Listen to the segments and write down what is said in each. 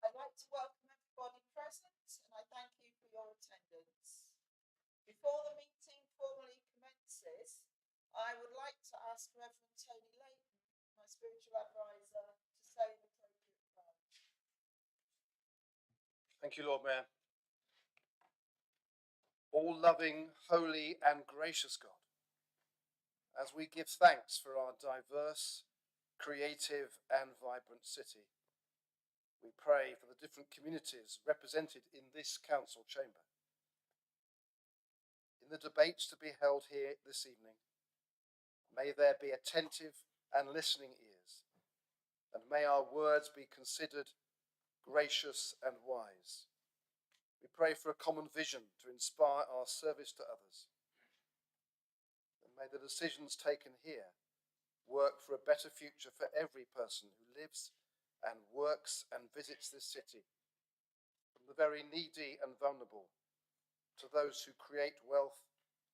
I'd like to welcome everybody present and I thank you for your attendance. Before the meeting formally commences, I would like to ask Reverend Tony Layton, my spiritual advisor, to say an appropriate prayer. Thank you, Lord Mayor. All-loving, holy and gracious God, as we give thanks for our diverse, creative and vibrant city, we pray for the different communities represented in this council chamber. In the debates to be held here this evening, may there be attentive and listening ears, and may our words be considered gracious and wise. We pray for a common vision to inspire our service to others. And may the decisions taken here work for a better future for every person who lives and works and visits this city, from the very needy and vulnerable to those who create wealth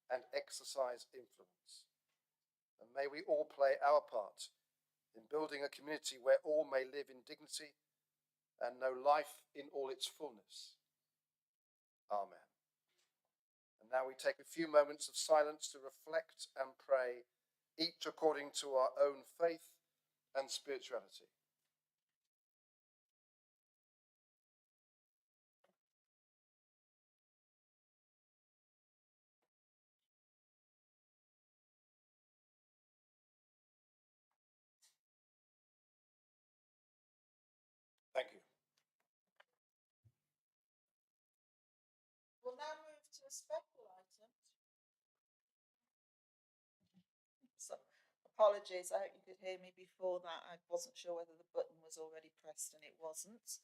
and exercise influence. And may we all play our part in building a community where all may live in dignity and know life in all its fullness. Amen. And now we take a few moments of silence to reflect and pray, each according to our own faith and spirituality. Thank you. We'll now move to a special item. So, apologies, I hope you could hear me before that. I wasn't sure whether the button was already pressed and it wasn't.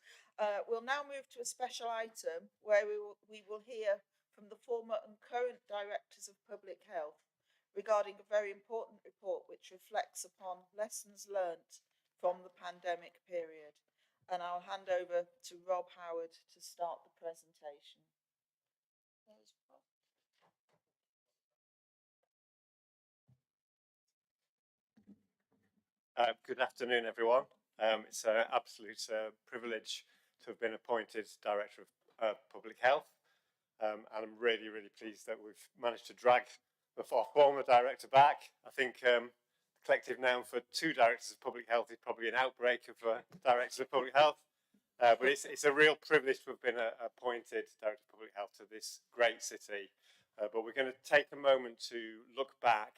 We'll now move to a special item where we will hear from the former and current directors of public health regarding a very important report which reflects upon lessons learnt from the pandemic period. And I'll hand over to Rob Howard to start the presentation. There's Rob. Good afternoon, everyone. It's an absolute privilege to have been appointed Director of Public Health. And I'm really, really pleased that we've managed to drag the former director back. I think the collective noun for two directors of public health is probably an outbreak of directors of public health. But it's a real privilege to have been appointed Director of Public Health to this great city. But we're going to take a moment to look back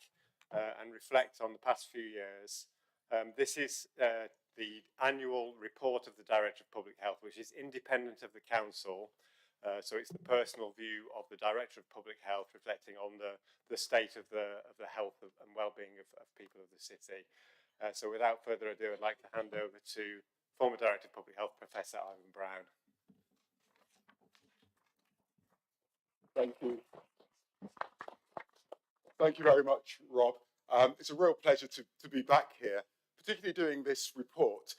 and reflect on the past few years. This is the annual report of the Director of Public Health, which is independent of the council. So it's the personal view of the Director of Public Health, reflecting on the state of the health and well-being of people of the city. So without further ado, I'd like to hand over to former Director of Public Health, Professor Ivan Brown. Thank you. Thank you very much, Rob. It's a real pleasure to be back here, particularly doing this report.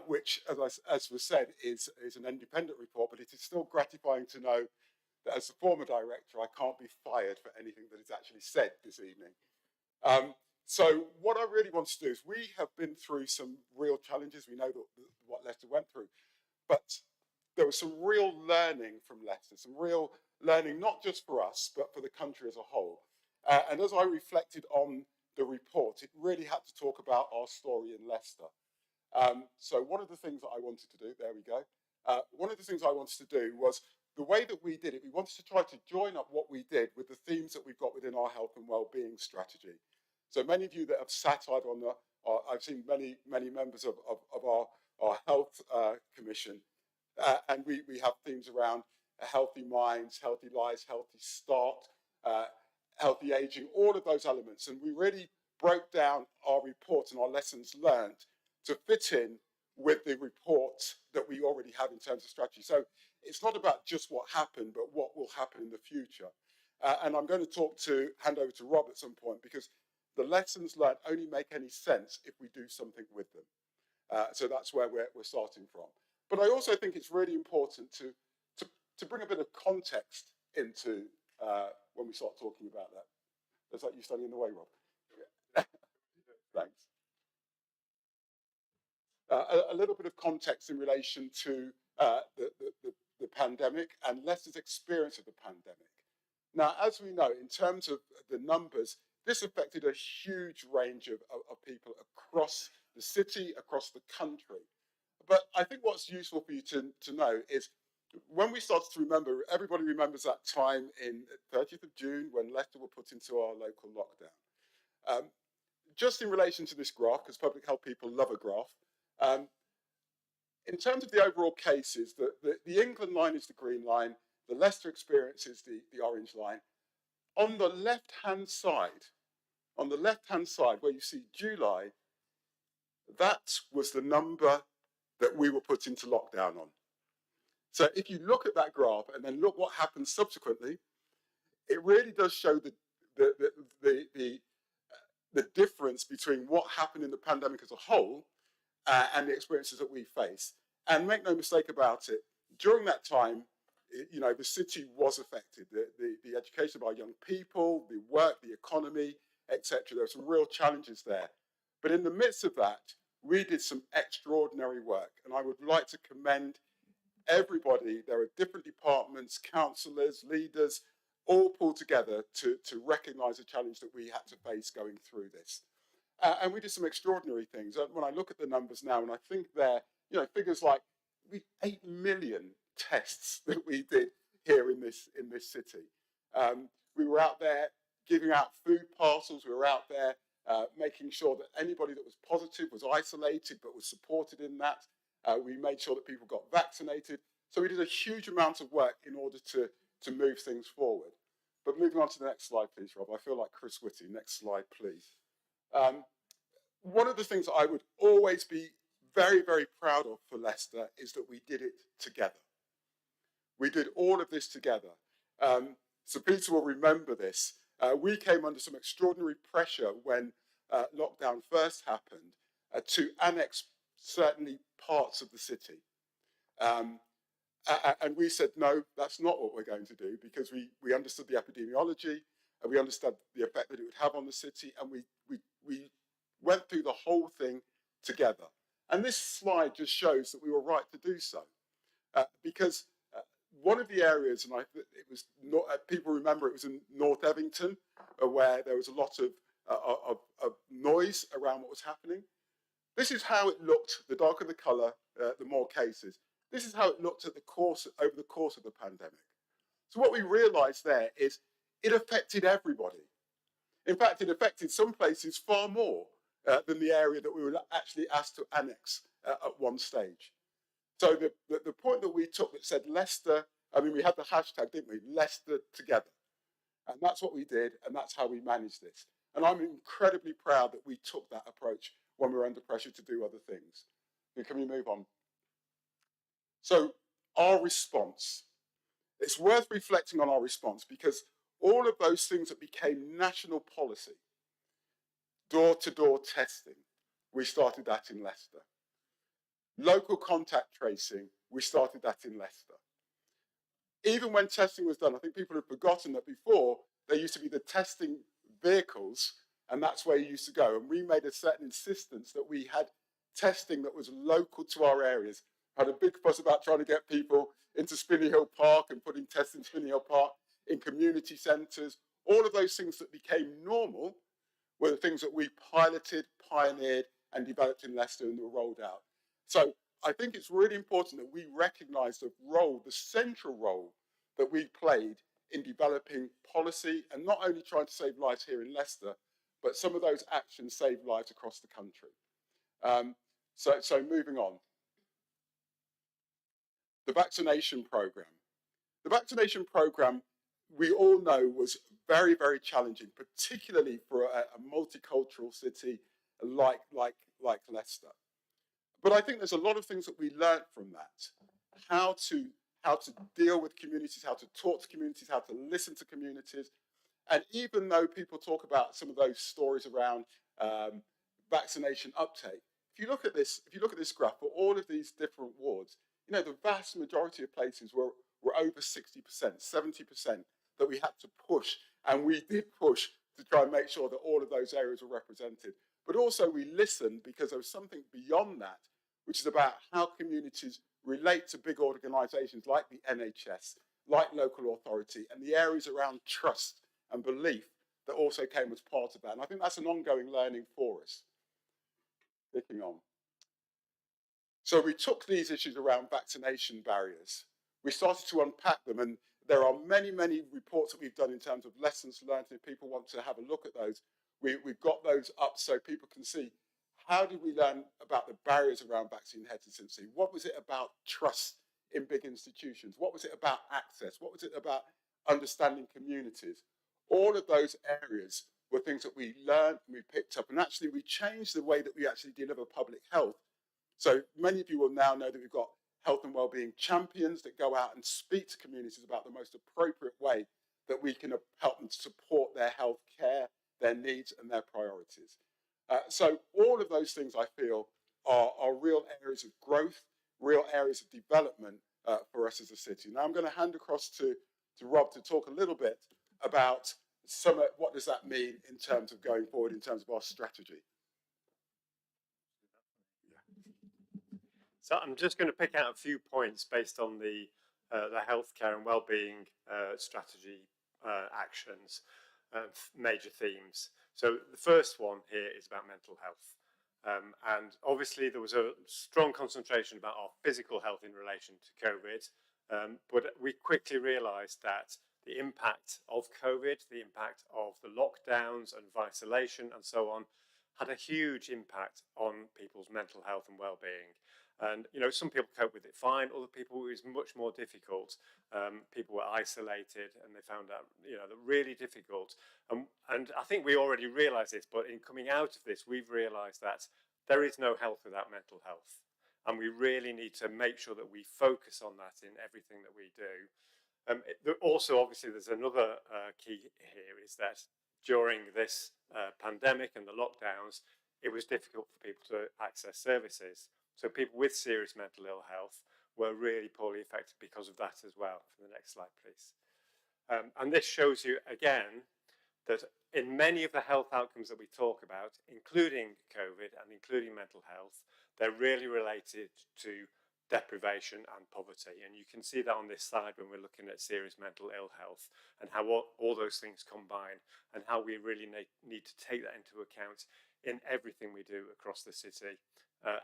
which, as was said, is an independent report, but it is still gratifying to know that as the former director, I can't be fired for anything that is actually said this evening. So what I really want to do is, we have been through some real challenges. We know what Leicester went through, but there was some real learning from Leicester, some real learning, not just for us, but for the country as a whole. And as I reflected on the report, it really had to talk about our story in Leicester. So one of the things that I wanted to do, there we go. One of the things I wanted to do was, the way that we did it, we wanted to try to join up what we did with the themes that we've got within our health and wellbeing strategy. So many of you that have sat either on I've seen many members of our health commission, and we have themes around healthy minds, healthy lives, healthy start, healthy aging, all of those elements. And we really broke down our report and our lessons learned to fit in with the report that we already have in terms of strategy. So it's not about just what happened, but what will happen in the future. And I'm going to hand over to Rob at some point, because the lessons learned only make any sense if we do something with them. So that's where we're starting from. But I also think it's really important to bring a bit of context into when we start talking about that. Looks like you're standing in the way, Rob. Thanks. A little bit of context in relation to the pandemic and Leicester's experience of the pandemic. Now, as we know, in terms of the numbers, this affected a huge range of people across the city, across the country. But I think what's useful for you to know is, when we started to remember, everybody remembers that time in 30th of June when Leicester were put into our local lockdown. Just in relation to this graph, because public health people love a graph, in terms of the overall cases, the England line is the green line, the Leicester experience is the orange line. On the left-hand side, where you see July, that was the number that we were put into lockdown on. So if you look at that graph and then look what happened subsequently, it really does show the difference between what happened in the pandemic as a whole and the experiences that we face. And make no mistake about it, during that time, you know, the city was affected. The education of our young people, the work, the economy, etc. There were some real challenges there. But in the midst of that, we did some extraordinary work. And I would like to commend everybody. There are different departments, councillors, leaders, all pulled together to recognise the challenge that we had to face going through this. And we did some extraordinary things. When I look at the numbers now, and I think they're, you know, figures like 8 million tests that we did here in this city. We were out there giving out food parcels. We were out there making sure that anybody that was positive was isolated but was supported in that. We made sure that people got vaccinated. So we did a huge amount of work in order to move things forward. But moving on to the next slide, please, Rob. I feel like Chris Whitty. Next slide, please. One of the things that I would always be very, very proud of for Leicester is that we did it together. We did all of this together. So Peter will remember this. We came under some extraordinary pressure when lockdown first happened to annex certainly parts of the city. And we said, no, that's not what we're going to do, because we understood the epidemiology and we understood the effect that it would have on the city, and we went through the whole thing together. And this slide just shows that we were right to do so, because one of the areas, and it was not, people remember it was in North Evington, where there was a lot of noise around what was happening. This is how it looked. The darker the colour, the more cases. This is how it looked over the course of the pandemic. So what we realised there is it affected everybody. In fact, it affected some places far more than the area that we were actually asked to annex at one stage. So the point that we took that said Leicester, I mean, we had the hashtag, didn't we? Leicester together. And that's what we did, and that's how we managed this. And I'm incredibly proud that we took that approach when we were under pressure to do other things. Can we move on? So our response. It's worth reflecting on our response, because all of those things that became national policy, door-to-door testing, we started that in Leicester. Local contact tracing, we started that in Leicester. Even when testing was done, I think people have forgotten that before, there used to be the testing vehicles, and that's where you used to go. And we made a certain insistence that we had testing that was local to our areas. Had a big fuss about trying to get people into Spinney Hill Park and putting tests in Spinney Hill Park, in community centres. All of those things that became normal were the things that we piloted, pioneered, and developed in Leicester and were rolled out. So I think it's really important that we recognise the role, the central role that we played in developing policy and not only trying to save lives here in Leicester, but some of those actions save lives across the country. So moving on. The vaccination programme. The vaccination programme, we all know, was very, very challenging, particularly for a multicultural city like Leicester. But I think there's a lot of things that we learned from that. How to deal with communities, how to talk to communities, how to listen to communities. And even though people talk about some of those stories around vaccination uptake, if you look at this graph for all of these different wards, you know, the vast majority of places were over 60%, 70% that we had to push. And we did push to try and make sure that all of those areas were represented. But also we listened because there was something beyond that, which is about how communities relate to big organisations like the NHS, like local authority, and the areas around trust and belief that also came as part of that. And I think that's an ongoing learning for us. Kicking on. So we took these issues around vaccination barriers. We started to unpack them, and there are many, many reports that we've done in terms of lessons learned. If people want to have a look at those, we've got those up so people can see how did we learn about the barriers around vaccine hesitancy? What was it about trust in big institutions? What was it about access? What was it about understanding communities? All of those areas were things that we learned and we picked up, and actually we changed the way that we actually deliver public health. So many of you will now know that we've got health and wellbeing champions that go out and speak to communities about the most appropriate way that we can help them to support their health care, their needs and their priorities. So all of those things I feel are real areas of growth, real areas of development for us as a city. Now I'm going to hand across to Rob to talk a little bit about what does that mean in terms of going forward, in terms of our strategy. So I'm just going to pick out a few points based on the healthcare and wellbeing strategy actions, major themes. So the first one here is about mental health. And obviously there was a strong concentration about our physical health in relation to COVID, but we quickly realised that the impact of COVID, the impact of the lockdowns and isolation and so on, had a huge impact on people's mental health and well-being. And, you know, some people cope with it fine, other people it was much more difficult. People were isolated and they found that, you know, really difficult. And I think we already realised this, but in coming out of this, we've realised that there is no health without mental health. And we really need to make sure that we focus on that in everything that we do. Also, obviously, there's another key here is that during this pandemic and the lockdowns, it was difficult for people to access services. So people with serious mental ill health were really poorly affected because of that as well. For the next slide, please. And this shows you again that in many of the health outcomes that we talk about, including COVID and including mental health, they're really related to deprivation and poverty. And you can see that on this slide when we're looking at serious mental ill health and how all those things combine and how we really need to take that into account in everything we do across the city.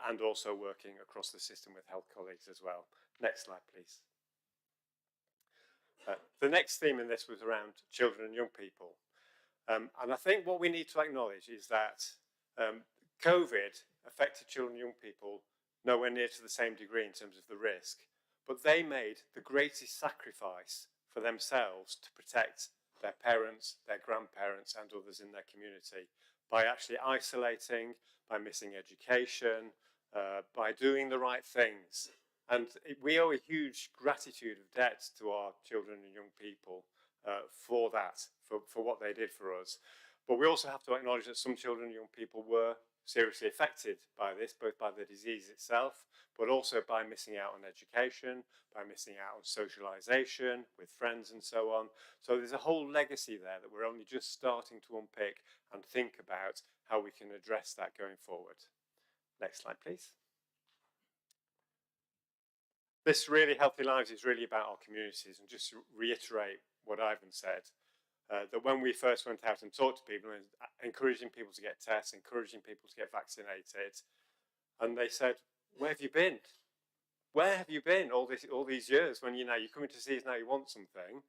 And also working across the system with health colleagues as well. Next slide, please. The next theme in this was around children and young people. And I think what we need to acknowledge is that COVID affected children and young people nowhere near to the same degree in terms of the risk, but they made the greatest sacrifice for themselves to protect their parents, their grandparents and others in their community by actually isolating, by missing education, by doing the right things. And we owe a huge gratitude of debt to our children and young people for that, for what they did for us. But we also have to acknowledge that some children and young people were seriously affected by this, both by the disease itself, but also by missing out on education, by missing out on socialisation with friends and so on. So there's a whole legacy there that we're only just starting to unpick and think about how we can address that going forward. Next slide, please. This Really Healthy Lives is really about our communities, and just to reiterate what Ivan said, that when we first went out and talked to people, and encouraging people to get tests, encouraging people to get vaccinated, and they said, where have you been? Where have you been all these years when you're coming to see us now, you want something?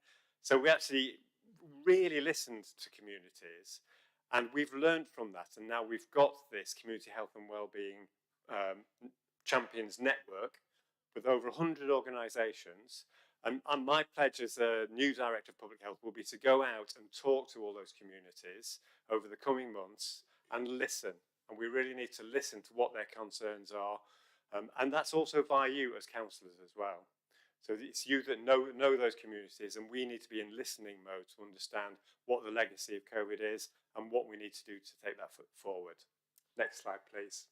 So we actually really listened to communities, and we've learned from that, and now we've got this community health and wellbeing champions network with over 100 organisations. And my pledge as a new Director of Public Health will be to go out and talk to all those communities over the coming months and listen. And we really need to listen to what their concerns are. And that's also via you as councillors as well. So it's you that know those communities, and we need to be in listening mode to understand what the legacy of COVID is and what we need to do to take that forward. Next slide, please.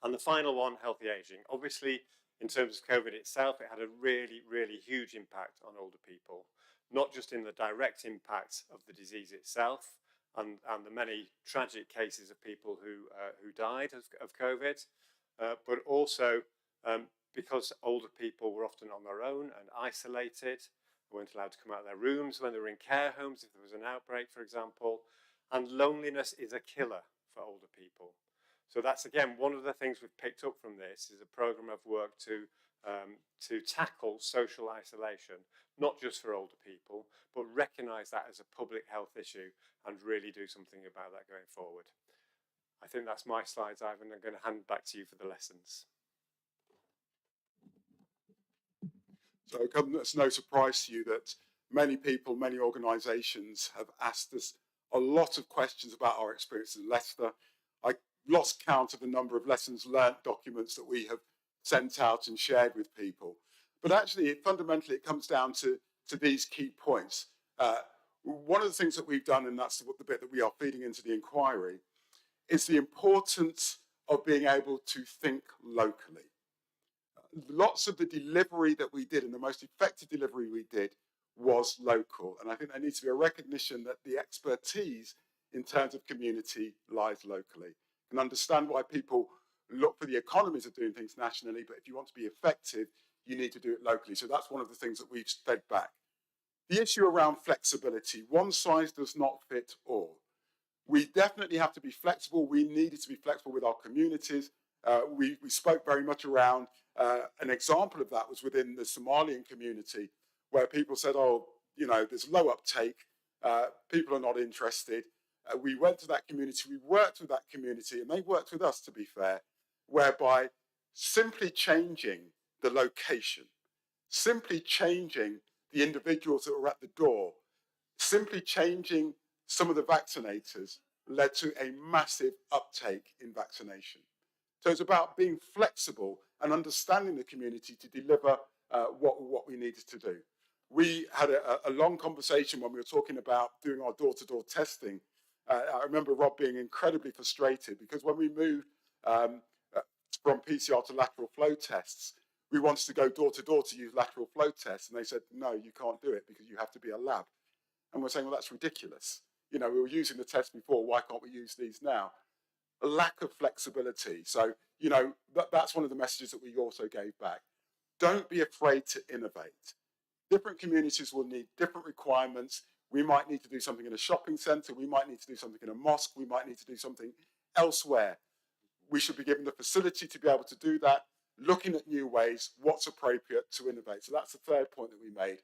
And the final one, healthy ageing. Obviously, in terms of COVID itself, it had a really, really huge impact on older people, not just in the direct impact of the disease itself and the many tragic cases of people who died of COVID, but also because older people were often on their own and isolated, weren't allowed to come out of their rooms when they were in care homes, if there was an outbreak, for example, and loneliness is a killer for older people. So that's, again, one of the things we've picked up from this is a programme of work to tackle social isolation, not just for older people, but recognise that as a public health issue and really do something about that going forward. I think that's my slides, Ivan. I'm going to hand back to you for the lessons. So it's no surprise to you that many people, many organisations have asked us a lot of questions about our experience in Leicester. I lost count of the number of lessons learnt documents that we have sent out and shared with people. But actually, fundamentally, it comes down to these key points. One of the things that we've done, and that's the bit that we are feeding into the inquiry, is the importance of being able to think locally. Lots of the delivery that we did, and the most effective delivery we did, was local. And I think there needs to be a recognition that the expertise in terms of community lies locally. You can understand why people look for the economies of doing things nationally, but if you want to be effective, you need to do it locally. So that's one of the things that we've fed back. The issue around flexibility, one size does not fit all. We definitely have to be flexible. We needed to be flexible with our communities. We spoke very much around, an example of that was within the Somalian community, where people said, oh, you know, there's low uptake, people are not interested. We went to that community, we worked with that community, and they worked with us, to be fair, whereby simply changing the location, simply changing the individuals that were at the door, simply changing some of the vaccinators led to a massive uptake in vaccination. So it's about being flexible and understanding the community to deliver what we needed to do. We had a long conversation when we were talking about doing our door-to-door testing. I remember Rob being incredibly frustrated because when we moved from PCR to lateral flow tests, we wanted to go door-to-door to use lateral flow tests. And they said, no, you can't do it because you have to be a lab. And we're saying, well, that's ridiculous. You know, we were using the test before, why can't we use these now? A lack of flexibility. So, you know, that's one of the messages that we also gave back. Don't be afraid to innovate. Different communities will need different requirements. We might need to do something in a shopping centre. We might need to do something in a mosque. We might need to do something elsewhere. We should be given the facility to be able to do that, looking at new ways, what's appropriate to innovate. So that's the third point that we made.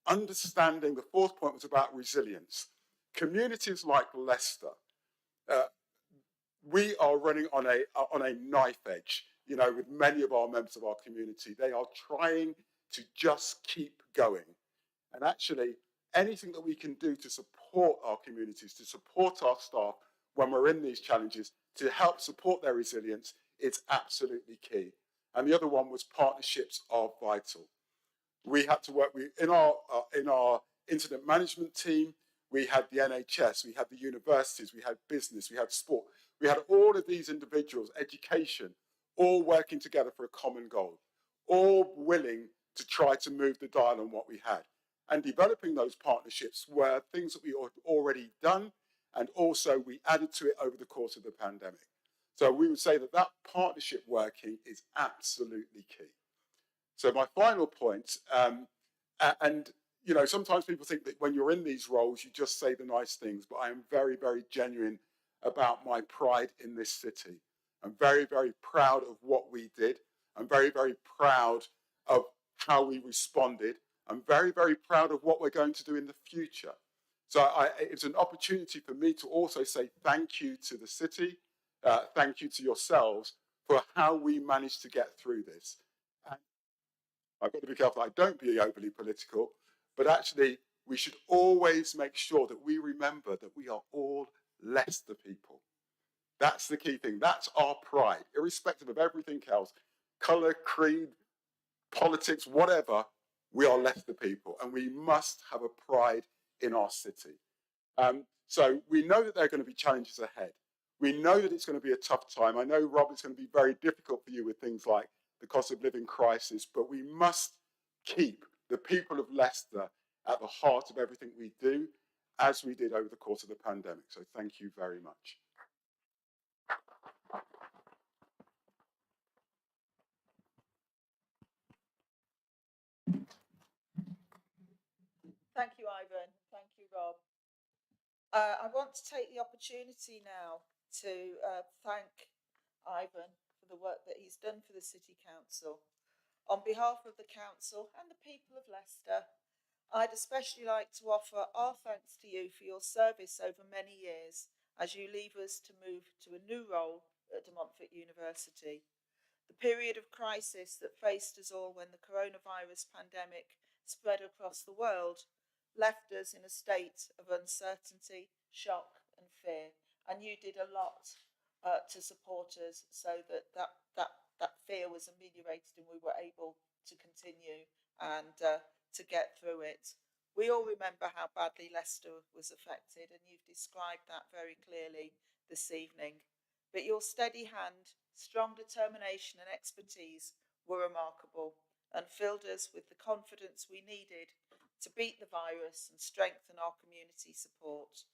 Understanding, the fourth point was about resilience. Communities like Leicester, we are running on a knife edge, you know, with many of our members of our community. They are trying to just keep going. And actually, anything that we can do to support our communities, to support our staff when we're in these challenges, to help support their resilience, it's absolutely key. And the other one was partnerships are vital. We had to work in our incident management team. we had the NHS, we had the universities, we had business, we had sport. We had all of these individuals, education, all working together for a common goal, all willing to try to move the dial on what we had. And developing those partnerships were things that we had already done, and also we added to it over the course of the pandemic. So we would say that that partnership working is absolutely key. So my final point, and you know, sometimes people think that when you're in these roles, you just say the nice things, but I am very, very genuine about my pride in this city. I'm very, very proud of what we did. I'm very, very proud of how we responded. I'm very, very proud of what we're going to do in the future. So it's an opportunity for me to also say thank you to the city, thank you to yourselves for how we managed to get through this. And I've got to be careful I don't be overly political, but actually we should always make sure that we remember that we are all Leicester people. That's the key thing. That's our pride, irrespective of everything else, colour, creed, politics, whatever. We are Leicester people, and we must have a pride in our city. So we know that there are going to be challenges ahead. We know that it's going to be a tough time. I know, Rob, it's going to be very difficult for you with things like the cost of living crisis, but we must keep the people of Leicester at the heart of everything we do, as we did over the course of the pandemic. So thank you very much. Thank you, Ivan. Thank you, Rob. I want to take the opportunity now to thank Ivan for the work that he's done for the City Council. On behalf of the Council and the people of Leicester, I'd especially like to offer our thanks to you for your service over many years as you leave us to move to a new role at De Montfort University. The period of crisis that faced us all when the coronavirus pandemic spread across the world left us in a state of uncertainty, shock and fear. And you did a lot to support us so that fear was ameliorated and we were able to continue and to get through it. We all remember how badly Leicester was affected, and you've described that very clearly this evening. But your steady hand, strong determination and expertise were remarkable and filled us with the confidence we needed to beat the virus and strengthen our community support.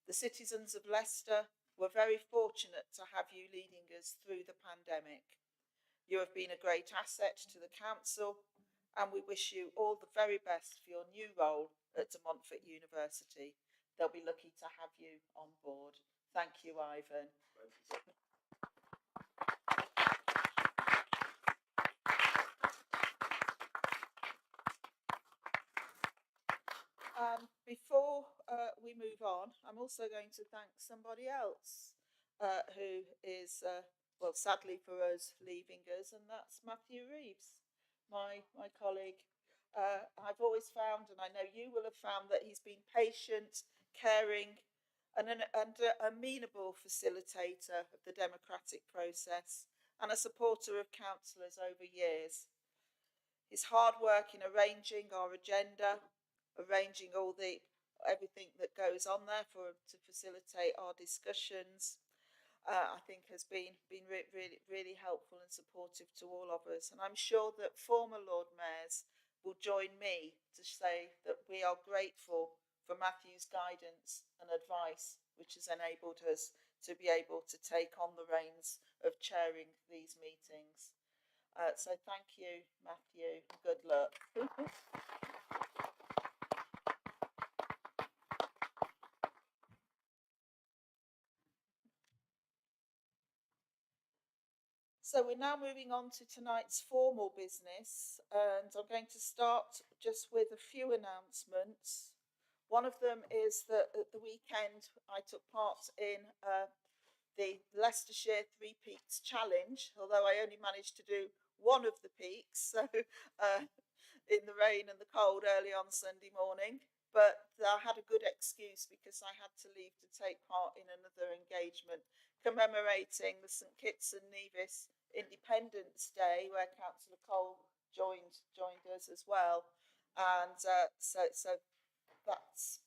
The citizens of Leicester were very fortunate to have you leading us through the pandemic. You have been a great asset to the council, and we wish you all the very best for your new role at De Montfort University. They'll be lucky to have you on board. Thank you, Ivan. Before we move on, I'm also going to thank somebody else who is, well, sadly for us, leaving us, and that's Matthew Reeves, my colleague. I've always found, and I know you will have found, that he's been patient, caring, and an amenable facilitator of the democratic process and a supporter of councillors over years. His hard work in arranging our agenda, arranging everything that goes on there to facilitate our discussions, I think has been really helpful and supportive to all of us. And I'm sure that former Lord Mayors will join me to say that we are grateful for Matthew's guidance and advice, which has enabled us to be able to take on the reins of chairing these meetings. So thank you, Matthew. Good luck. So we're now moving on to tonight's formal business, and I'm going to start just with a few announcements. One of them is that at the weekend I took part in the Leicestershire Three Peaks Challenge, although I only managed to do one of the peaks, so in the rain and the cold early on Sunday morning. But I had a good excuse because I had to leave to take part in another engagement commemorating the St Kitts and Nevis Independence Day, where Councillor Cole joined us as well. And so that's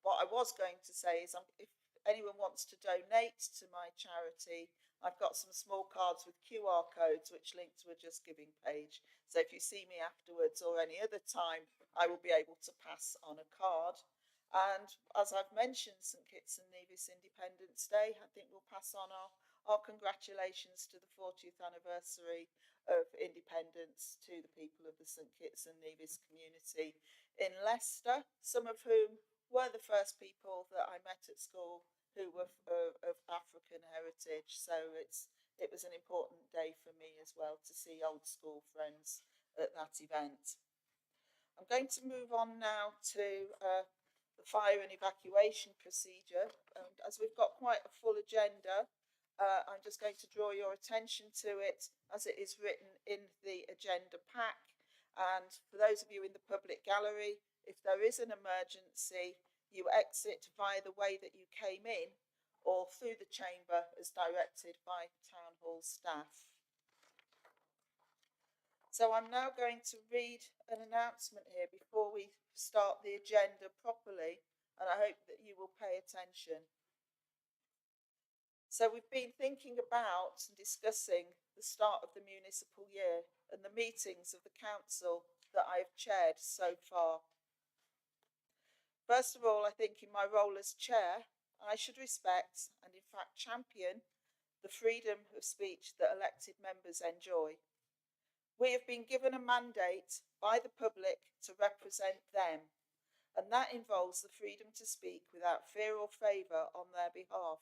what I was going to say is if anyone wants to donate to my charity, I've got some small cards with QR codes which link to a Just Giving page. So if you see me afterwards or any other time, I will be able to pass on a card. And as I've mentioned, St Kitts and Nevis Independence Day, I think we'll pass on our congratulations to the 40th anniversary of independence to the people of the St Kitts and Nevis community in Leicester, some of whom were the first people that I met at school who were of African heritage. So it was an important day for me as well to see old school friends at that event. I'm going to move on now to the fire and evacuation procedure. And as we've got quite a full agenda, I'm just going to draw your attention to it as it is written in the agenda pack. And for those of you in the public gallery, if there is an emergency, you exit via the way that you came in or through the chamber as directed by Town Hall staff. So I'm now going to read an announcement here before we start the agenda properly, and I hope that you will pay attention. So we've been thinking about and discussing the start of the municipal year and the meetings of the council that I've chaired so far. First of all, I think in my role as chair, I should respect and in fact champion the freedom of speech that elected members enjoy. We have been given a mandate by the public to represent them, and that involves the freedom to speak without fear or favour on their behalf.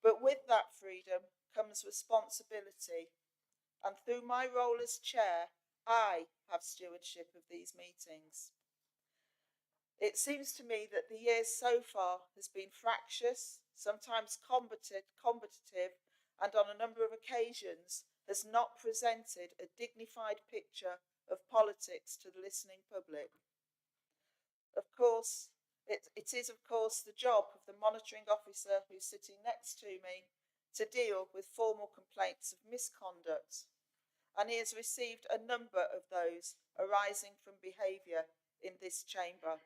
But with that freedom comes responsibility, and through my role as chair, I have stewardship of these meetings. It seems to me that the year so far has been fractious, sometimes combative, and on a number of occasions has not presented a dignified picture of politics to the listening public. Of course, it is of course the job of the monitoring officer who's sitting next to me to deal with formal complaints of misconduct, and he has received a number of those arising from behaviour in this chamber.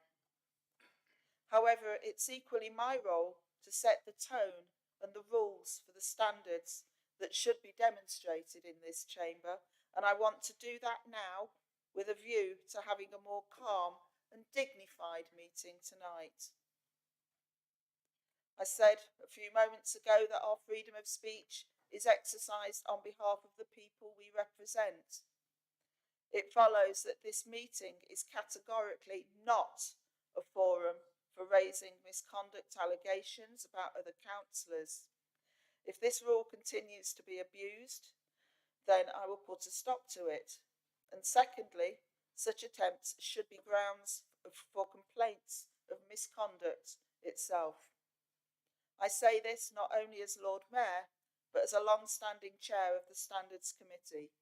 However, it's equally my role to set the tone and the rules for the standards that should be demonstrated in this chamber, and I want to do that now with a view to having a more calm and dignified meeting tonight. I said a few moments ago that our freedom of speech is exercised on behalf of the people we represent. It follows that this meeting is categorically not a forum for raising misconduct allegations about other councillors. If this rule continues to be abused, then I will put a stop to it. And secondly, such attempts should be grounds for complaints of misconduct itself. I say this not only as Lord Mayor, but as a long-standing chair of the Standards Committee.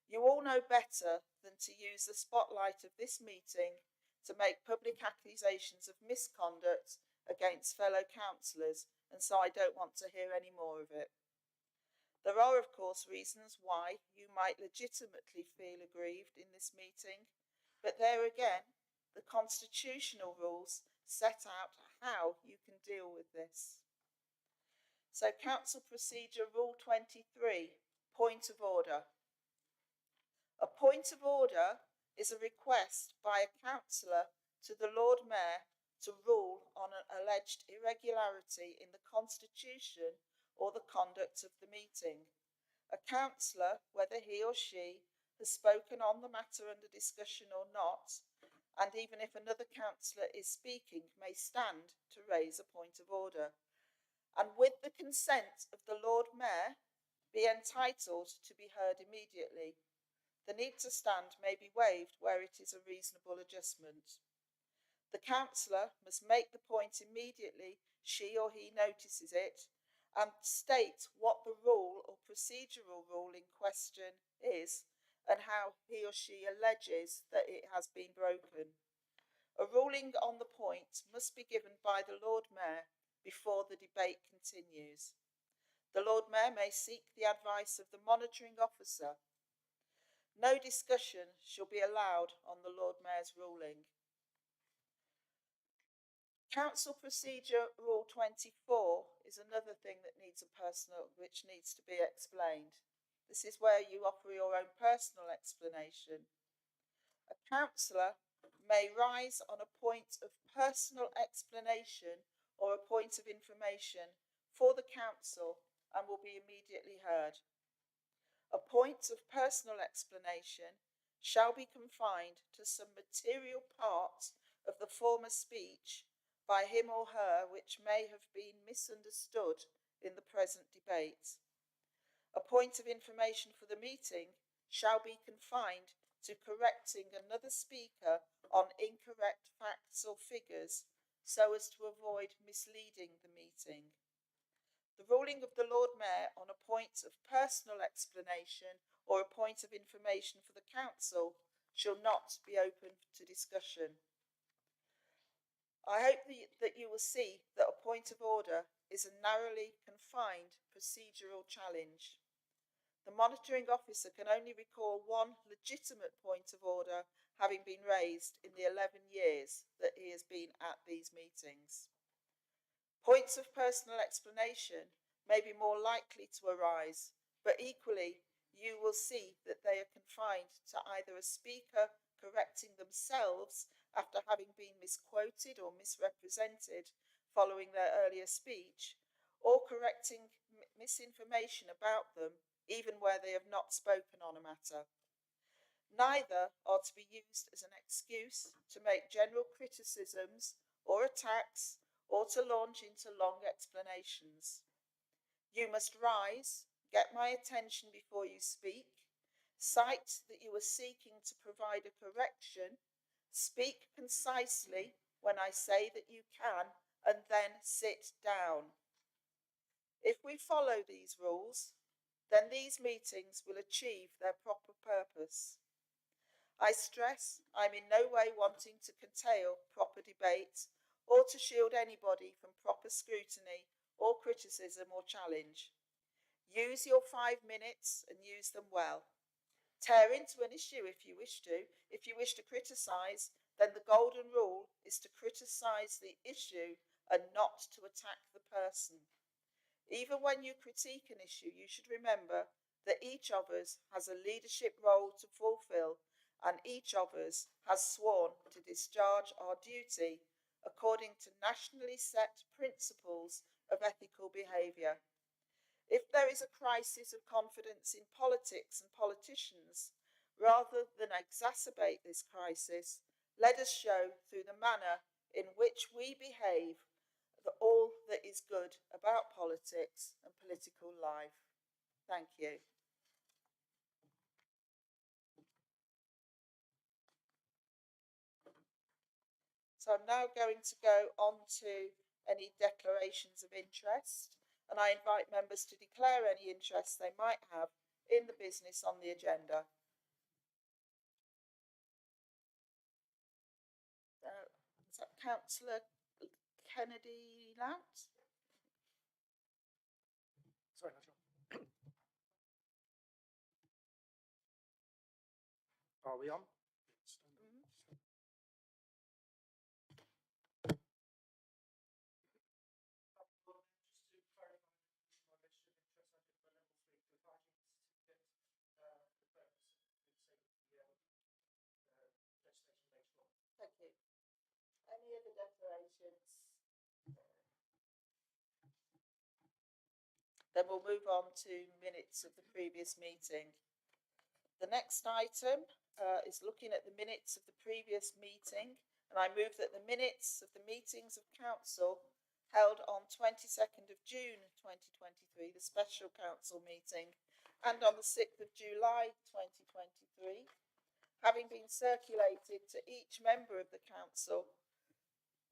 You all know better than to use the spotlight of this meeting to make public accusations of misconduct against fellow councillors, and so I don't want to hear any more of it. There are, of course, reasons why you might legitimately feel aggrieved in this meeting, but there again, the constitutional rules set out how you can deal with this. So, Council Procedure Rule 23, point of order. A point of order is a request by a councillor to the Lord Mayor to rule on an alleged irregularity in the constitution or the conduct of the meeting. A councillor, whether he or she has spoken on the matter under discussion or not, and even if another councillor is speaking, may stand to raise a point of order, and with the consent of the Lord Mayor, be entitled to be heard immediately. The need to stand may be waived where it is a reasonable adjustment. The councillor must make the point immediately she or he notices it and state what the rule or procedural rule in question is and how he or she alleges that it has been broken. A ruling on the point must be given by the Lord Mayor before the debate continues. The Lord Mayor may seek the advice of the monitoring officer. No discussion shall be allowed on the Lord Mayor's ruling. Council Procedure Rule 24 is another thing that needs which needs to be explained. This is where you offer your own personal explanation. A councillor may rise on a point of personal explanation or a point of information for the council and will be immediately heard. A point of personal explanation shall be confined to some material part of the former speech by him or her which may have been misunderstood in the present debate. A point of information for the meeting shall be confined to correcting another speaker on incorrect facts or figures so as to avoid misleading the meeting. The ruling of the Lord Mayor on a point of personal explanation or a point of information for the council shall not be open to discussion. I hope that you will see that a point of order is a narrowly confined procedural challenge. The monitoring officer can only recall one legitimate point of order having been raised in the 11 years that he has been at these meetings. Points of personal explanation may be more likely to arise, but equally you will see that they are confined to either a speaker correcting themselves after having been misquoted or misrepresented following their earlier speech, or correcting misinformation about them even where they have not spoken on a matter. Neither are to be used as an excuse to make general criticisms or attacks or to launch into long explanations. You must rise, get my attention before you speak, cite that you are seeking to provide a correction, speak concisely when I say that you can, and then sit down. If we follow these rules, then these meetings will achieve their proper purpose. I stress I'm in no way wanting to curtail proper debate or to shield anybody from proper scrutiny or criticism or challenge. Use your 5 minutes and use them well. Tear into an issue if you wish to. If you wish to criticise, then the golden rule is to criticise the issue and not to attack the person. Even when you critique an issue, you should remember that each of us has a leadership role to fulfil, and each of us has sworn to discharge our duty according to nationally set principles of ethical behaviour. If there is a crisis of confidence in politics and politicians, rather than exacerbate this crisis, let us show through the manner in which we behave all that is good about politics and political life. Thank you. So I'm now going to go on to any declarations of interest, and I invite members to declare any interest they might have in the business on the agenda. Is that Councillor Kennedy Lount? Sorry, Nigel. Are we on? Thank you. Any other declarations? Then we'll move on to minutes of the previous meeting. The next item is looking at the minutes of the previous meeting, and I move that the minutes of the meetings of council held on 22nd of June 2023, the special council meeting, and on the 6th of July 2023, having been circulated to each member of the council,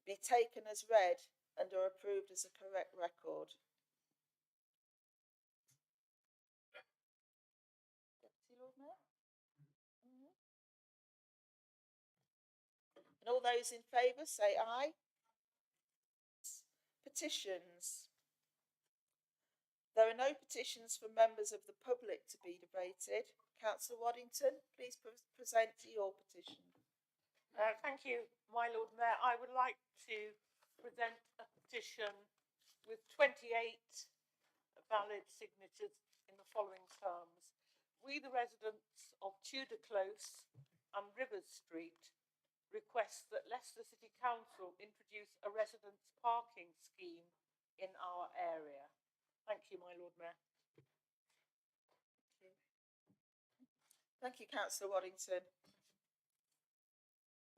be taken as read and are approved as a correct record. Deputy Lord Mayor? And all those in favour say aye. Petitions. There are no petitions from members of the public to be debated. Councillor Waddington, please present your petition. Thank you, my Lord Mayor. I would like to present a petition with 28 valid signatures in the following terms. We, the residents of Tudor Close and Rivers Street, request that Leicester City Council introduce a residents' parking scheme in our area. Thank you, my Lord Mayor. Thank you, Councillor Waddington.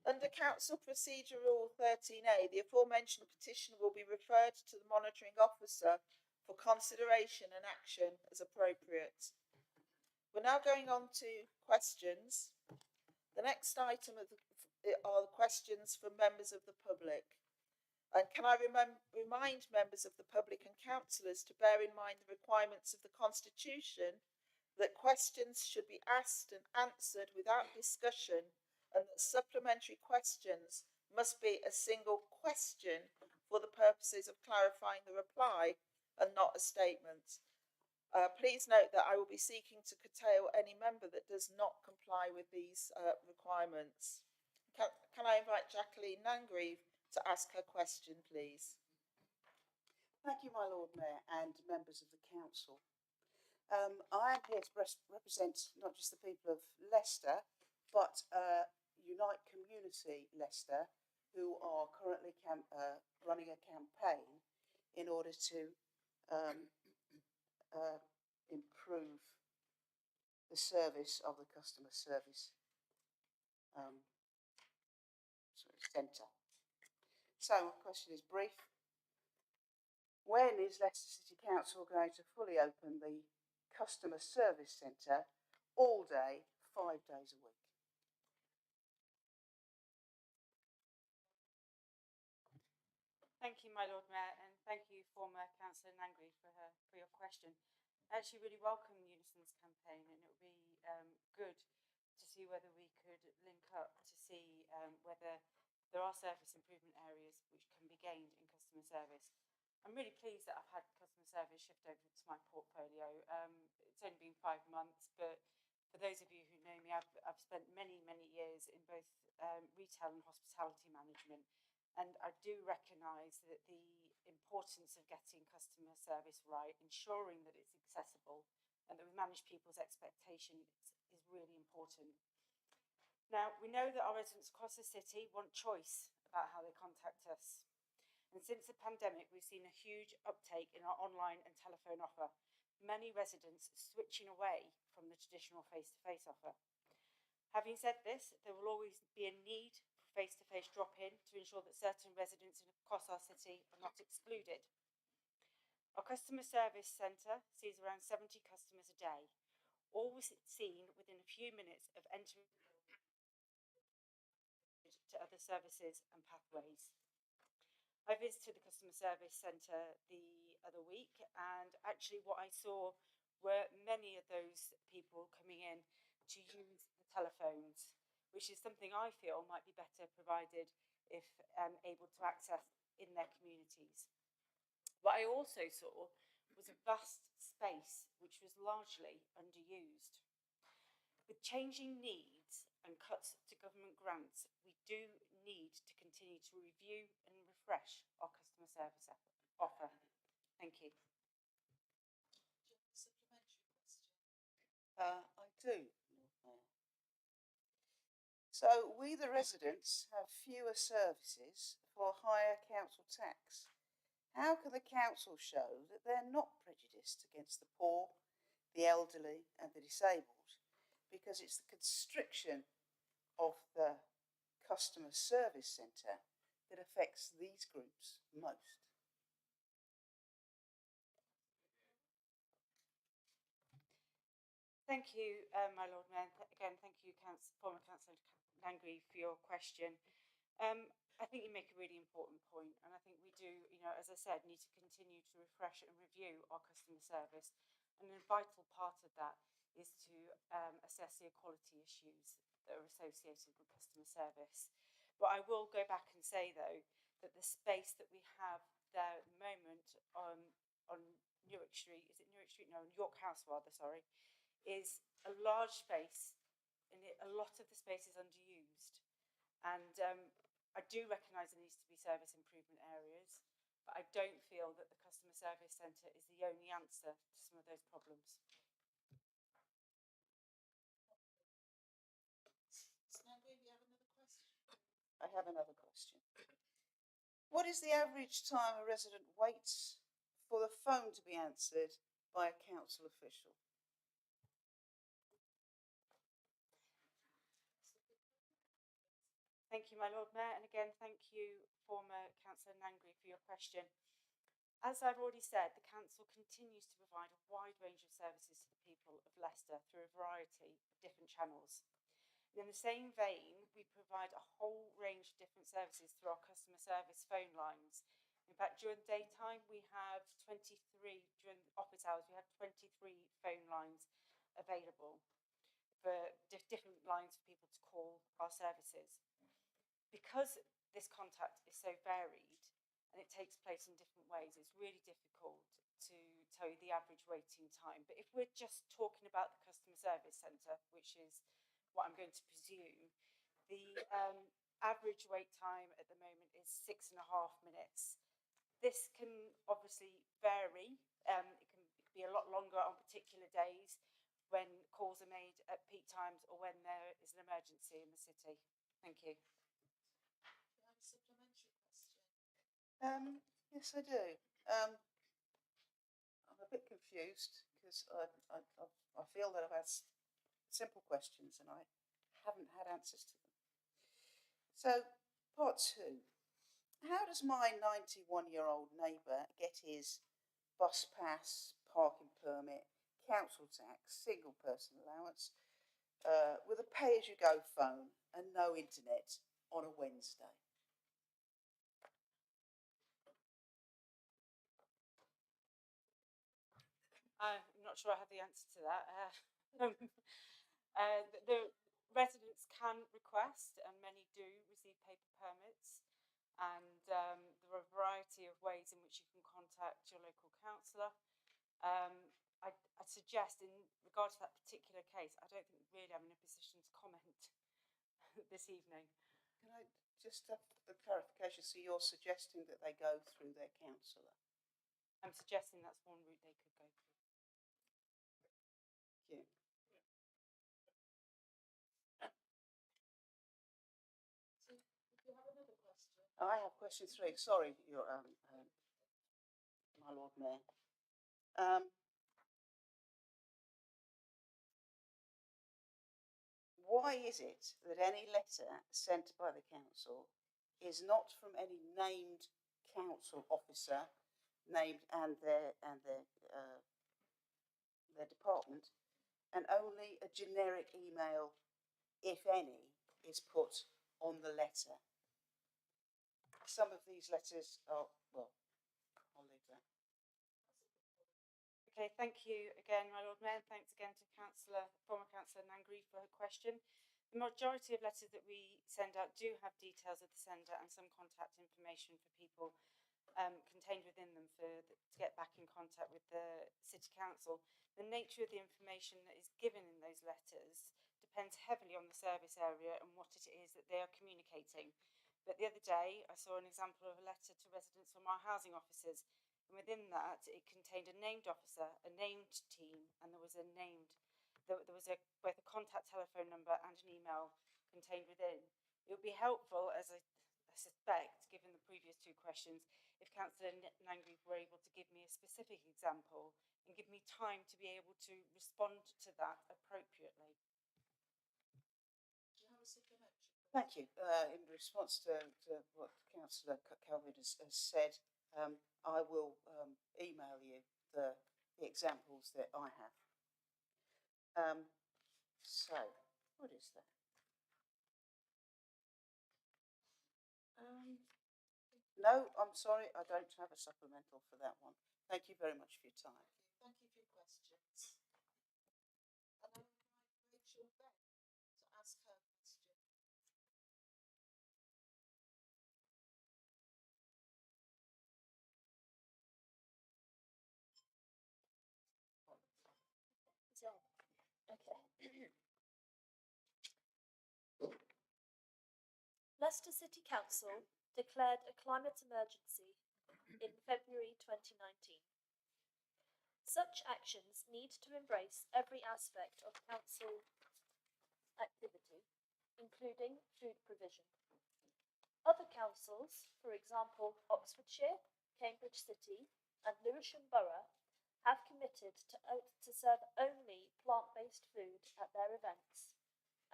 Under Council Procedure Rule 13A, the aforementioned petition will be referred to the monitoring officer for consideration and action as appropriate. We're now going on to questions. The next item are the questions from members of the public. And can I remind members of the public and councillors to bear in mind the requirements of the Constitution, that questions should be asked and answered without discussion, and that supplementary questions must be a single question for the purposes of clarifying the reply and not a statement. Please note that I will be seeking to curtail any member that does not comply with these requirements. Can I invite Jacqueline Nangreve to ask her question, please? Thank you, my Lord Mayor and members of the council. I am here to represent not just the people of Leicester, but Unite Community Leicester, who are currently running a campaign in order to improve the service of the customer service centre. So my question is brief. When is Leicester City Council going to fully open the customer service centre all day, 5 days a week? Thank you, my Lord Mayor, and thank you, former Councillor Nangreve, for your question. I actually really welcome Unison's campaign, and it would be good to see whether we could link up to see whether there are service improvement areas which can be gained in customer service. I'm really pleased that I've had customer service shift over to my portfolio. It's only been 5 months, but for those of you who know me, I've spent many years in both retail and hospitality management. And I do recognise that the importance of getting customer service right, ensuring that it's accessible and that we manage people's expectations is really important. Now, we know that our residents across the city want choice about how they contact us. And since the pandemic, we've seen a huge uptake in our online and telephone offer. Many residents switching away from the traditional face-to-face offer. Having said this, there will always be a need face-to-face drop-in to ensure that certain residents across our city are not excluded. Our customer service centre sees around 70 customers a day, all seen within a few minutes of entering to other services and pathways. I visited the customer service centre the other week, and actually what I saw were many of those people coming in to use the telephones, which is something I feel might be better provided if able to access in their communities. What I also saw was a vast space which was largely underused. With changing needs and cuts to government grants, we do need to continue to review and refresh our customer service offer. Thank you. Supplementary question. I do. So we, the residents, have fewer services for higher council tax. How can the council show that they're not prejudiced against the poor, the elderly and the disabled, because it's the constriction of the customer service centre that affects these groups most? Thank you, my Lord Mayor. Again, thank you, former Councillor Nangreve, for your question. I think you make a really important point, and I think we do, as I said, need to continue to refresh and review our customer service. And a vital part of that is to assess the equality issues that are associated with customer service. But I will go back and say, though, that the space that we have there at the moment on Newark Street, is it Newark Street? No, York House rather, sorry, is a large space, and a lot of the space is underused. And I do recognise there needs to be service improvement areas, but I don't feel that the customer service centre is the only answer to some of those problems. Snowdon, do you have another question? I have another question. What is the average time a resident waits for the phone to be answered by a council official? Thank you, my Lord Mayor, and again, thank you, former Councillor Nangri, for your question. As I've already said, the Council continues to provide a wide range of services to the people of Leicester through a variety of different channels. And in the same vein, we provide a whole range of different services through our customer service phone lines. In fact, during the daytime, we have 23, during office hours, we have 23 phone lines available for different lines for people to call our services. Because this contact is so varied and it takes place in different ways, it's really difficult to tell you the average waiting time. But if we're just talking about the customer service centre, which is what I'm going to presume, the average wait time at the moment is 6.5 minutes. This can obviously vary. It can be a lot longer on particular days when calls are made at peak times or when there is an emergency in the city. Thank you. Do you have a supplementary question? Yes, I do. I'm a bit confused because I feel that I've asked simple questions and I haven't had answers to them. So, part 2. How does my 91-year-old neighbour get his bus pass, parking permit, council tax, single person allowance with a pay-as-you-go phone and no internet on a Wednesday? I'm not sure I have the answer to that. The residents can request, and many do receive paper permits, and there are a variety of ways in which you can contact your local councillor. I'd suggest, in regard to that particular case, I don't think really I'm in a position to comment this evening. Can I just have the clarification? So you're suggesting that they go through their councillor? I'm suggesting that's one route they could go through. Thank you. So, do you have another question? I have question 3. Sorry, your my Lord Mayor. Why is it that any letter sent by the council is not from any named council officer, named and their department, and only a generic email, if any, is put on the letter? Some of these letters are, well, I'll leave that. Okay, thank you again, my Lord Mayor, and thanks again to former Councillor Nangri for her question. The majority of letters that we send out do have details of the sender and some contact information for people contained within them to get back in contact with the City Council. The nature of the information that is given in those letters depends heavily on the service area and what it is that they are communicating. But the other day, I saw an example of a letter to residents from our housing officers. And within that, it contained a named officer, a named team, and there was both a contact telephone number and an email contained within. It would be helpful, as I suspect, given the previous 2 questions, if Councillor Nangri were able to give me a specific example and give me time to be able to respond to that appropriately. Do you have a supplementary question? Thank you. In response to what Councillor Kelvin has said, I will email you the examples that I have. So, what is that? No, I'm sorry, I don't have a supplemental for that one. Thank you very much for your time. Thank you for your questions. And I would like Rachel Beck to ask her question. Okay. Leicester City Council declared a climate emergency in February 2019. Such actions need to embrace every aspect of council activity, including food provision. Other councils, for example Oxfordshire, Cambridge City and Lewisham Borough, have committed to serve only plant-based food at their events,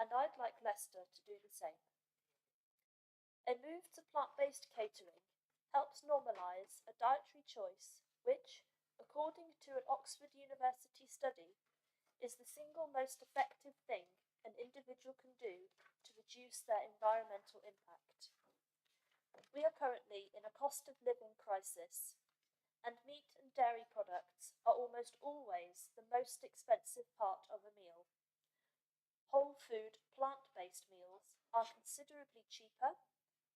and I'd like Leicester to do the same. A move to plant-based catering helps normalise a dietary choice which, according to an Oxford University study, is the single most effective thing an individual can do to reduce their environmental impact. We are currently in a cost of living crisis, and meat and dairy products are almost always the most expensive part of a meal. Whole food, plant-based meals are considerably cheaper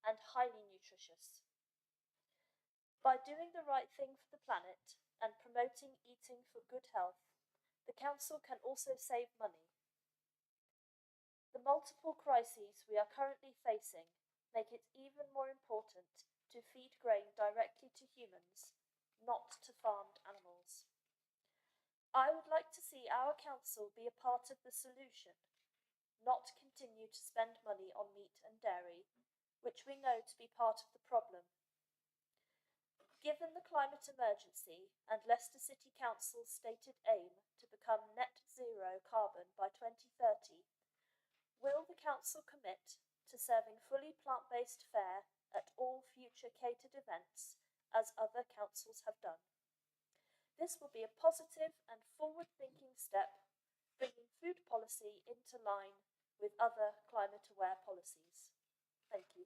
and highly nutritious. By doing the right thing for the planet and promoting eating for good health, the Council can also save money. The multiple crises we are currently facing make it even more important to feed grain directly to humans, not to farmed animals. I would like to see our Council be a part of the solution, not continue to spend money on meat and dairy, which we know to be part of the problem. Given the climate emergency and Leicester City Council's stated aim to become net zero carbon by 2030, will the Council commit to serving fully plant-based fare at all future catered events, as other councils have done? This will be a positive and forward-thinking step, bringing food policy into line with other climate-aware policies. Thank you.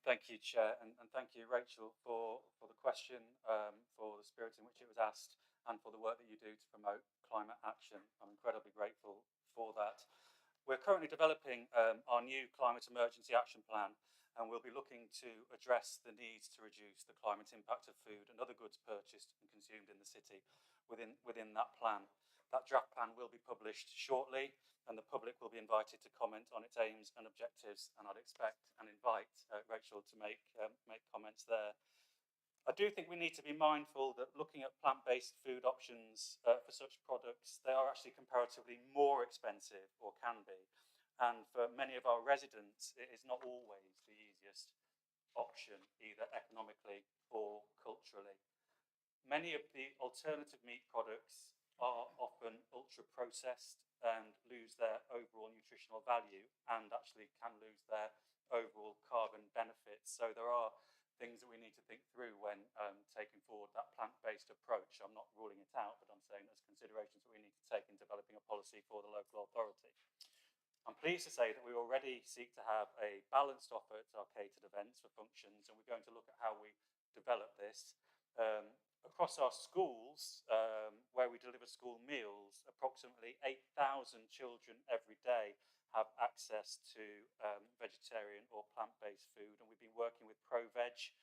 Thank you, Chair, and thank you, Rachel, for the question, for the spirit in which it was asked, and for the work that you do to promote climate action. I'm incredibly grateful for that. We're currently developing our new climate emergency action plan, and we'll be looking to address the needs to reduce the climate impact of food and other goods purchased and consumed in the city within that plan. That draft plan will be published shortly, and the public will be invited to comment on its aims and objectives, and I'd expect and invite Rachel to make comments there. I do think we need to be mindful that looking at plant-based food options for such products, they are actually comparatively more expensive, or can be, and for many of our residents it is not always the easiest option, either economically or culturally. Many of the alternative meat products are often ultra-processed and lose their overall nutritional value, and actually can lose their overall carbon benefits. So there are things that we need to think through when taking forward that plant-based approach. I'm not ruling it out, but I'm saying there's considerations that we need to take in developing a policy for the local authority. I'm pleased to say that we already seek to have a balanced offer at our catered events for functions, and we're going to look at how we develop this. Across our schools, where we deliver school meals, approximately 8,000 children every day have access to vegetarian or plant-based food, and we've been working with ProVeg,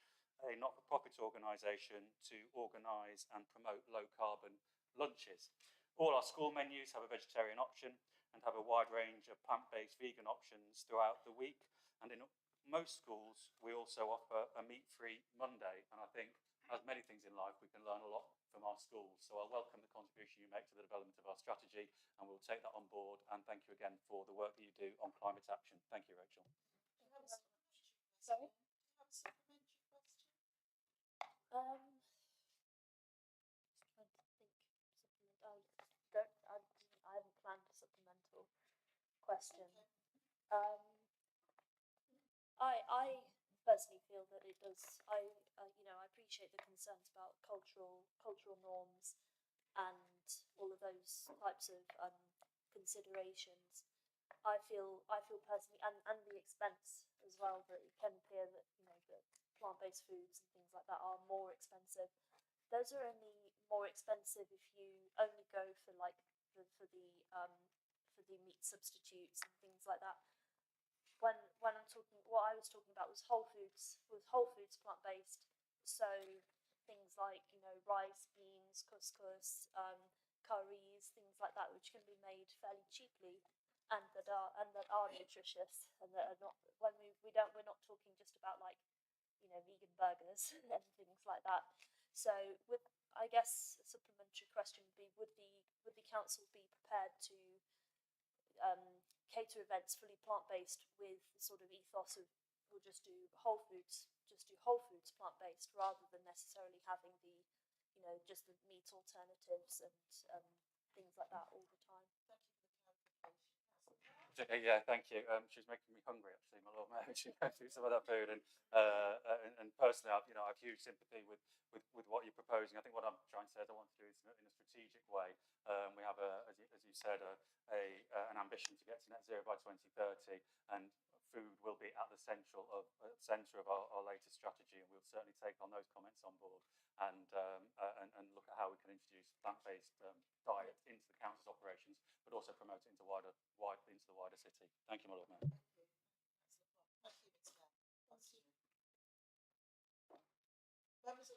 a not-for-profit organisation, to organise and promote low-carbon lunches. All our school menus have a vegetarian option and have a wide range of plant-based vegan options throughout the week, and in most schools we also offer a meat-free Monday, and I think, as many things in life, we can learn a lot from our schools. So I welcome the contribution you make to the development of our strategy, and we'll take that on board, and thank you again for the work that you do on climate action. Thank you, Rachel. Sorry? Just trying to think. I haven't planned a supplemental question. I personally feel that it does. I appreciate the concerns about cultural norms and all of those types of considerations. I feel personally, and the expense as well, that it can appear that that plant-based foods and things like that are more expensive. Those are only more expensive if you only go for for the meat substitutes and things like that. When I'm talking, what I was talking about was whole foods plant-based. So things like rice, beans, couscous, curries, things like that, which can be made fairly cheaply, and that are nutritious, and that are not we're not talking just about like, you know, vegan burgers and things like that. So I guess a supplementary question would be, would the council be prepared to cater events fully plant-based with the sort of ethos of we'll just do whole foods plant-based, rather than necessarily having the, you know, just the meat alternatives and things like that all the time. Okay, yeah, thank you. She's making me hungry, actually, my Lord Mayor. She went through some of that food, and personally, you know, I have huge sympathy with what you're proposing. I think what I'm trying to say is I want to do this in a strategic way. We have, as you said, an ambition to get to net zero by 2030, and food will be at the centre of our latest strategy, and we'll certainly take on those comments on board and look at how we can introduce plant-based diet into the council's operations, but also promote it into the wider city. Thank you, my Lord Mayor. Thank you, Ms. Mayor. Members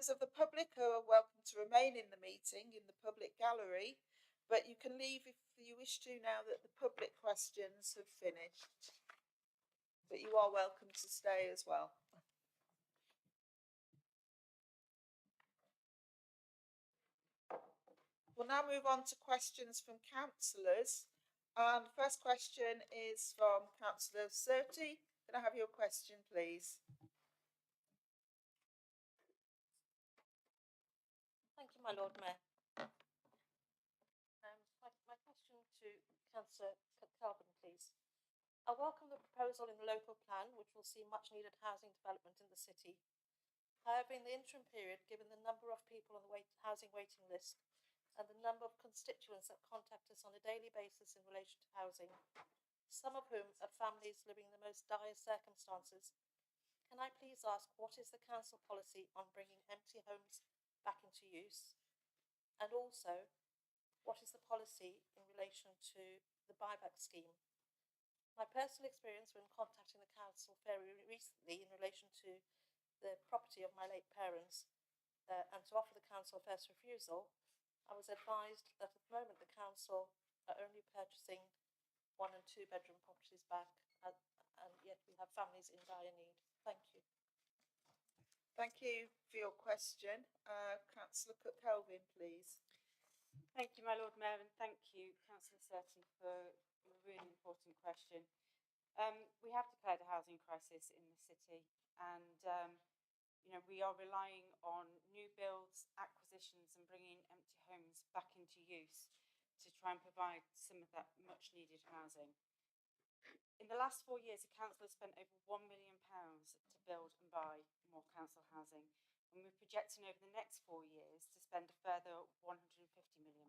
of the public are welcome to remain in the meeting in the public gallery, but you can leave if you wish to now that the public questions have finished. But you are welcome to stay as well. We'll now move on to questions from councillors. And the first question is from Councillor Surtee. Can I have your question, please? Thank you, my Lord Mayor. My question to Councillor Calvin, please. I welcome the proposal in the local plan, which will see much needed housing development in the city. However, in the interim period, given the number of people on the housing waiting list and the number of constituents that contact us on a daily basis in relation to housing, some of whom are families living in the most dire circumstances, can I please ask, what is the council policy on bringing empty homes back into use? And also, what is the policy in relation to the buyback scheme? My personal experience when contacting the council fairly recently in relation to the property of my late parents and to offer the council first refusal, I was advised that at the moment the council are only purchasing 1 and 2 bedroom properties back, and yet we have families in dire need. Thank you. Thank you for your question. Councillor Cook-Kelvin, please. Thank you, my Lord Mayor, and thank you, Councillor Surtee, for a really important question. We have declared a housing crisis in the city, and you know, we are relying on new builds, acquisitions, and bringing empty homes back into use to try and provide some of that much needed housing. In the last 4 years, the council has spent over £1 million to build and buy more council housing, and we're projecting over the next 4 years to spend a further £150 million.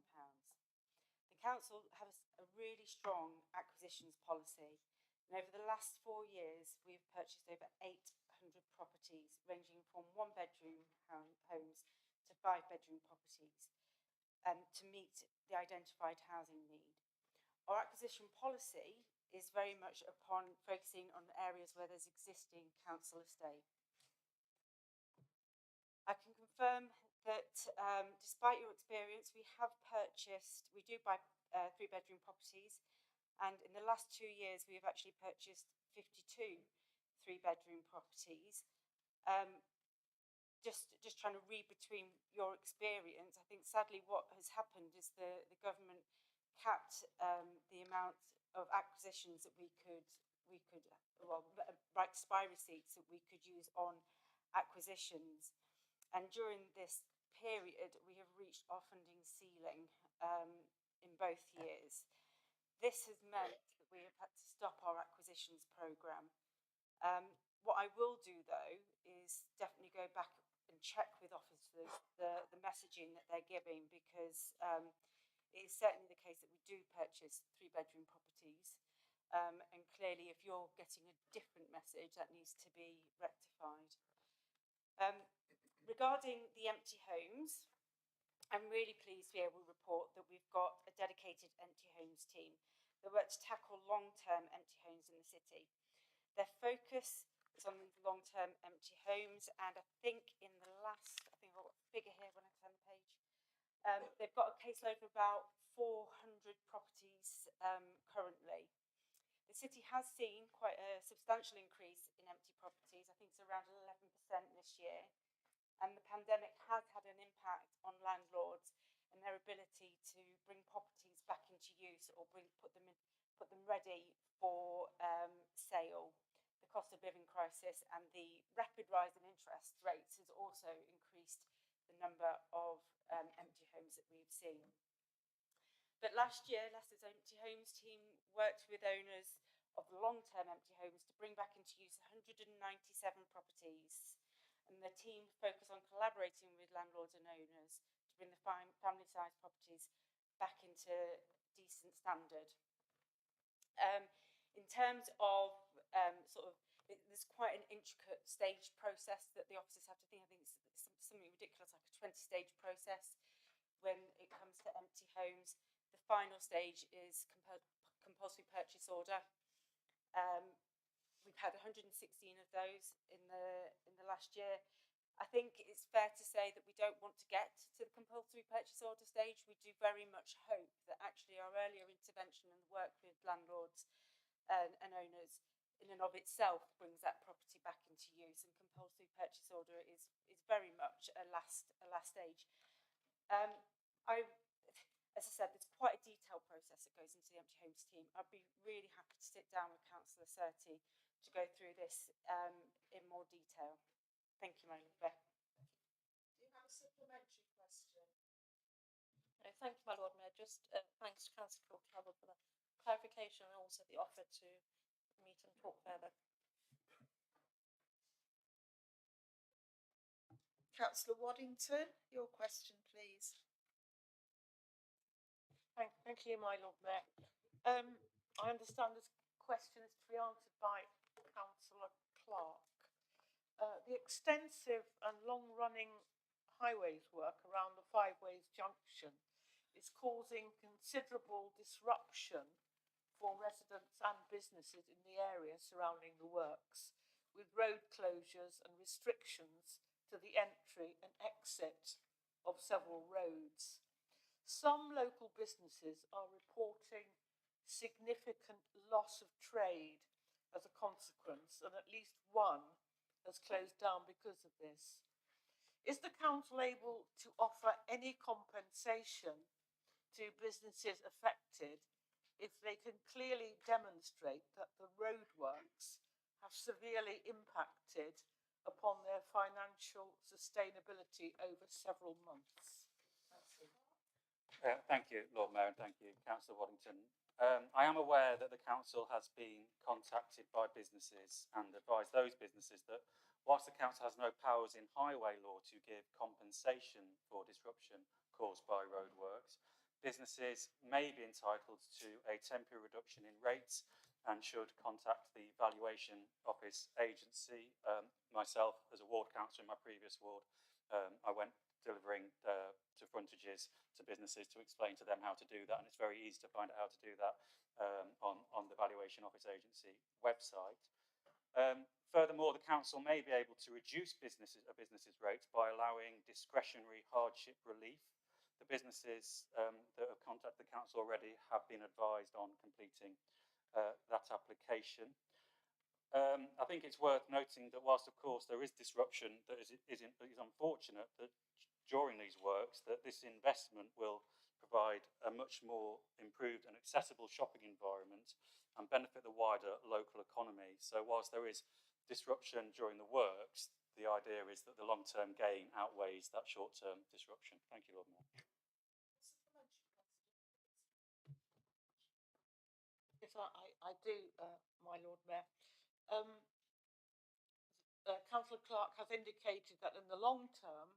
The council has a really strong acquisitions policy, and over the last 4 years, we've purchased over 800 properties, ranging from 1 bedroom homes to 5 bedroom properties, to meet the identified housing need. Our acquisition policy is very much upon focusing on areas where there's existing council estate. I can confirm that despite your experience, we do buy 3 bedroom properties, and in the last 2 years we have actually purchased 52 3 bedroom properties. Just trying to read between your experience, I think sadly what has happened is the government capped the amount of acquisitions that we could right to buy receipts that we could use on acquisitions, and during this period we have reached our funding ceiling in both years. This has meant that we have had to stop our acquisitions programme. What I will do though is definitely go back and check with officers the messaging that they're giving, because it is certainly the case that we do purchase 3 bedroom properties, and clearly if you're getting a different message, that needs to be rectified. Regarding the empty homes, I'm really pleased to be able to report that we've got a dedicated empty homes team that work to tackle long-term empty homes in the city. Their focus is on these long-term empty homes, and I think in the last, I've got a figure here when I turn the page, They've got a caseload of about 400 properties currently. The city has seen quite a substantial increase in empty properties. I think it's around 11% this year. And the pandemic has had an impact on landlords and their ability to bring properties back into use or put them ready for sale. The cost of living crisis and the rapid rise in interest rates has also increased the number of empty homes that we've seen. But last year, Leicester's Empty Homes team worked with owners of the long-term empty homes to bring back into use 197 properties. And the team focused on collaborating with landlords and owners to bring the family-sized properties back into decent standard. In terms of there's quite an intricate staged process that the officers have to think. I think it's something ridiculous, like a 20-stage process when it comes to empty homes. The final stage is compulsory purchase order. We've had 116 of those in the last year. I think it's fair to say that we don't want to get to the compulsory purchase order stage. We do very much hope that actually our earlier intervention and work with landlords and owners in and of itself brings that property back into use, and compulsory purchase order is very much a last stage. As I said, there's quite a detailed process that goes into the Empty Homes team. I'd be really happy to sit down with Councillor Surtee to go through this in more detail. Thank you, my Lord Mayor. Do you have a supplementary question? No, thank you, my Lord Mayor. Just thanks to Councillor Cook for the clarification and also the offer to meet and talk further. Councillor Waddington, your question, please. Thank you, my Lord Mayor. I understand this question is to be answered by Councillor Clark. The extensive and long-running highways work around the Five Ways Junction is causing considerable disruption for residents and businesses in the area surrounding the works, with road closures and restrictions to the entry and exit of several roads. Some local businesses are reporting significant loss of trade as a consequence, and at least one has closed down because of this. Is the council able to offer any compensation to businesses affected if they can clearly demonstrate that the roadworks have severely impacted upon their financial sustainability over several months? Thank you, Lord Mayor, and thank you, Councillor Waddington. I am aware that the council has been contacted by businesses and advised those businesses that whilst the council has no powers in highway law to give compensation for disruption caused by roadworks, businesses may be entitled to a temporary reduction in rates and should contact the Valuation Office agency. Myself, as a ward councillor in my previous ward, I went delivering to frontages to businesses to explain to them how to do that, and it's very easy to find out how to do that on the Valuation Office agency website. Furthermore, the council may be able to reduce a business's rates by allowing discretionary hardship relief. The businesses that have contacted the council already have been advised on completing that application. I think it's worth noting that whilst, of course, there is disruption that is unfortunate that during these works, that this investment will provide a much more improved and accessible shopping environment and benefit the wider local economy. So whilst there is disruption during the works, the idea is that the long-term gain outweighs that short-term disruption. Thank you, Lord Mayor. Yes, I do, my Lord Mayor. Councillor Clark has indicated that in the long term,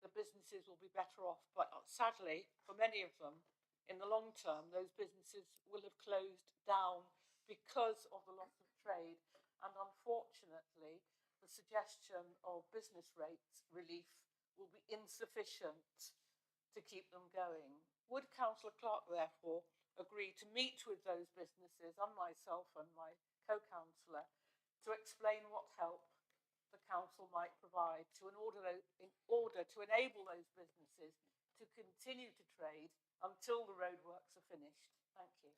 the businesses will be better off, but sadly, for many of them, in the long term, those businesses will have closed down because of the loss of trade, and unfortunately, the suggestion of business rates relief will be insufficient to keep them going. Would Councillor Clark, therefore, agree to meet with those businesses and myself and my co-councillor to explain what help the council might provide in order to enable those businesses to continue to trade until the roadworks are finished? Thank you.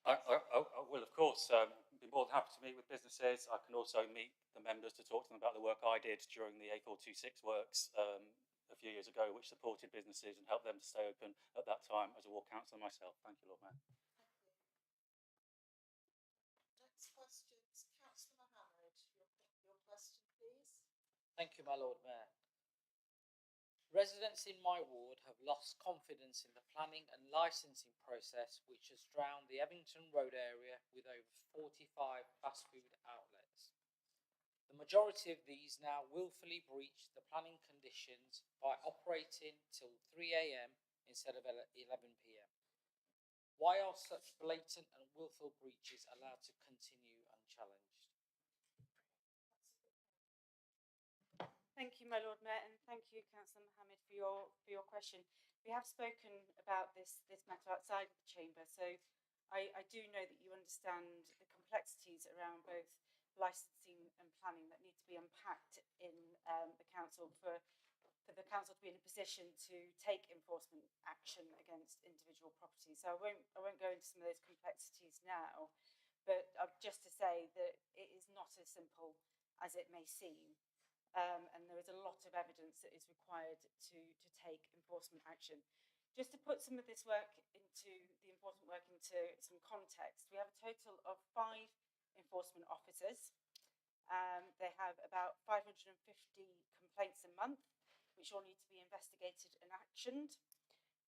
I will, of course, be more than happy to meet with businesses. I can also meet the members to talk to them about the work I did during the A426 works a few years ago, which supported businesses and helped them to stay open at that time as a ward councillor myself. Thank you, Lord Mayor. Next questions, Councillor Mohammed, your question, please. Thank you, my Lord Mayor. Residents in my ward have lost confidence in the planning and licensing process, which has drowned the Evington Road area with over 45 fast food outlets. The majority of these now willfully breach the planning conditions by operating till 3 AM instead of 11 PM. Why are such blatant and willful breaches allowed to continue unchallenged? Thank you, my Lord Mayor, and thank you, Councillor Mohammed, for your question. We have spoken about this matter outside of the chamber, so I do know that you understand the complexities around both licensing and planning that need to be unpacked in the council for the council to be in a position to take enforcement action against individual properties. So I won't go into some of those complexities now, but just to say that it is not as simple as it may seem. And there is a lot of evidence that is required to take enforcement action. Just to put some of this work into the enforcement work into some context, we have a total of 5 enforcement officers. They have about 550 complaints a month, which all need to be investigated and actioned.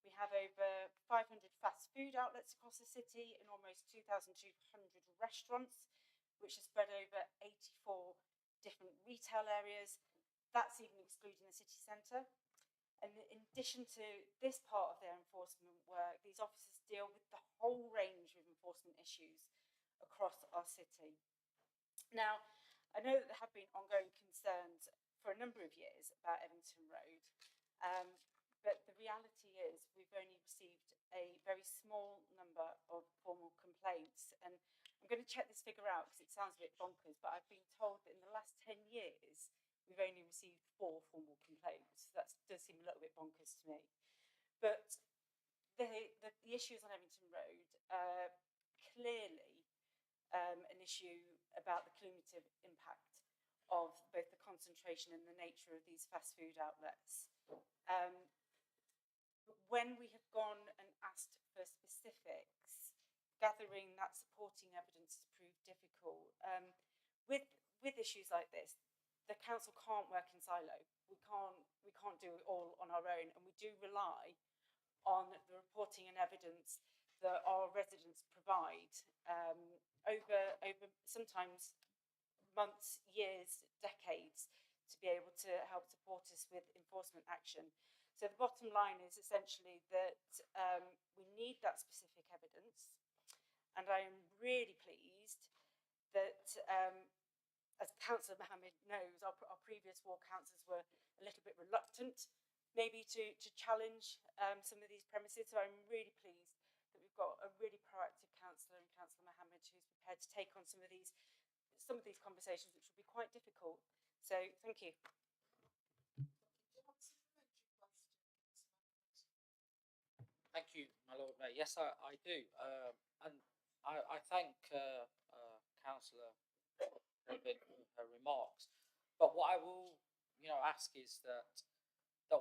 We have over 500 fast food outlets across the city and almost 2,200 restaurants, which are spread over 84 different retail areas. That's even excluding the city centre. And in addition to this part of their enforcement work, these officers deal with the whole range of enforcement issues across our city. Now, I know that there have been ongoing concerns for a number of years about Evington Road, but the reality is we've only received a very small number of formal complaints. And I'm going to check this figure out because it sounds a bit bonkers, but I've been told that in the last 10 years, we've only received 4 formal complaints. That does seem a little bit bonkers to me. But the issues on Evington Road are clearly an issue about the cumulative impact of both the concentration and the nature of these fast food outlets. When we have gone and asked for specifics, gathering that supporting evidence has proved difficult. With issues like this, the council can't work in silo. We can't do it all on our own, and we do rely on the reporting and evidence that our residents provide over sometimes months, years, decades, to be able to help support us with enforcement action. So the bottom line is essentially that we need that specific evidence. And I am really pleased that, as Councillor Mohammed knows, our previous ward councillors were a little bit reluctant maybe to challenge some of these premises. So I'm really pleased that we've got a really proactive councillor in Councillor Mohammed who's prepared to take on some of these conversations, which will be quite difficult. So thank you. Thank you, my Lord Mayor. Yes, I do. And I thank Councillor Rubin for her remarks. But what I will, ask is that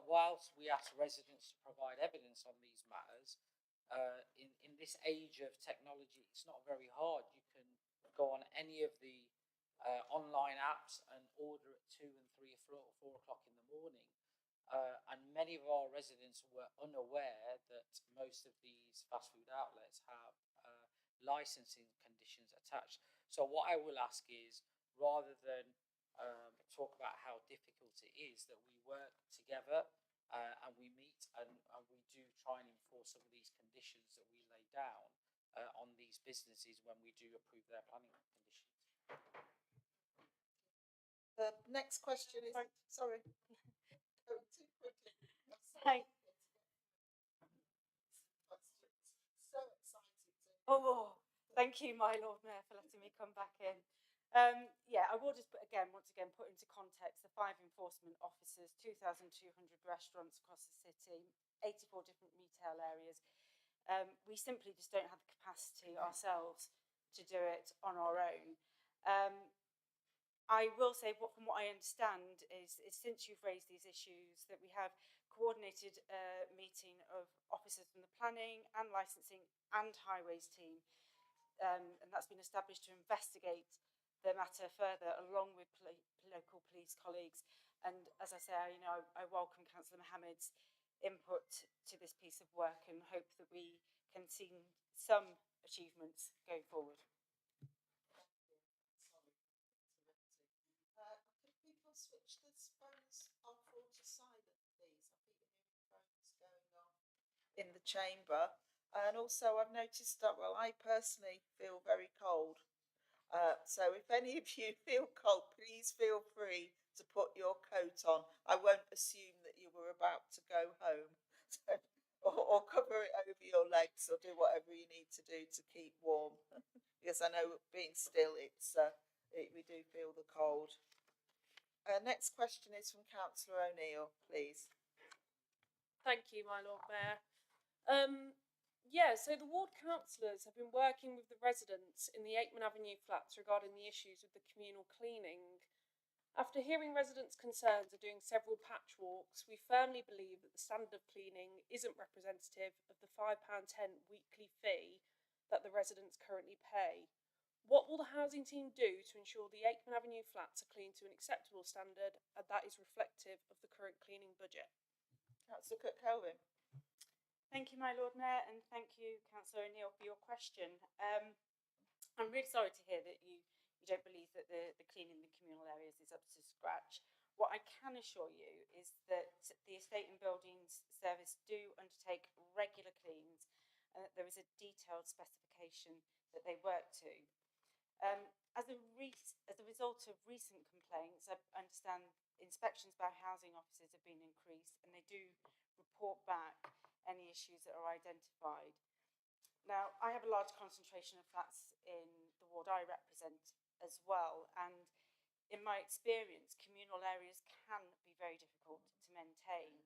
whilst we ask residents to provide evidence on these matters, in this age of technology, it's not very hard. You can go on any of the online apps and order at 2 and 3 or 4 o'clock in the morning. And many of our residents were unaware that most of these fast food outlets have licensing conditions attached. So what I will ask is, rather than talk about how difficult it is, that we work together and we meet and we do try and enforce some of these conditions that we lay down on these businesses when we do approve their planning conditions. The next question is, sorry. Going too quickly. Thank So excited to. Oh, thank you, my Lord Mayor, for letting me come back in. Yeah, I will just once again put into context the 5 enforcement officers, 2,200 restaurants across the city, 84 different retail areas. We simply just don't have the capacity ourselves to do it on our own. I will say, from what I understand, is since you've raised these issues, that we have coordinated a meeting of officers from the planning and licensing and highways team, and that's been established to investigate the matter further, along with local police colleagues. And as I say, I welcome Councillor Mohammed's input to this piece of work and hope that we can see some achievements going forward. Could people switch the phones off or to silent, please? I think the phones going on in the chamber. And also, I've noticed that, well, I personally feel very cold. So if any of you feel cold, please feel free to put your coat on. I won't assume that you were about to go home. Or cover it over your legs, or do whatever you need to do to keep warm. Because I know being still, we do feel the cold. Next question is from Councillor O'Neill, please. Thank you, my Lord Mayor. So the ward councillors have been working with the residents in the Aikman Avenue flats regarding the issues with the communal cleaning. After hearing residents' concerns of doing several patchwalks, we firmly believe that the standard of cleaning isn't representative of the £5.10 weekly fee that the residents currently pay. What will the housing team do to ensure the Aikman Avenue flats are cleaned to an acceptable standard and that is reflective of the current cleaning budget? Councillor Cook-Kelvin. Thank you, my Lord Mayor, and thank you, Councillor O'Neill, for your question. I'm really sorry to hear that you don't believe that the cleaning in the communal areas is up to scratch. What I can assure you is that the Estate and Buildings Service do undertake regular cleans, and that there is a detailed specification that they work to. As a result of recent complaints, I understand inspections by housing officers have been increased, and they do report back any issues that are identified. Now, I have a large concentration of flats in the ward I represent as well, and in my experience, communal areas can be very difficult to maintain,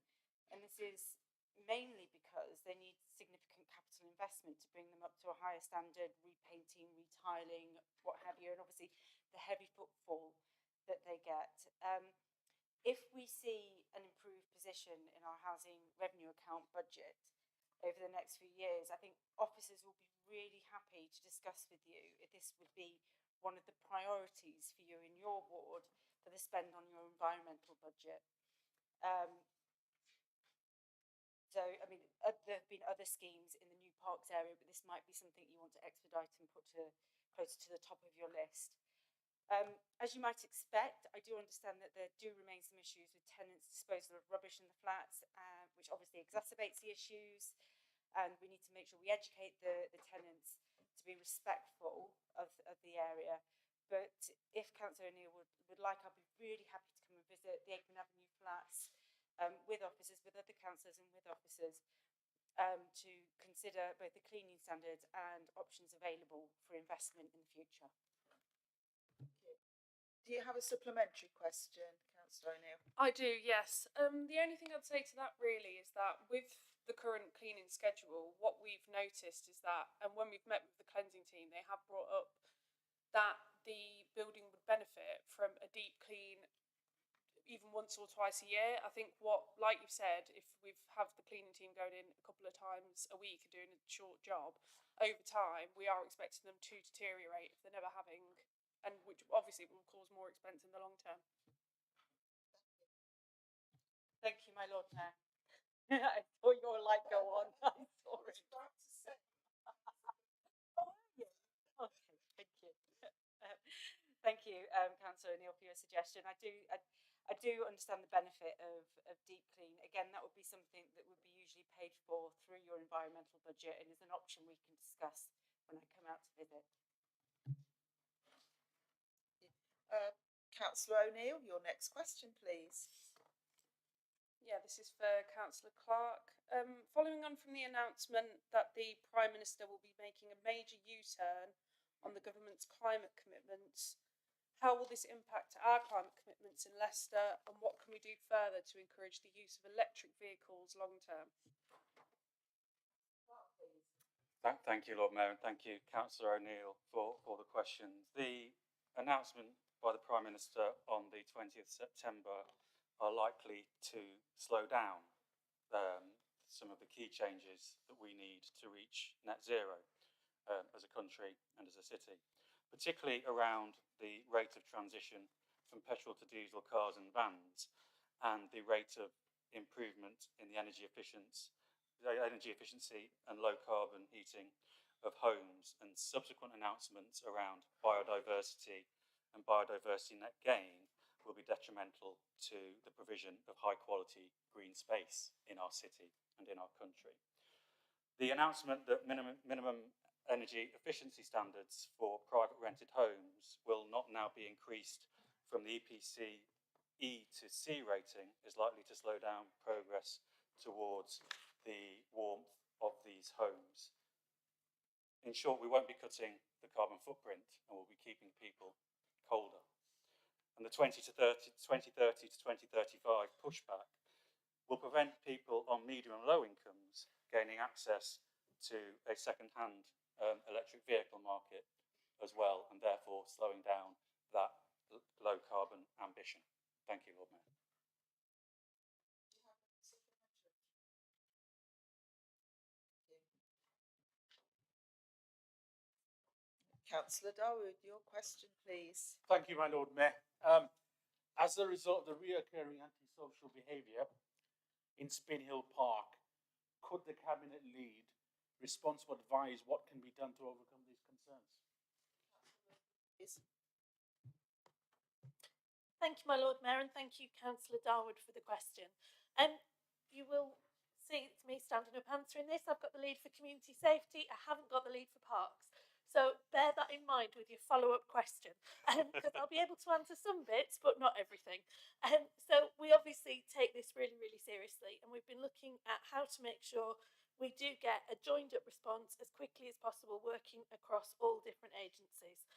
and this is mainly because they need significant capital investment to bring them up to a higher standard, repainting, retiling, what have you, and obviously the heavy footfall that they get. If we see an improved position in our housing revenue account budget over the next few years, I think officers will be really happy to discuss with you if this would be one of the priorities for you in your ward for the spend on your environmental budget. There have been other schemes in the New Parks area, but this might be something you want to expedite and put closer to the top of your list. As you might expect, I do understand that there do remain some issues with tenants' disposal of rubbish in the flats, which obviously exacerbates the issues, and we need to make sure we educate the tenants to be respectful of the area. But if Councillor O'Neill would like, I'd be really happy to come and visit the Aikman Avenue flats with officers, with other councillors and with officers, to consider both the cleaning standards and options available for investment in the future. Do you have a supplementary question, Councillor O'Neill? I do, yes. The only thing I'd say to that really is that with the current cleaning schedule, what we've noticed is that, and when we've met with the cleansing team, they have brought up that the building would benefit from a deep clean even once or twice a year. I think like you've said, if we've have the cleaning team going in a couple of times a week and doing a short job, over time we are expecting them to deteriorate if they're never having, and which obviously will cause more expense in the long term. Thank you, my Lord Mayor. I saw your light go on. I saw it. Oh, okay, thank you. Thank you, Councillor O'Neill, for your suggestion. I do understand the benefit of deep clean. Again, that would be something that would be usually paid for through your environmental budget, and is an option we can discuss when I come out to visit. Councillor O'Neill, your next question, please. Yeah, this is for Councillor Clark. Following on from the announcement that the Prime Minister will be making a major U-turn on the government's climate commitments, How will this impact our climate commitments in Leicester, and what can we do further to encourage the use of electric vehicles long term? Thank you, Lord Mayor, and thank you, Councillor O'Neill, for the questions. The announcement by the Prime Minister on the 20th September are likely to slow down some of the key changes that we need to reach net zero as a country and as a city, particularly around the rate of transition from petrol to diesel cars and vans, and the rate of improvement in the energy efficiency and low carbon heating of homes, and subsequent announcements around biodiversity and biodiversity net gain will be detrimental to the provision of high quality green space in our city and in our country. The announcement that minimum energy efficiency standards for private rented homes will not now be increased from the EPC E to C rating is likely to slow down progress towards the warmth of these homes. In short, we won't be cutting the carbon footprint, and we'll be keeping people colder. And the 2030 to 2035 pushback will prevent people on medium and low incomes gaining access to a second-hand electric vehicle market as well, and therefore slowing down that low carbon ambition. Thank you, Lord Mayor. Councillor Dawood, your question, please. Thank you, my Lord Mayor. As a result of the reoccurring antisocial behaviour in Spin Hill Park, could the Cabinet lead responsible advise what can be done to overcome these concerns? Yes. Thank you, my Lord Mayor, and thank you, Councillor Darwood, for the question. You will see it's me standing up answering this. I've got the lead for community safety. I haven't got the lead for parks. So bear that in mind with your follow-up question, because I'll be able to answer some bits, but not everything. So we obviously take this really, really seriously, and we've been looking at how to make sure we do get a joined-up response as quickly as possible, working across all different agencies.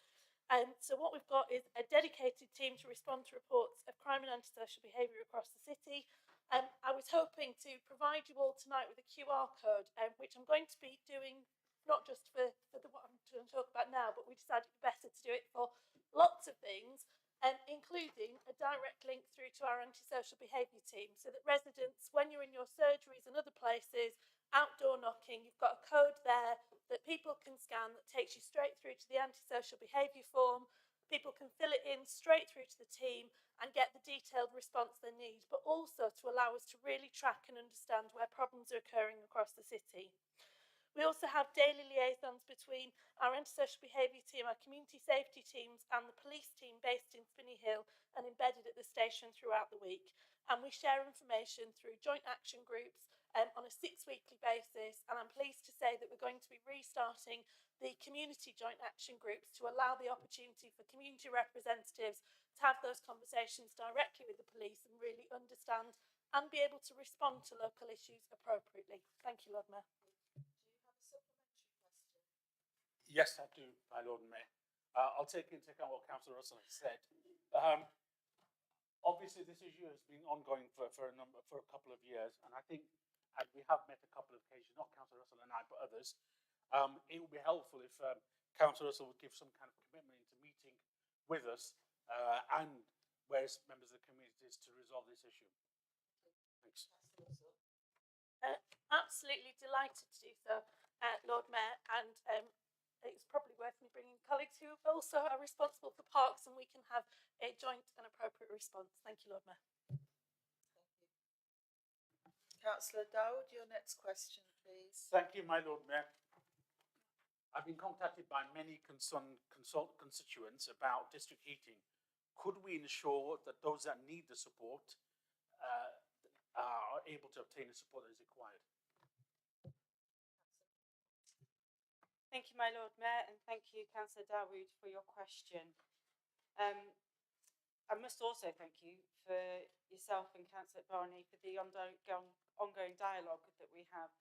So what we've got is a dedicated team to respond to reports of crime and antisocial behaviour across the city. I was hoping to provide you all tonight with a QR code, which I'm going to be doing not just for what I'm going to talk about now, but we decided it better to do it for lots of things, including a direct link through to our antisocial behaviour team, so that residents, when you're in your surgeries and other places, outdoor knocking, you've got a code there that people can scan that takes you straight through to the antisocial behaviour form. People can fill it in straight through to the team and get the detailed response they need, but also to allow us to really track and understand where problems are occurring across the city. We also have daily liaisons between our antisocial behaviour team, our community safety teams, and the police team based in Spinney Hill and embedded at the station throughout the week. And we share information through joint action groups on a 6-weekly basis. And I'm pleased to say that we're going to be restarting the community joint action groups to allow the opportunity for community representatives to have those conversations directly with the police and really understand and be able to respond to local issues appropriately. Thank you, Lord Mayor. Yes, I do, my Lord Mayor. I'll take into account what Councillor Russell has said. Obviously, this issue has been ongoing for a couple of years, and I think, as we have met a couple of occasions, not Councillor Russell and I, but others, it would be helpful if Councillor Russell would give some kind of commitment into meeting with us and various members of the communities to resolve this issue. Thanks. Absolutely delighted to do so, Lord Mayor, and it's probably worth me bringing colleagues who also are responsible for parks, and we can have a joint and appropriate response. Thank you, Lord Mayor. Councillor Dawood, your next question, please. Thank you, my Lord Mayor. I've been contacted by many constituents about district heating. Could we ensure that those that need the support are able to obtain the support that is required? Thank you, my Lord Mayor, and thank you, Councillor Dawood, for your question. I must also thank you for yourself and Councillor Barney for the ongoing dialogue that we have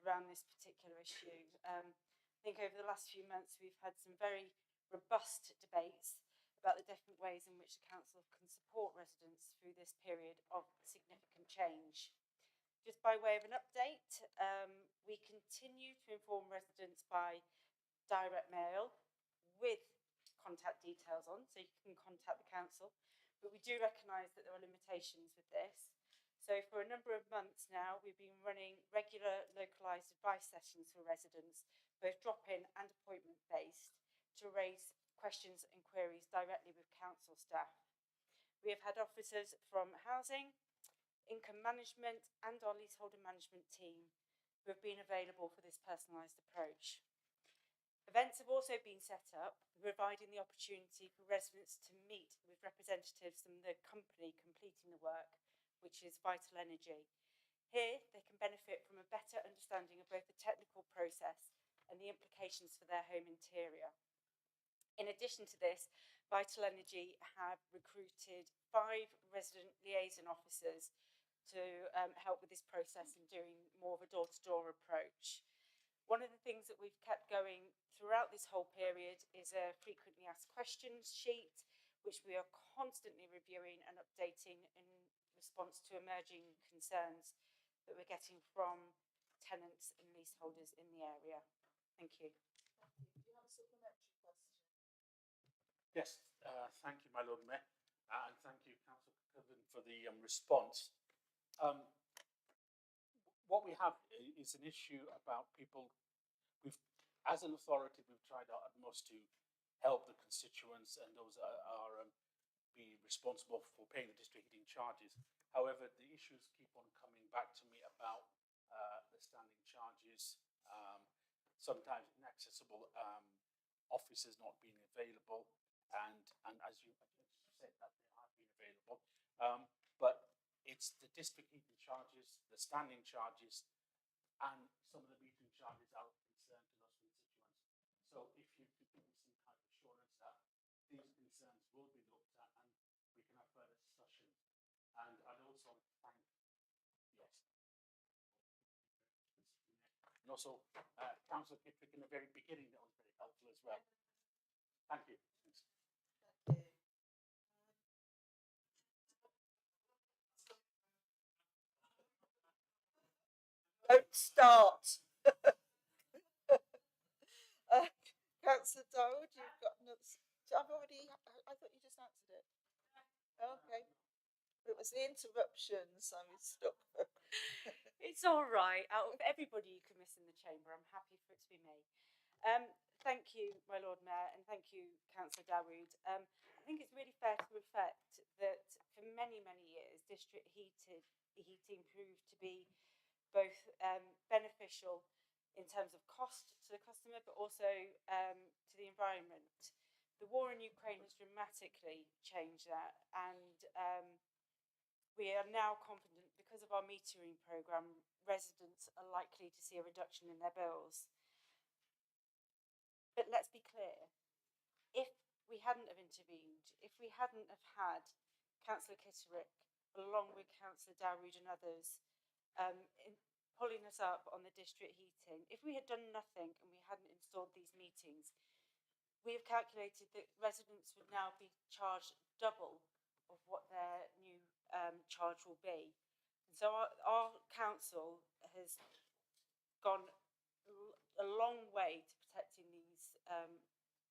around this particular issue. I think over the last few months we've had some very robust debates about the different ways in which the council can support residents through this period of significant change. Just by way of an update, we continue to inform residents by direct mail with contact details on, so you can contact the council, but we do recognise that there are limitations with this. So for a number of months now, we've been running regular localised advice sessions for residents, both drop-in and appointment-based, to raise questions and queries directly with council staff. We have had officers from housing, income management and our leaseholder management team who have been available for this personalised approach. Events have also been set up, providing the opportunity for residents to meet with representatives from the company completing the work, which is Vital Energy. Here, they can benefit from a better understanding of both the technical process and the implications for their home interior. In addition to this, Vital Energy have recruited 5 resident liaison officers to help with this process and doing more of a door-to-door approach. One of the things that we've kept going throughout this whole period is a frequently asked questions sheet, which we are constantly reviewing and updating in response to emerging concerns that we're getting from tenants and leaseholders in the area. Thank you. Thank you. Do you have a supplementary question? Yes, thank you, my Lord Mayor, and thank you, Councillor Coven, for the response. What we have is an issue about people. As an authority, we've tried our utmost to help the constituents and those that are be responsible for paying the district heating charges. However, the issues keep on coming back to me about the standing charges, sometimes inaccessible offices not being available, and as you said, that they have been available, but it's the district heating charges, the standing charges, and some of the metering charges are of concern to those constituents. So if you could give me some kind of assurance that these concerns will be looked at and we can have further discussions. And I'd also thank, yes, and also Councillor Kittrick in the very beginning, that was very helpful as well. Thank you. Thanks. Thank you. Don't start. Councillor Dowd, you've got another. I've already. I thought you just answered it. Okay. It was the interruptions I was stuck. It's all right. Out of everybody you can miss in the chamber, I'm happy for it to be me. Thank you, my Lord Mayor, and thank you, Councillor Dawood. I think it's really fair to reflect that for many, many years, district heating proved to be both beneficial in terms of cost to the customer, but also to the environment. The war in Ukraine has dramatically changed that, and we are now confident, because of our metering programme, residents are likely to see a reduction in their bills. But let's be clear, if we hadn't have intervened, if we hadn't have had Councillor Kitterick, along with Councillor Dawood and others, pulling us up on the district heating, if we had done nothing and we hadn't installed these meetings, we have calculated that residents would now be charged double of what their new charge will be. And so our council has gone a long way to protecting these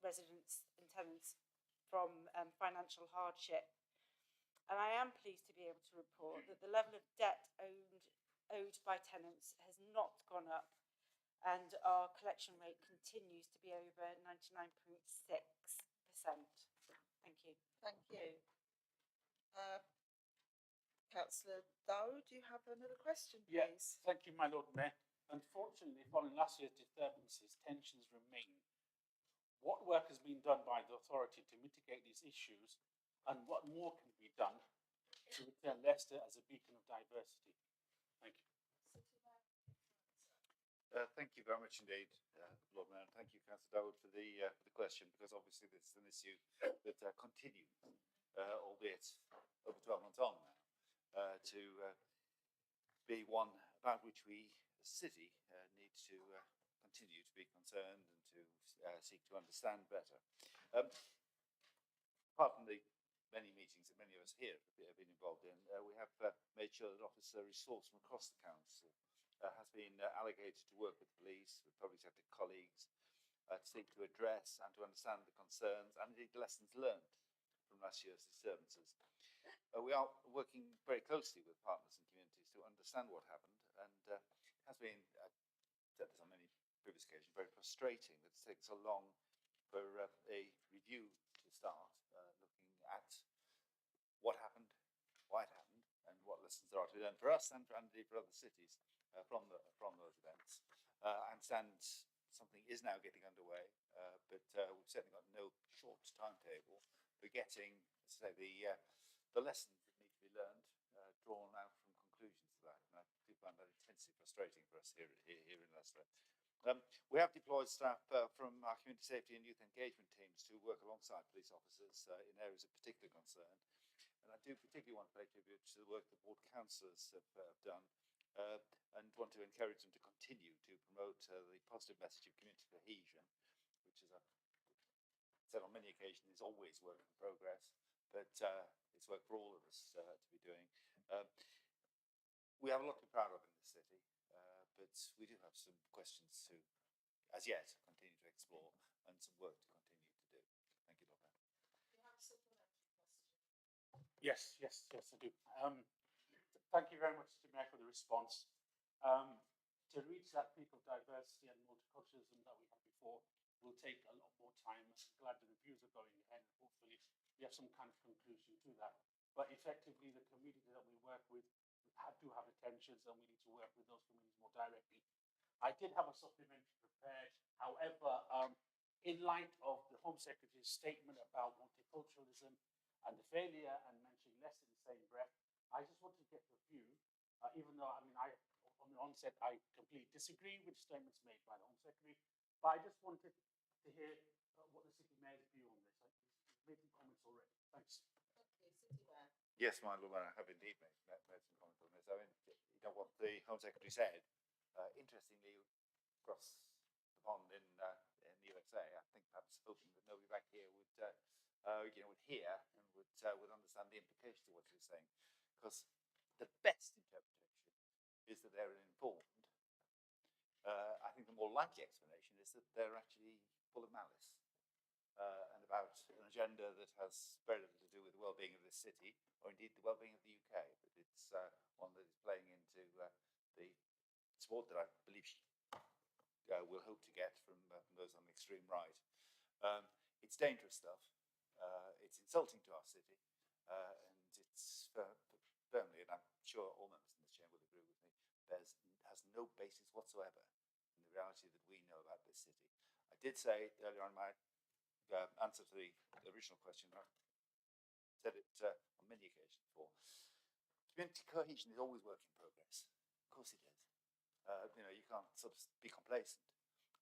residents and tenants from financial hardship. And I am pleased to be able to report that the level of debt owed by tenants has not gone up, and our collection rate continues to be over 99.6%. Thank you. Thank you. Councillor Dowd, do you have another question, please? Yes, thank you, my Lord Mayor. Unfortunately, following last year's disturbances, tensions remain. What work has been done by the authority to mitigate these issues, and what more can be done to return Leicester as a beacon of diversity? Thank you. Thank you very much indeed, Lord Mayor, and thank you, Councillor Dawood, for the question, because obviously this is an issue that continues, albeit over 12 months on now, to be one about which we, as a city, need to continue to be concerned and to seek to understand better. apart from the many meetings that many of us here have been involved in, we have made sure that officer resource from across the council has been allocated to work with police, with public sector colleagues, to seek to address and to understand the concerns and indeed the lessons learned from last year's disturbances. We are working very closely with partners and communities to understand what happened, and it has been, said this on many previous occasions, very frustrating that it's taken so long for a review to start, looking at what happened, why it happened, and what lessons there are to learn for us and indeed for other cities from those events. I understand something is now getting underway, but we've certainly got no short timetable for getting, as I say, the lessons that need to be learned drawn out from conclusions to that. And I do find that intensely frustrating for us here in Leicester. We have deployed staff from our community safety and youth engagement teams to work alongside police officers in areas of particular concern. And I do particularly want to pay tribute to the work that ward councillors have done, and want to encourage them to continue to promote the positive message of community cohesion, which, as I've said on many occasions, is always work in progress, but it's work for all of us to be doing. We have a lot to be proud of in this city, but we do have some questions to, as yet, continue to explore and some work to continue to do. Thank you, Lord Mayor. You have a supplementary question. Yes, I do. Thank you very much, Mr. Mayor, for the response. To reach that peak of diversity and multiculturalism that we had before will take a lot more time. I'm glad the reviews are going ahead, and hopefully we have some kind of conclusion to that. But effectively, the community that we work with do have attentions, and we need to work with those communities more directly. I did have a supplementary prepared. However, in light of the Home Secretary's statement about multiculturalism and the failure and mentioning less in the same breath, I just wanted to get your view, even though, I mean, on the onset, I completely disagree with statements made by the Home Secretary, but I just wanted to hear what the City Mayor's view on this. He's made some comments already. Thanks. Okay, City Mayor. Yes, my Lord Mayor, I have indeed made some comments on this. I mean, you know what the Home Secretary said. Interestingly, across the pond in the USA, I think perhaps hoping that nobody back here would, would hear and would understand the implications of what he was saying, because the best interpretation is that they're informed. I think the more likely explanation is that they're actually full of malice and about an agenda that has very little to do with the well-being of this city, or indeed the well-being of the UK. But it's one that is playing into the support that I believe she will hope to get from those on the extreme right. It's dangerous stuff. It's insulting to our city, and it's firmly, and I'm sure all members in this chamber will agree with me, has no basis whatsoever in the reality that we know about this city. I did say earlier on my answer to the original question, I said it on many occasions before. Community cohesion is always work in progress. Of course it is. You can't sort of be complacent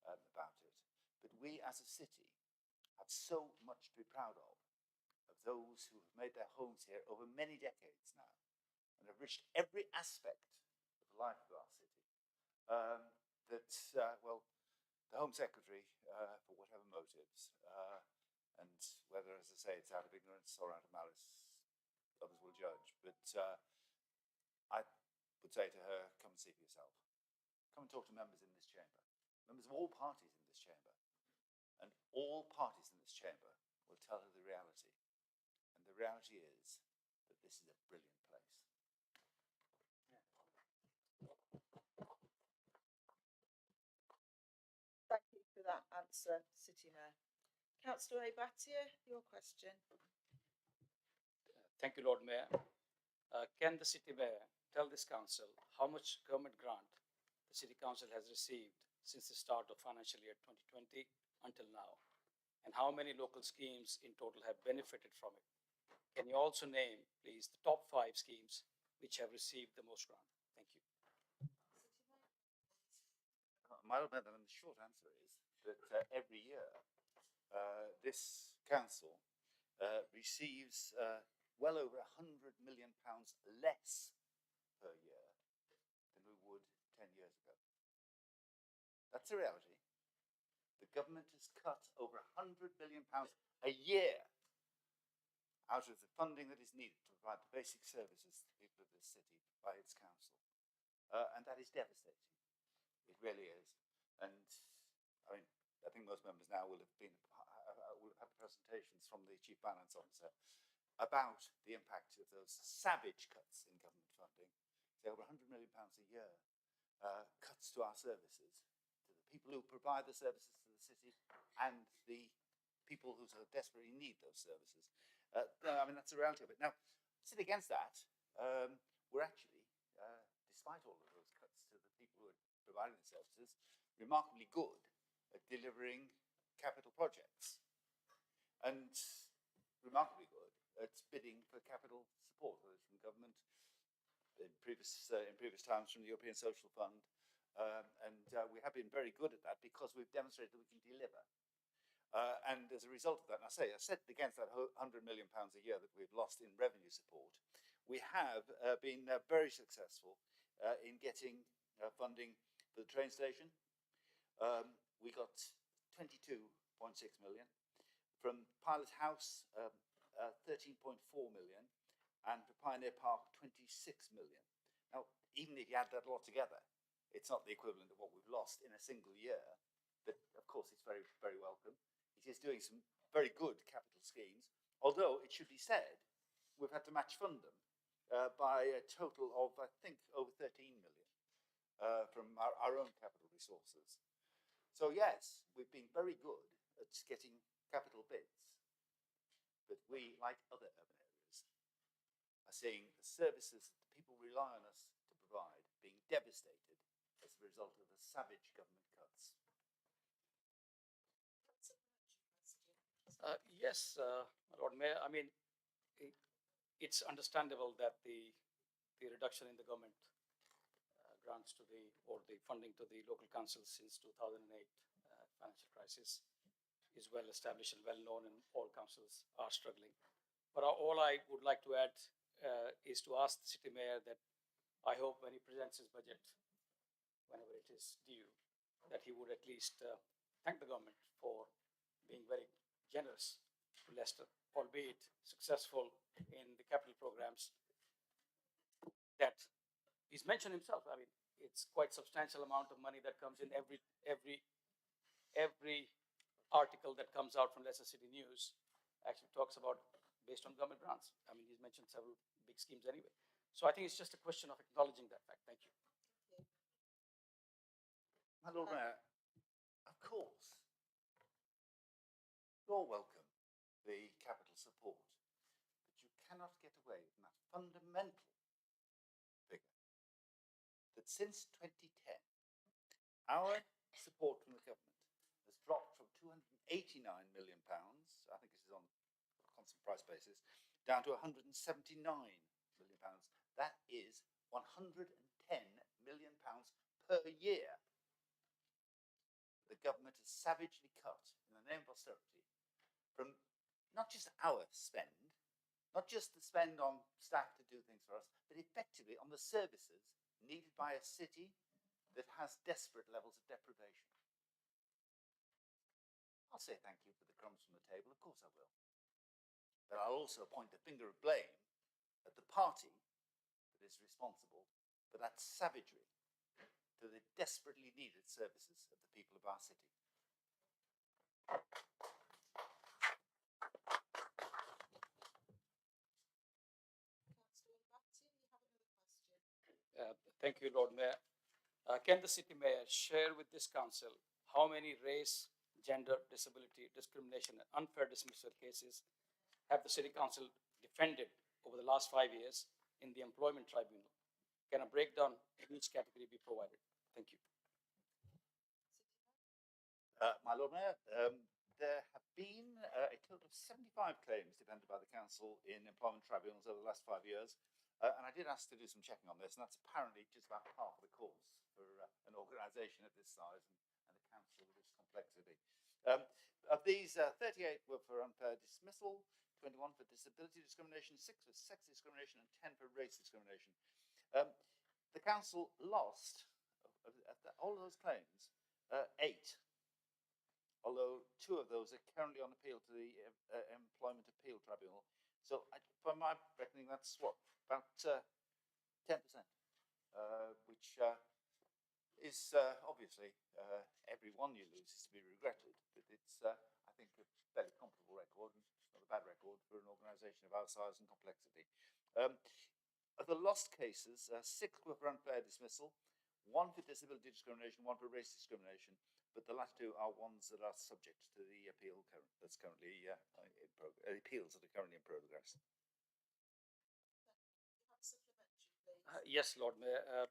about it. But we as a city have so much to be proud of those who have made their homes here over many decades now and have reached every aspect of the life of our city. The Home Secretary, for whatever motives, and whether, as I say, it's out of ignorance or out of malice, others will judge. But I would say to her, come and see for yourself. Come and talk to members in this chamber, members of all parties in this chamber. And all parties in this chamber will tell her the reality. And the reality is that this is a brilliant place. Thank you for that answer, City Mayor. Councillor Abatia, your question. Thank you, Lord Mayor. Can the City Mayor tell this council how much government grant the City Council has received since the start of financial year 2020 until now, and how many local schemes in total have benefited from it? Can you also name, please, the top 5 schemes which have received the most grant? Thank you. My Lord Mayor, the short answer is that every year this council receives well over £100 million less per year than we would 10 years ago. That's the reality. The government has cut over £100 million a year out of the funding that is needed to provide the basic services to the people of this city by its council. And that is devastating. It really is. And I mean, I think most members now will have had presentations from the Chief Finance Officer about the impact of those savage cuts in government funding. Say over £100 million a year cuts to our services, to the people who provide the services to the city and the people who so desperately need those services. I mean, that's the reality of it. Now, sit against that, we're actually, despite all of those cuts to the people who are providing the services, remarkably good at delivering capital projects and remarkably good at bidding for capital support, whether it's from government, in previous times from the European Social Fund, and we have been very good at that because we've demonstrated that we can deliver. And as a result of that, and I set against that £100 million a year that we've lost in revenue support, we have been very successful in getting funding for the train station. We got 22.6 million. From Pilot House, 13.4 million. And for Pioneer Park, 26 million. Now, even if you add that all together, it's not the equivalent of what we've lost in a single year. But of course, it's very, very welcome. It is doing some very good capital schemes, although it should be said, we've had to match fund them by a total of, I think, over 13 million from our own capital resources. So yes, we've been very good at getting capital bids, but we, like other urban areas, are seeing the services that the people rely on us to provide being devastated as a result of the savage government cuts. Yes, Lord Mayor. I mean, it's understandable that the reduction in the government grants to the funding to the local councils since 2008 financial crisis is well established and well known, and all councils are struggling. But all I would like to add is to ask the city mayor that I hope when he presents his budget, whenever it is due, that he would at least thank the government for being very generous to Leicester, albeit successful in the capital programs that he's mentioned himself. I mean, it's quite substantial amount of money that comes in every article that comes out from Leicester City News actually talks about based on government grants. I mean, he's mentioned several big schemes anyway. So I think it's just a question of acknowledging that fact. Thank you. My Lord Mayor, of course, you're welcome the capital support, but you cannot get away from that fundamental figure that since 2010, our support from the government has dropped from £289 million, I think this is on a constant price basis, down to £179 million. That is £110 million per year. The government has savagely cut in the name of austerity from not just our spend, not just the spend on staff to do things for us, but effectively on the services needed by a city that has desperate levels of deprivation. I'll say thank you for the crumbs from the table, of course I will. But I'll also point the finger of blame at the party that is responsible for that savagery to the desperately needed services of the people of our city. Thank you, Lord Mayor. Can the city mayor share with this council how many race, gender, disability, discrimination, and unfair dismissal cases have the city council defended over the last 5 years in the employment tribunal? Can a breakdown in each category be provided? Thank you. My Lord Mayor, there have been a total of 75 claims defended by the council in employment tribunals over the last 5 years. And I did ask to do some checking on this, and that's apparently just about half the course for an organisation of this size and a council of this complexity. Of these, 38 were for unfair dismissal, 21 for disability discrimination, 6 for sex discrimination, and 10 for race discrimination. The council lost, all of those claims, 8, although 2 of those are currently on appeal to the Employment Appeal Tribunal, So by my reckoning, that's what, about 10%, which is obviously every one you lose is to be regretted, but it's, I think, a fairly comfortable record, and it's not a bad record for an organisation of our size and complexity. Of the lost cases, 6 were for unfair dismissal, 1 for disability discrimination, 1 for race discrimination, but the last 2 are ones that are subject to the appeal that's currently appeals that are currently in progress. Yes, Lord Mayor.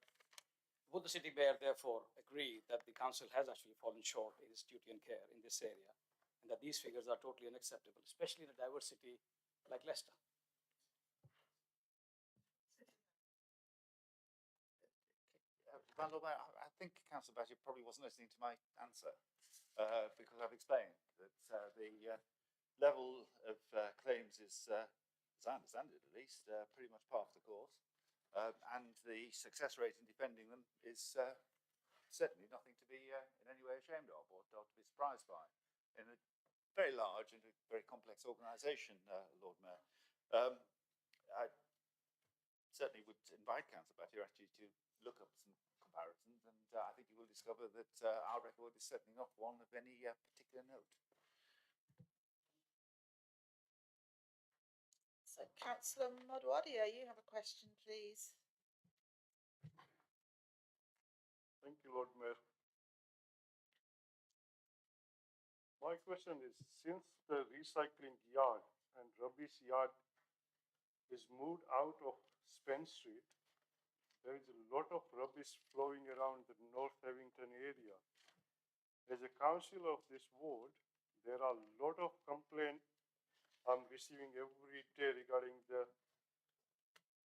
Would the City Mayor therefore agree that the council has actually fallen short in its duty and care in this area, and that these figures are totally unacceptable, especially in a diverse city like Leicester? Lord Mayor, I think Councillor Batty probably wasn't listening to my answer, because I've explained that the level of claims is, as I understand it at least, pretty much par for the course. And the success rate in defending them is certainly nothing to be in any way ashamed of or to be surprised by. In a very large and a very complex organisation, Lord Mayor. I certainly would invite Councillor Batty actually to look up some comparisons, and I think you will discover that our record is certainly not one of any particular note. So, Councillor Modwadia, you have a question, please. Thank you, Lord Mayor. My question is, since the recycling yard and rubbish yard is moved out of Spence Street, there is a lot of rubbish flowing around the North Havington area. As a council of this ward, there are a lot of complaints I'm receiving every day regarding the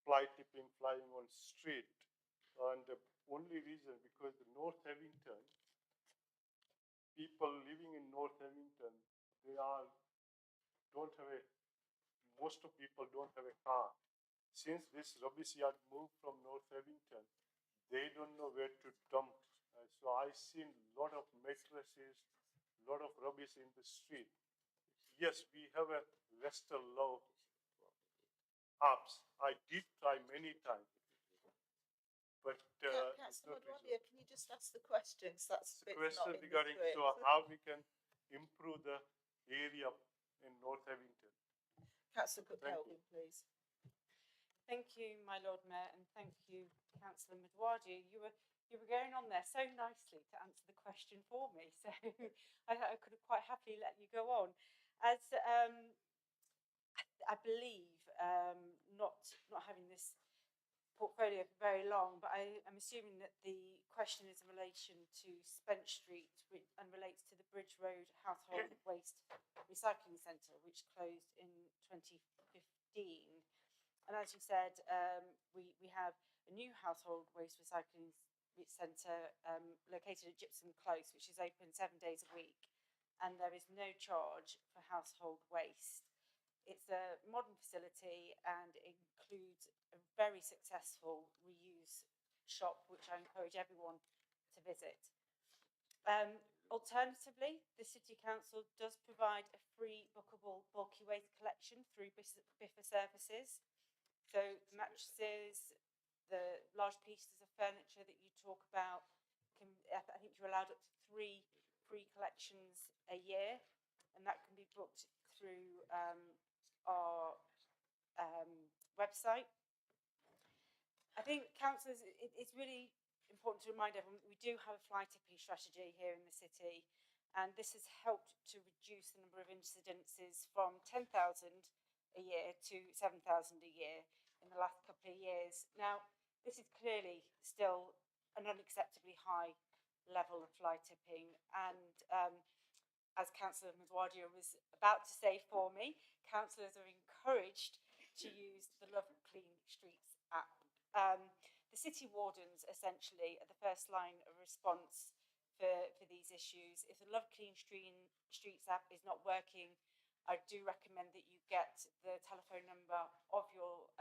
fly tipping flying on street. And the only reason, because the North Havington, people living in North Havington, most of people don't have a car. Since this rubbish yard moved from North Havington, they don't know where to dump. So I seen a lot of mattresses, a lot of rubbish in the street. Yes, we have a Leicester Law apps. I did try many times. But Councillor Modwadia, can you just ask the questions? That's the question regarding how we can improve the area in North Havington. Councillor Cook-Helbing, please. Thank you, my Lord Mayor, and thank you, Councillor Madwadi. You were going on there so nicely to answer the question for me, so I could have quite happily let you go on. As I believe, not having this portfolio for very long, but I'm assuming that the question is in relation to Spence Street and relates to the Bridge Road Household Waste Recycling Centre, which closed in 2015. And as you said, we have a new household waste recycling centre located at Gypsum Close, which is open 7 days a week, and there is no charge for household waste. It's a modern facility and it includes a very successful reuse shop, which I encourage everyone to visit. Alternatively, the City Council does provide a free bookable bulky waste collection through Biffa Services. So the mattresses, the large pieces of furniture that you talk about, I think you're allowed up to 3 free collections a year, and that can be booked through our website. I think councillors, it's really important to remind everyone that we do have a fly tipping strategy here in the city, and this has helped to reduce the number of incidences from 10,000 a year to 7,000 a year in the last couple of years. Now, this is clearly still an unacceptably high level of fly tipping, and as Councillor Madwadia was about to say for me, councillors are encouraged to use the Love Clean Streets app. The city wardens essentially are the first line of response for these issues. If the Love Clean Streets app is not working, I do recommend that you get the telephone number of your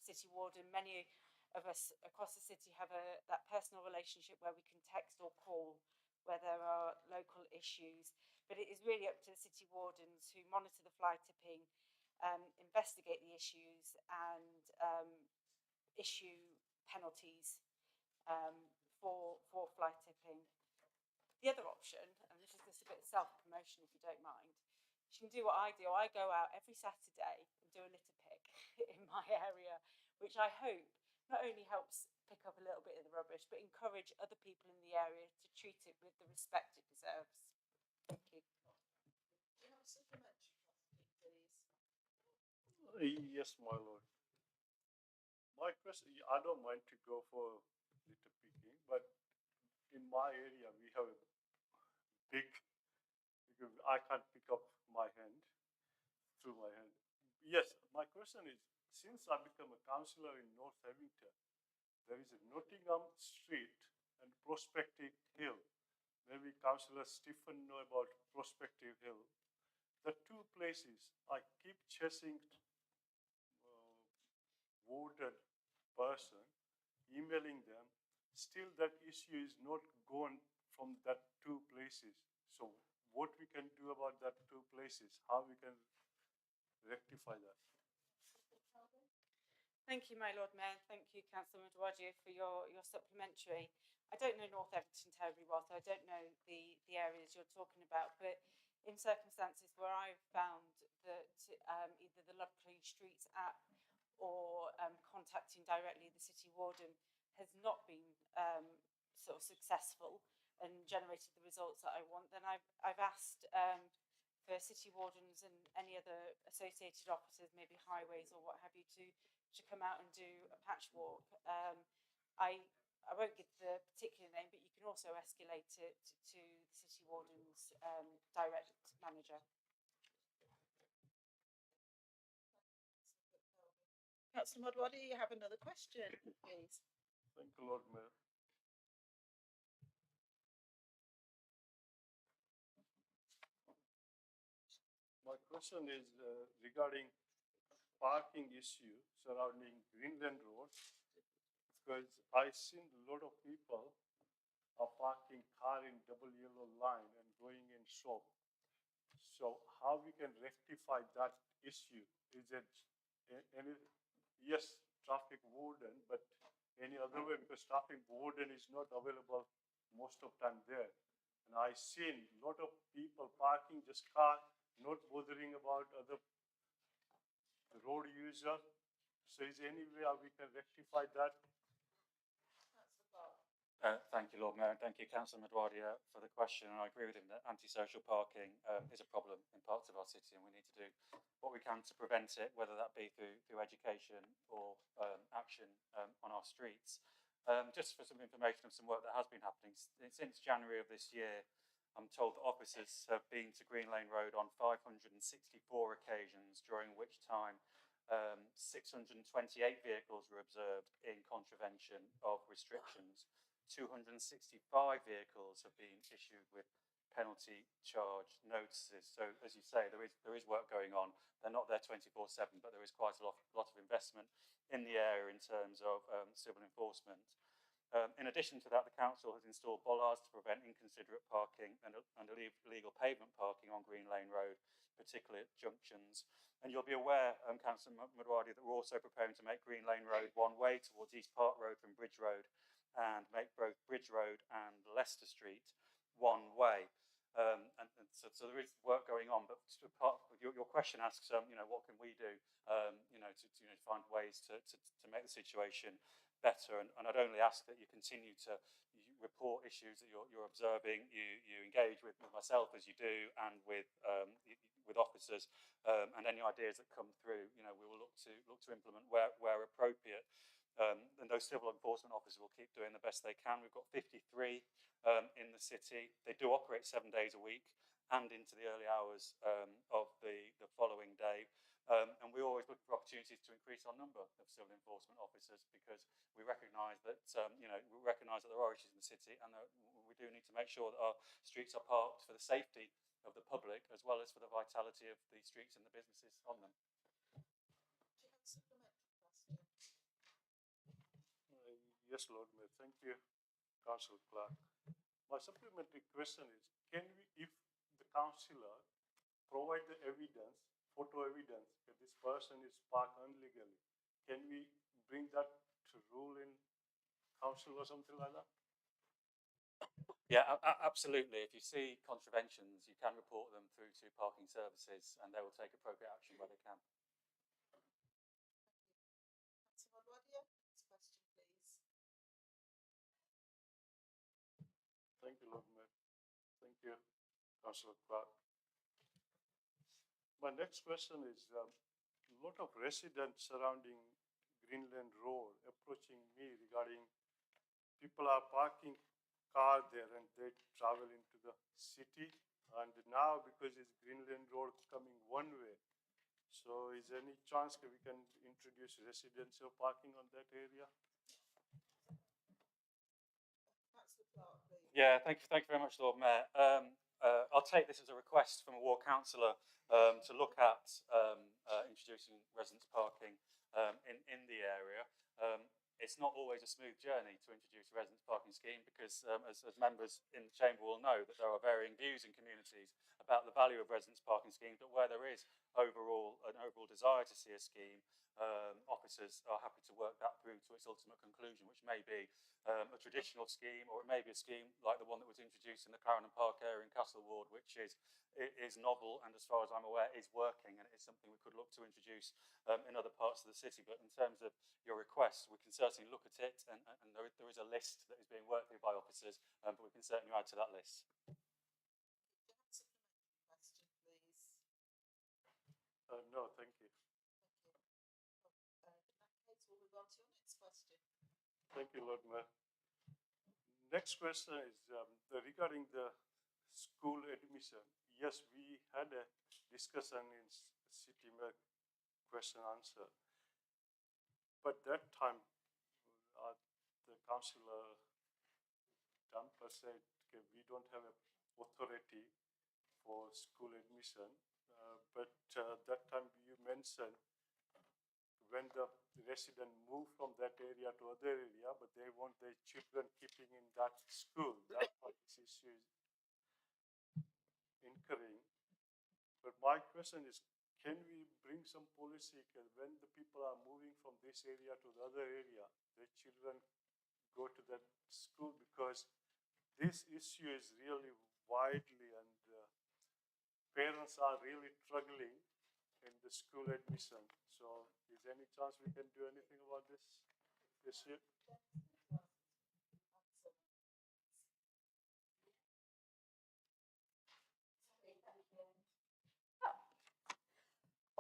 city warden. Many of us across the city have that personal relationship where we can text or call where there are local issues. But it is really up to the city wardens who monitor the fly tipping investigate the issues and issue penalties for fly tipping. The other option, and this is just a bit of self-promotion if you don't mind, you can do what I do. I go out every Saturday and do a litter pick in my area, which I hope not only helps pick up a little bit of the rubbish, but encourage other people in the area to treat it with the respect it deserves. Thank you. Do you have a supplementary question, please? Yes, my lord. My question, I don't mind to go for litter picking, but in my area we have a big, because I can't pick up my hand through my hand. Yes, my question is, since I become a councillor in North Abington, there is a Nottingham Street and Prospective Hill. Maybe Councillor Stephen know about Prospective Hill. The two places I keep chasing voted person, emailing them, still that issue is not gone from that two places. So what we can do about that two places, how we can rectify that? Thank you, my Lord Mayor. Thank you, Councillor Madwadia, for your supplementary. I don't know North Everton terribly well, so I don't know the areas you're talking about, but in circumstances where I've found that either the Lovetree Streets app or contacting directly the city warden has not been sort of successful and generated the results that I want, then I've asked for city wardens and any other associated officers, maybe highways or what have you, to come out and do a patch walk. I won't give the particular name, but you can also escalate it to the city warden's direct manager. Councillor Modwadi, you have another question, please. Thank you, Lord Mayor. My question is regarding parking issue surrounding Greenland Road, because I seen a lot of people are parking car in double yellow line and going in shop. So how we can rectify that issue? Is it any, yes, traffic warden, but any other way, because traffic warden is not available most of time there. And I seen a lot of people parking just car, not bothering about other road user. So is any way we can rectify that? Thank you, Lord Mayor, and thank you, Councillor Madwadia, for the question. And I agree with him that antisocial parking is a problem in parts of our city, and we need to do what we can to prevent it, whether that be through education or action on our streets. Just for some information of some work that has been happening since January of this year, I'm told that officers have been to Green Lane Road on 564 occasions, during which time 628 vehicles were observed in contravention of restrictions. 265 vehicles have been issued with penalty charge notices. So, as you say, there is work going on. They're not there 24/7, but there is quite a lot of investment in the area in terms of civil enforcement. In addition to that, the council has installed bollards to prevent inconsiderate parking and illegal pavement parking on Green Lane Road, particularly at junctions. And you'll be aware, Councillor Madwadi, that we're also preparing to make Green Lane Road one way towards East Park Road from Bridge Road, and make both Bridge Road and Leicester Street one way. So there is work going on, but your question asks, what can we do, to find ways to make the situation better. And I'd only ask that you continue to report issues that you're observing, you engage with myself as you do, and with officers, and any ideas that come through, we will look to implement where appropriate. And those civil enforcement officers will keep doing the best they can. We've got 53 in the city. They do operate 7 days a week and into the early hours of the following day. And we always look for opportunities to increase our number of civil enforcement officers, because we recognise that there are issues in the city, and that we do need to make sure that our streets are parked for the safety of the public as well as for the vitality of the streets and the businesses on them. Yes, Lord Mayor. Thank you, Councillor Clark. My supplementary question is, can we, if the councillor provide the evidence photo evidence that this person is parked illegally. Can we bring that to rule in council or something like that? Yeah, absolutely. If you see contraventions, you can report them through to parking services and they will take appropriate action where they can. Councillor Wadia, next question, please. Thank you, Lord Mayor. Thank you, Councillor Clark. My next question is, a lot of residents surrounding Greenland Road approaching me regarding people are parking car there and they travel into the city. And now because it's Greenland Road coming one way, so is there any chance that we can introduce residential parking on that area? Councillor Clark, please. Yeah, thank you very much, Lord Mayor. I'll take this as a request from a ward councillor to look at introducing residence parking in the area. It's not always a smooth journey to introduce a residence parking scheme because, as members in the chamber will know, that there are varying views in communities about the value of residence parking schemes, but where there is an overall desire to see a scheme, officers are happy to work that through to its ultimate conclusion, which may be a traditional scheme, or it may be a scheme like the one that was introduced in the Clarendon Park area in Castle Ward, which is novel and, as far as I'm aware, is working, and it's something we could look to introduce in other parts of the city. But in terms of your request, we can certainly look at it, and there is a list that is being worked through by officers, but we can certainly add to that list. Question, please. No, thank you. Thank you. In that case, we'll move on to your next question. Thank you, Lord Mayor. Next question is regarding the school admission. Yes, we had a discussion in City Mayor question answer, but that time the councillor Damper said, okay, we don't have an authority for school admission, but that time you mentioned when the resident move from that area to other area, but they want their children keeping in that school. That's what this issue is incurring. But my question is, can we bring some policy when the people are moving from this area to the other area, their children go to that school, because this issue is really widely and parents are really struggling in the school admission. So is there any chance we can do anything about this issue?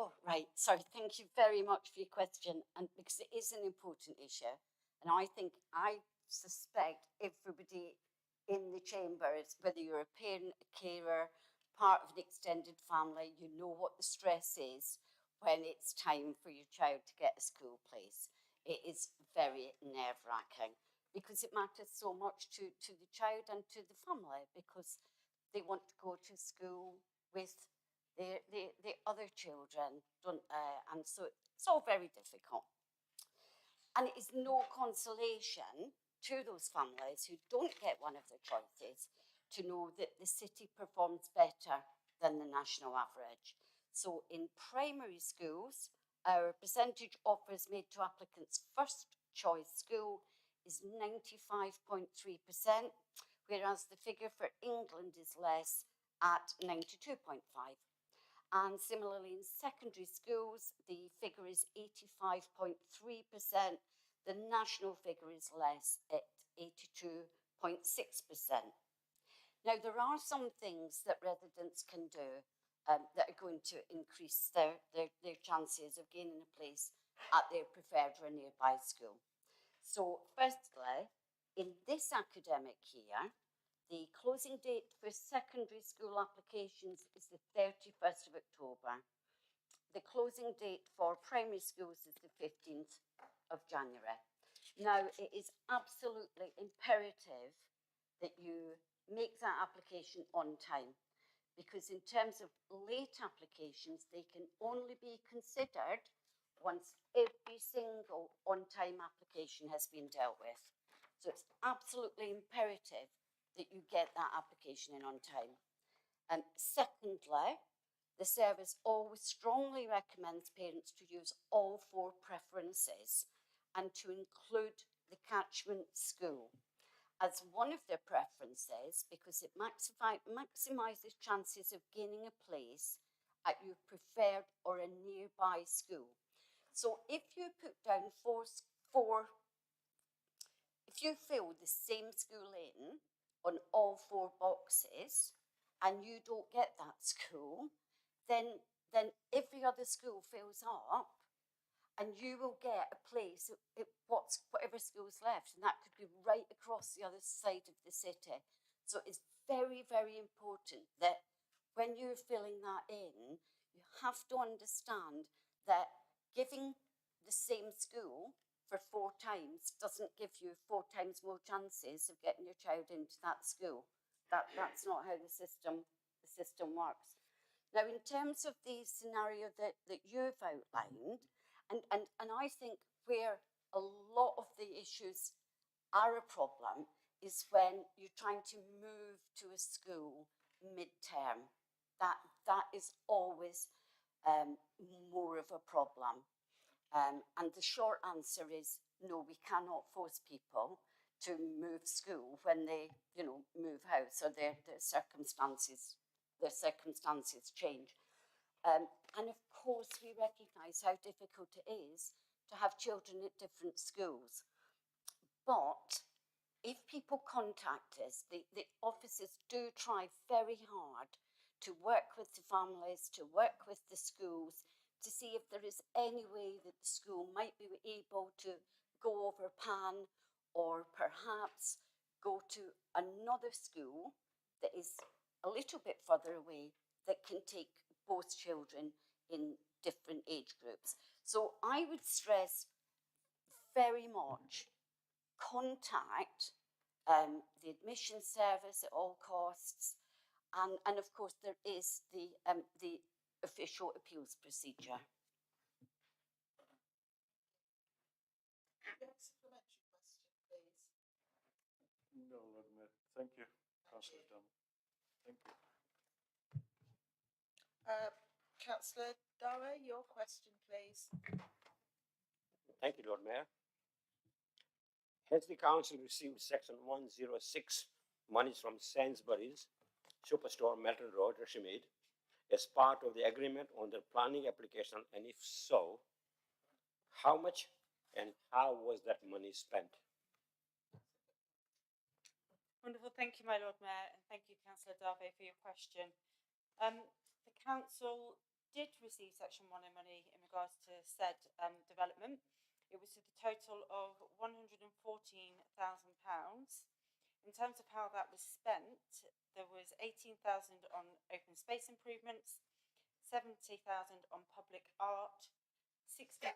Oh, right. Sorry, thank you very much for your question, and because it is an important issue, and I suspect everybody in the chamber, whether you're a parent, a carer, part of an extended family, you know what the stress is when it's time for your child to get a school place. It is very nerve-wracking because it matters so much to the child and to the family, because they want to go to school with the other children, don't they? And so it's all very difficult. And it is no consolation to those families who don't get one of their choices to know that the city performs better than the national average. So in primary schools, our percentage offers made to applicants' first choice school is 95.3%, whereas the figure for England is less at 92.5%. And similarly in secondary schools, the figure is 85.3%. The national figure is less at 82.6%. Now, there are some things that residents can do that are going to increase their chances of gaining a place at their preferred or nearby school. So, firstly, in this academic year, the closing date for secondary school applications is the 31st of October. The closing date for primary schools is the 15th of January. Now, it is absolutely imperative that you make that application on time, because in terms of late applications, they can only be considered once every single on-time application has been dealt with. So it's absolutely imperative that you get that application in on time. Secondly, the service always strongly recommends parents to use all 4 preferences and to include the catchment school as one of their preferences because it maximises chances of gaining a place at your preferred or a nearby school. So if you put down if you fill the same school in on all 4 boxes and you don't get that school, then every other school fills up and you will get a place at whatever school's left, and that could be right across the other side of the city. So it's very, very important that when you're filling that in, you have to understand that giving the same school for 4 times doesn't give you 4 times more chances of getting your child into that school. That's not how the system works. Now, in terms of the scenario that you've outlined, and I think where a lot of the issues are a problem is when you're trying to move to a school mid-term. That is always more of a problem. And the short answer is no, we cannot force people to move school when they, move house or their circumstances change. And of course, we recognise how difficult it is to have children at different schools. But if people contact us, the officers do try very hard to work with the families, to work with the schools, to see if there is any way that the school might be able to go over PAN or perhaps go to another school that is a little bit further away that can take both children in different age groups. So I would stress very much contact the admission service at all costs, and of course there is the official appeals procedure. Supplementary question, please. No, Lord Mayor. Thank you, Councillor Dunn. Thank you. Councillor Dara, your question, please. Thank you, Lord Mayor. Has the council received Section 106 monies from Sainsbury's Superstore Melton Road, Rushmead, as part of the agreement on the planning application? And if so, how much and how was that money spent? Wonderful. Thank you, my Lord Mayor, and thank you, Councillor Darby, for your question. The council did receive Section 1 money in regards to said development. It was to the total of £114,000. In terms of how that was spent, there was 18,000 on open space improvements, 70,000 on public art, 16,000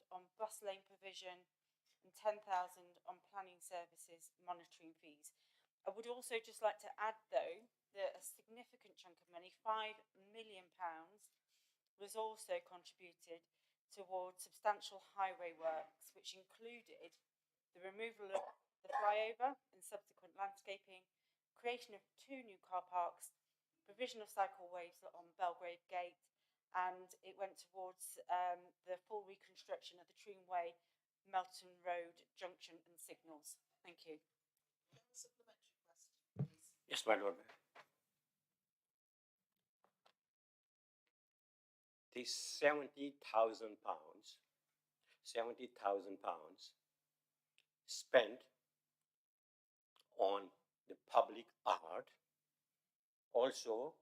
on bus lane provision, and 10,000 on planning services monitoring fees. I would also just like to add, though, that a significant chunk of money, £5 million, was also contributed towards substantial highway works, which included the removal of the flyover and subsequent landscaping, creation of 2 new car parks, provision of cycleways on Belgrave Gate, and it went towards the full reconstruction of the Troonway, Melton Road junction and signals. Thank you. Supplementary question, please. Yes, my Lord Mayor. The £70,000 spent on the public art, also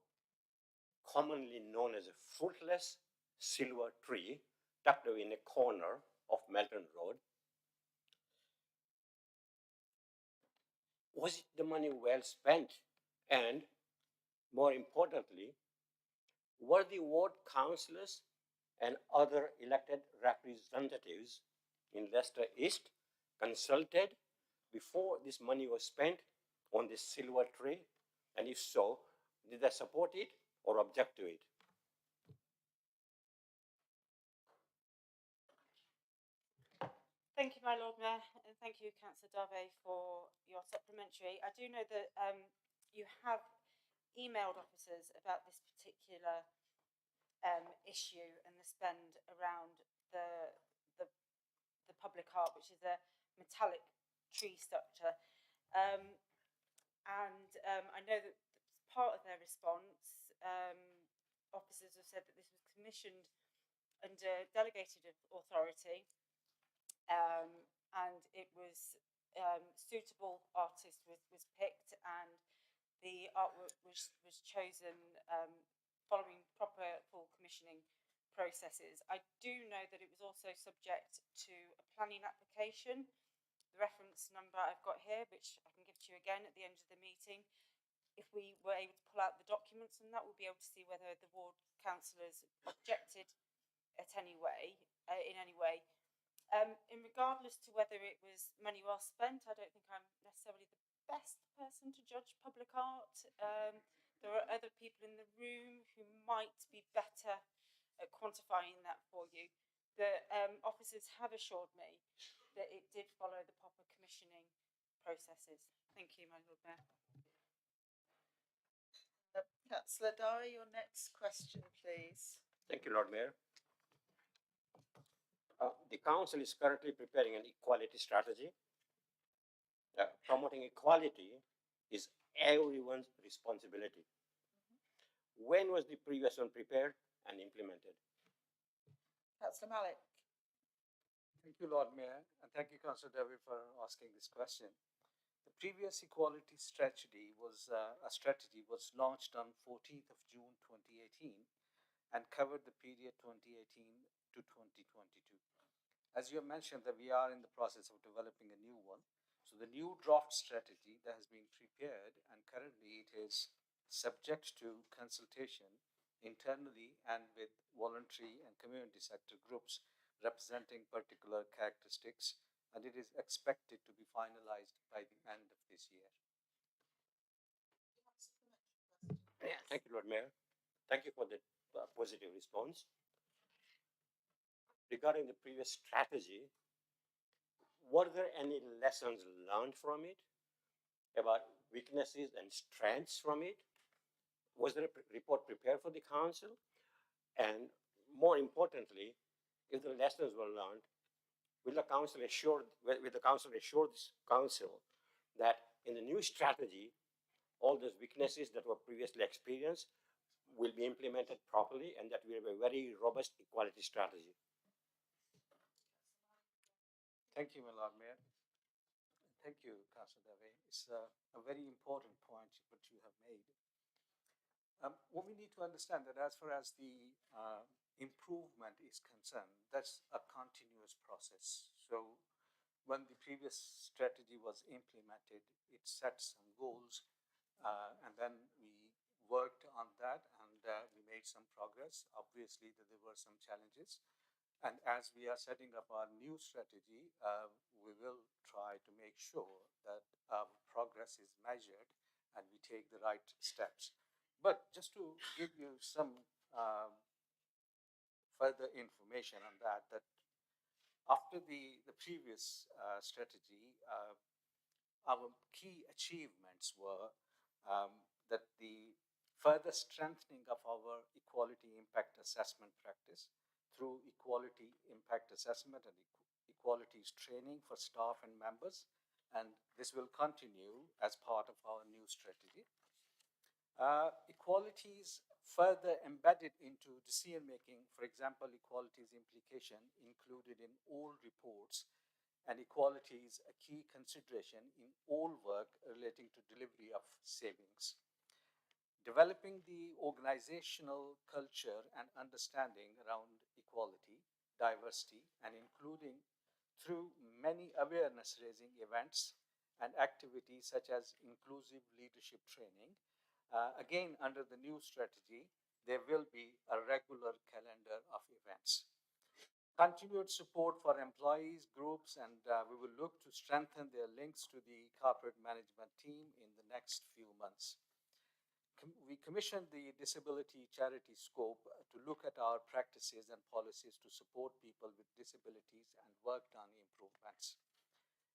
commonly known as a fruitless silver tree tucked away in a corner of Melton Road. Was it the money well spent? And more importantly, were the ward councillors and other elected representatives in Leicester East consulted before this money was spent on this silver tree? And if so, did they support it or object to it? Thank you, my Lord Mayor, and thank you, Councillor Darby, for your supplementary. I do know that you have emailed officers about this particular issue and the spend around the, the, the public art, which is a metallic tree structure. I know that part of their response, officers have said that this was commissioned under delegated authority, and it was suitable artist was picked, and the artwork was chosen following proper full commissioning processes. I do know that it was also subject to a planning application. The reference number I've got here, which I can give to you again at the end of the meeting. If we were able to pull out the documents from that, we'll be able to see whether the ward councillors objected at any way, in any way. In regardless to whether it was money well spent, I don't think I'm necessarily the best person to judge public art. There are other people in the room who might be better at quantifying that for you. The officers have assured me that it did follow the proper commissioning processes. Thank you, my Lord Mayor. Councillor Dye, your next question, please. Thank you, Lord Mayor. The council is currently preparing an equality strategy. Promoting equality is everyone's responsibility. When was the previous one prepared and implemented? Councillor Malik. Thank you, Lord Mayor, and thank you, Councillor David, for asking this question. The previous equality strategy was launched on 14th of June 2018 and covered the period 2018 to 2022. As you have mentioned, that we are in the process of developing a new one. So the new draft strategy that has been prepared, and currently it is subject to consultation internally and with voluntary and community sector groups representing particular characteristics, and it is expected to be finalized by the end of this year. Thank you, Lord Mayor. Thank you for the positive response. Regarding the previous strategy, were there any lessons learned from it about weaknesses and strengths from it? Was there a report prepared for the council? And more importantly, if the lessons were learned, will the council assure this council that in the new strategy, all those weaknesses that were previously experienced will be implemented properly, and that we have a very robust equality strategy? Thank you, my Lord Mayor. Thank you, Councillor Dave. It's a very important point that you have made. What we need to understand that as far as the improvement is concerned, that's a continuous process. So when the previous strategy was implemented, it set some goals, and then we worked on that, and we made some progress. Obviously, there were some challenges. And as we are setting up our new strategy, we will try to make sure that our progress is measured and we take the right steps. But just to give you some further information on that after the previous strategy, our key achievements were that the further strengthening of our equality impact assessment practice through equality impact assessment and equalities training for staff and members, and this will continue as part of our new strategy. Equalities further embedded into decision making, for example, equalities implication included in all reports, and equalities a key consideration in all work relating to delivery of savings. Developing the organizational culture and understanding around equality, diversity, and including through many awareness-raising events and activities such as inclusive leadership training. Again, under the new strategy, there will be a regular calendar of events. Continued support for employees, groups, and we will look to strengthen their links to the corporate management team in the next few months. We commissioned the Disability Charity Scope to look at our practices and policies to support people with disabilities and worked on improvements.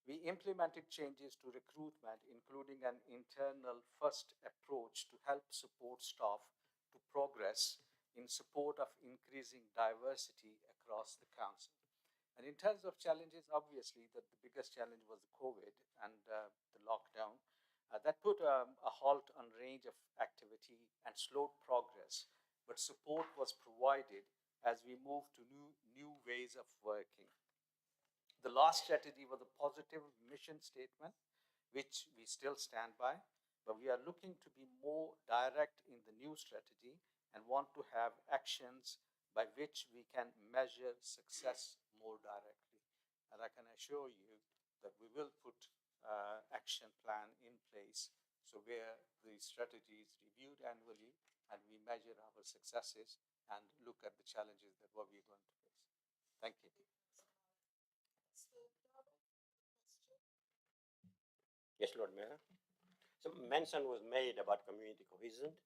We implemented changes to recruitment, including an internal first approach to help support staff to progress in support of increasing diversity across the council. And in terms of challenges, obviously, the biggest challenge was the COVID and the lockdown. That put a halt on range of activity and slowed progress, but support was provided as we moved to new ways of working. The last strategy was a positive mission statement, which we still stand by, but we are looking to be more direct in the new strategy and want to have actions by which we can measure success more directly. And I can assure you that we will put action plan in place, so where the strategy is reviewed annually and we measure our successes and look at the challenges that what we're going to face. Thank you. Yes, Lord Mayor. So mention was made about community cohesion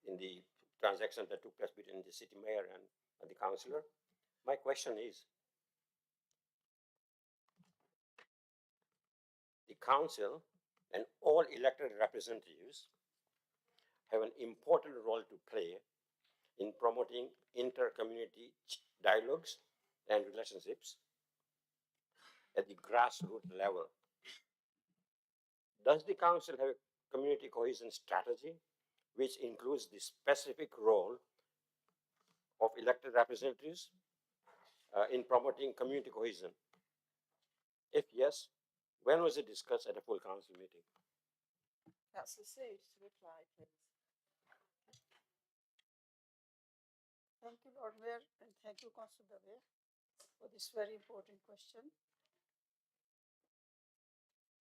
in the transaction that took place between the city mayor and the councillor. My question is, the council and all elected representatives have an important role to play in promoting inter-community dialogues and relationships at the grassroots level. Does the council have a community cohesion strategy which includes the specific role of elected representatives in promoting community cohesion? If yes, when was it discussed at a full council meeting? Councillor Sood to reply, please. Thank you, Lord Mayor, and thank you, Councillor Dave, for this very important question.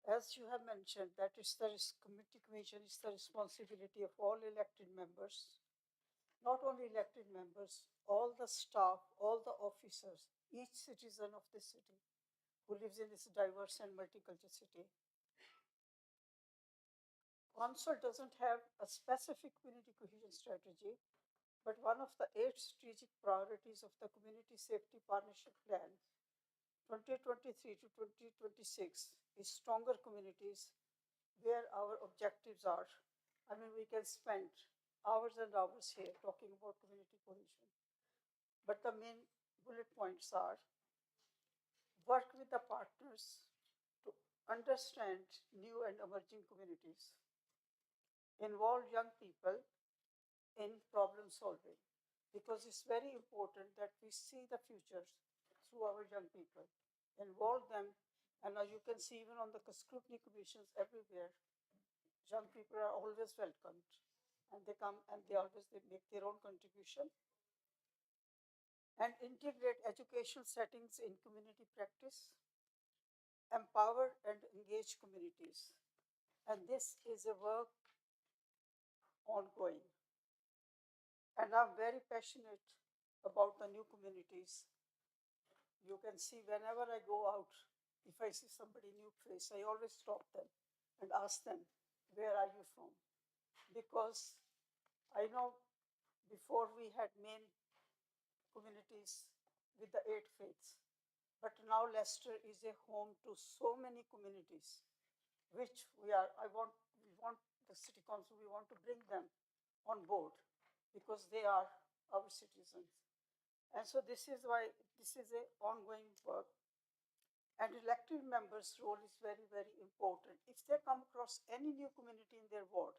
As you have mentioned, that is community cohesion is the responsibility of all elected members, not only elected members, all the staff, all the officers, each citizen of the city who lives in this diverse and multicultural city. Council doesn't have a specific community cohesion strategy, but one of the 8 strategic priorities of the Community Safety Partnership Plan 2023 to 2026 is stronger communities, where our objectives are. I mean, we can spend hours and hours here talking about community cohesion, but the main bullet points are: work with the partners to understand new and emerging communities, involve young people in problem solving, because it's very important that we see the futures through our young people, involve them. And now you can see even on the scrutiny commissions everywhere, young people are always welcomed, and they come and they make their own contribution. And integrate educational settings in community practice, empower and engage communities. And this is a work ongoing. And I'm very passionate about the new communities. You can see whenever I go out, if I see somebody new face, I always stop them and ask them, where are you from? Because I know before we had main communities with the 8 faiths, but now Leicester is a home to so many communities, which we want the city council, we want to bring them on board, because they are our citizens. And so this is why this is an ongoing work. And elected members' role is very, very important. If they come across any new community in their ward,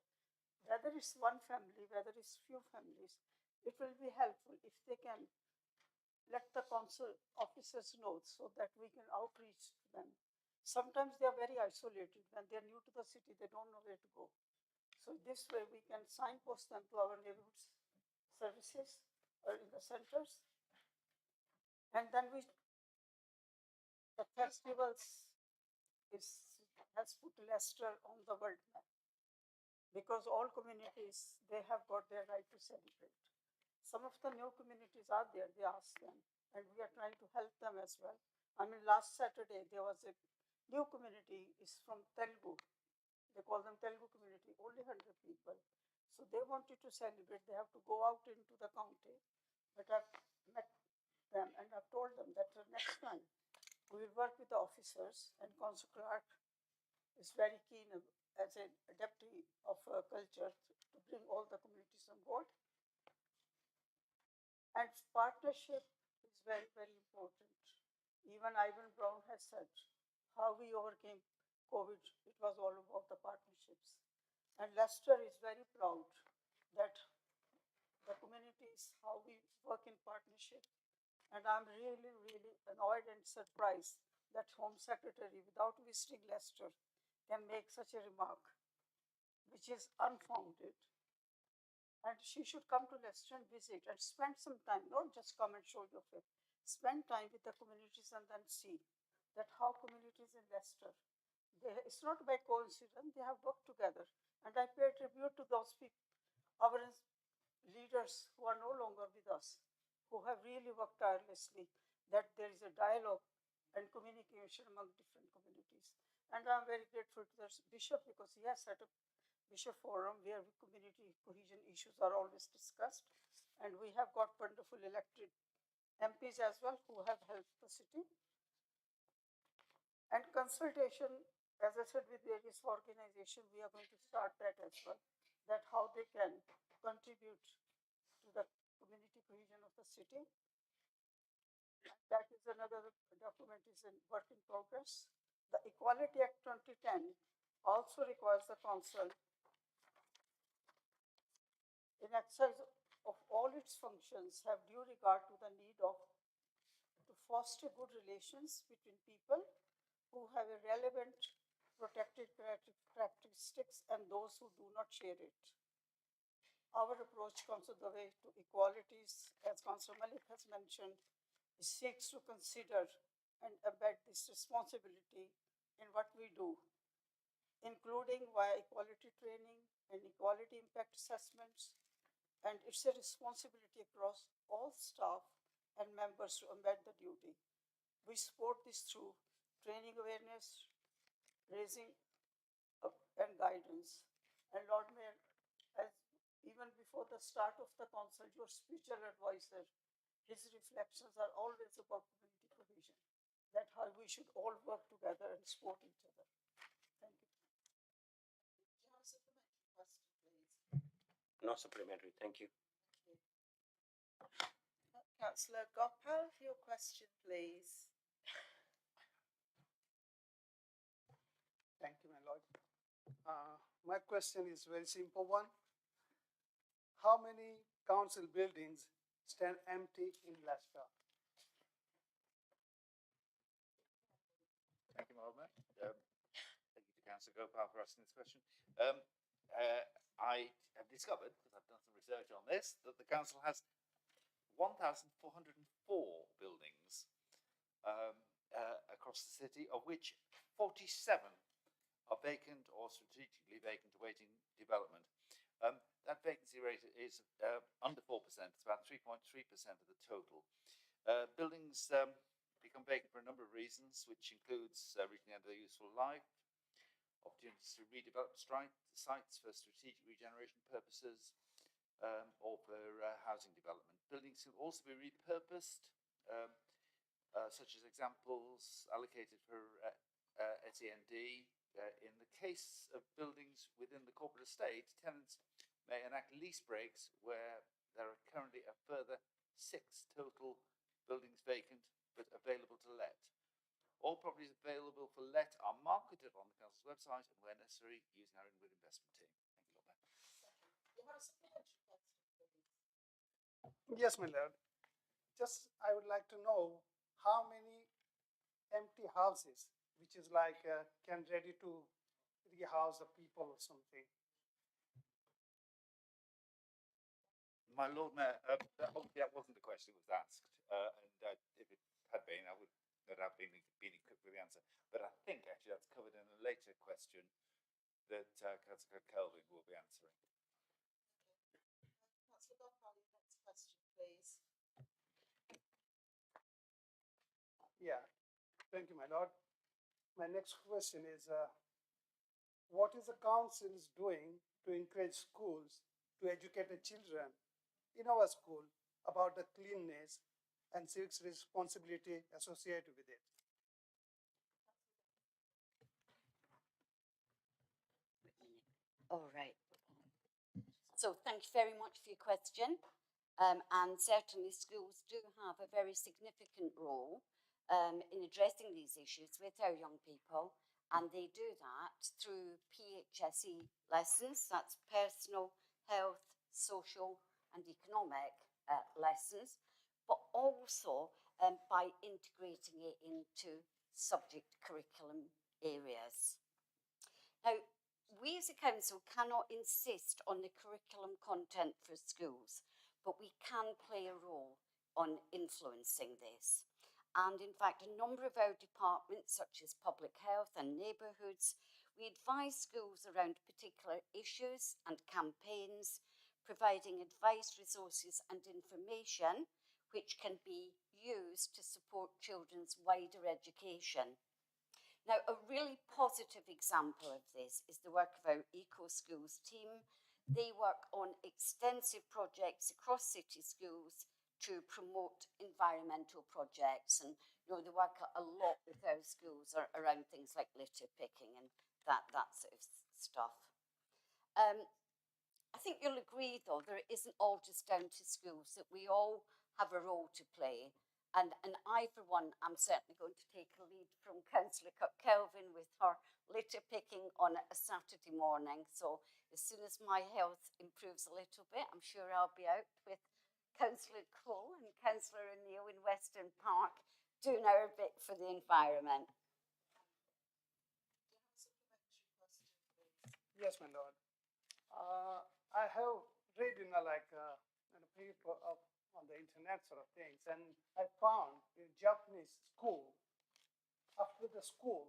whether it's one family, whether it's few families, it will be helpful if they can let the council officers know, so that we can outreach to them. Sometimes they are very isolated. When they are new to the city, they don't know where to go. So this way we can signpost them to our neighborhood services or in the centers. And then the festivals has put Leicester on the world map, because all communities, they have got their right to celebrate. Some of the new communities are there, they ask them, and we are trying to help them as well. I mean, last Saturday, there was a new community, is from Telugu. They call them Telugu community, only 100 people. So they wanted to celebrate, they have to go out into the county. But I've met them and I've told them that the next time we will work with the officers, and Councillor Clark is very keen as a deputy of culture to bring all the communities on board. And partnership is very, very important. Even Ivan Brown has said how we overcame COVID, it was all about the partnerships. And Leicester is very proud that the communities, how we work in partnership. And I'm really, really annoyed and surprised that Home Secretary, without visiting Leicester, can make such a remark, which is unfounded. And she should come to Leicester and visit and spend some time, not just come and show your face. Spend time with the communities and then see that how communities in Leicester, it's not by coincidence, they have worked together. And I pay tribute to those people, our leaders who are no longer with us, who have really worked tirelessly, that there is a dialogue and communication among different communities. And I'm very grateful to the bishop because he has set up Bishop Forum where community cohesion issues are always discussed. And we have got wonderful elected MPs as well who have helped the city. And consultation, as I said, with various organizations, we are going to start that as well, that how they can contribute to the community cohesion of the city. That is another document is in work in progress. The Equality Act 2010 also requires the council in exercise of all its functions have due regard to the need of to foster good relations between people who have a relevant protected characteristics and those who do not share it. Our approach comes to the way to equalities, as Councillor Malik has mentioned, seeks to consider and embed this responsibility in what we do, including via equality training and equality impact assessments. And it's a responsibility across all staff and members to embed the duty. We support this through training awareness, raising and guidance. And Lord Mayor, as even before the start of the council, your spiritual advisor, his reflections are always about community cohesion, that how we should all work together and support each other. Thank you. Do you have a supplementary question, please? No supplementary, thank you. Councillor Gopal, your question, please. Thank you, my lord. My question is a very simple one. How many council buildings stand empty in Leicester? Thank you, Madam Mayor. Thank you to Councillor Gopal for asking this question. I have discovered, because I've done some research on this, that the council has 1,404 buildings across the city, of which 47 are vacant or strategically vacant, awaiting development. That vacancy rate is under 4%. It's about 3.3% of the total. Buildings become vacant for a number of reasons, which includes reaching the end of their useful life, opportunities to redevelop sites for strategic regeneration purposes, or for housing development. Buildings can also be repurposed, such as examples allocated for SEND. In the case of buildings within the corporate estate, tenants may enact lease breaks where there are currently a further 6 total buildings vacant but available to let. All properties available for let are marketed on the council's website and, where necessary, using our inward investment team. Thank you, Lord Mayor. You have a supplementary question, please. Yes, my lord. Just I would like to know how many empty houses, which is like can ready to rehouse the people or something. My Lord Mayor, obviously that wasn't the question that was asked, and if it had been, I would not have been equipped with the answer. But I think actually that's covered in a later question that Councillor Kelvin will be answering. Councillor Gopal, your next question, please. Yeah, thank you, my lord. My next question is, what is the council doing to encourage schools to educate the children in our school about the cleanliness and civic responsibility associated with it? All right. So thank you very much for your question. And certainly schools do have a very significant role in addressing these issues with our young people, and they do that through PHSE lessons, that's personal, health, social and economic lessons, but also by integrating it into subject curriculum areas. Now, we as a council cannot insist on the curriculum content for schools, but we can play a role on influencing this. And in fact, a number of our departments, such as public health and neighbourhoods, we advise schools around particular issues and campaigns, providing advice, resources and information which can be used to support children's wider education. Now, a really positive example of this is the work of our Eco Schools team. They work on extensive projects across city schools to promote environmental projects, and they work a lot with our schools around things like litter picking and that sort of stuff. I think you'll agree, though, that it isn't all just down to schools, that we all have a role to play. And I, for one, am certainly going to take a lead from Councillor Kelvin with her litter picking on a Saturday morning. So as soon as my health improves a little bit, I'm sure I'll be out with Councillor Cole and Councillor O'Neill in Western Park doing our bit for the environment. Yes, my lord. I have read in a paper on the internet sort of things, and I found in Japanese school, after the school,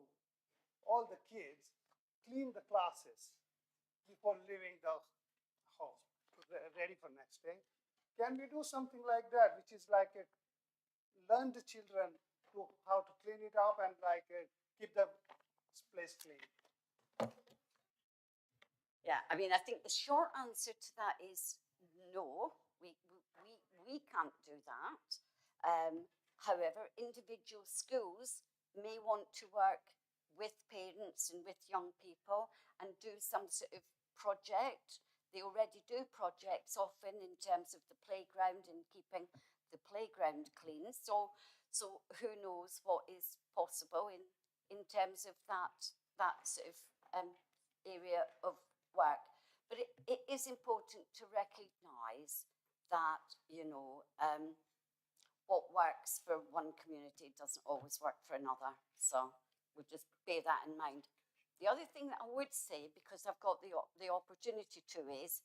all the kids clean the classes before leaving the home, ready for next day. Can we do something like that, which is like learn the children to how to clean it up and keep the place clean? Yeah, I mean, I think the short answer to that is no. We can't do that. However, individual schools may want to work with parents and with young people and do some sort of project. They already do projects often in terms of the playground and keeping the playground clean. So who knows what is possible in terms of that sort of area of work. But it is important to recognise that, what works for one community doesn't always work for another. So we'll just bear that in mind. The other thing that I would say, because I've got the opportunity to, is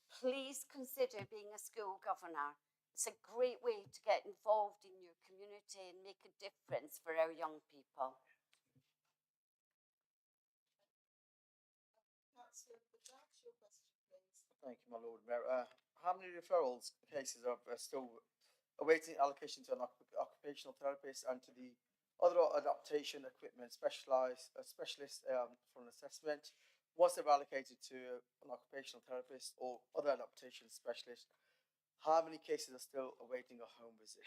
please consider being a school governor. It's a great way to get involved in your community and make a difference for our young people. Thank you, my Lord Mayor. How many referrals cases are still awaiting allocation to an occupational therapist and to the other adaptation equipment specialist for an assessment? Once they're allocated to an occupational therapist or other adaptation specialist, how many cases are still awaiting a home visit?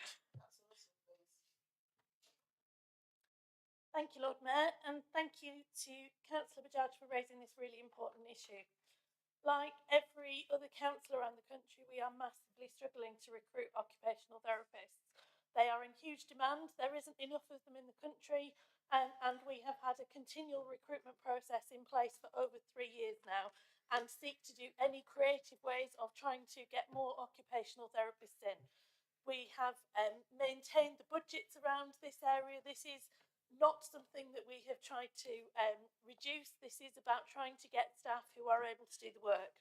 Thank you, Lord Mayor, and thank you to Councillor Bajaj for raising this really important issue. Like every other council around the country, we are massively struggling to recruit occupational therapists. They are in huge demand. There isn't enough of them in the country, and we have had a continual recruitment process in place for over 3 years now, and seek to do any creative ways of trying to get more occupational therapists in. We have maintained the budgets around this area. This is not something that we have tried to reduce. This is about trying to get staff who are able to do the work.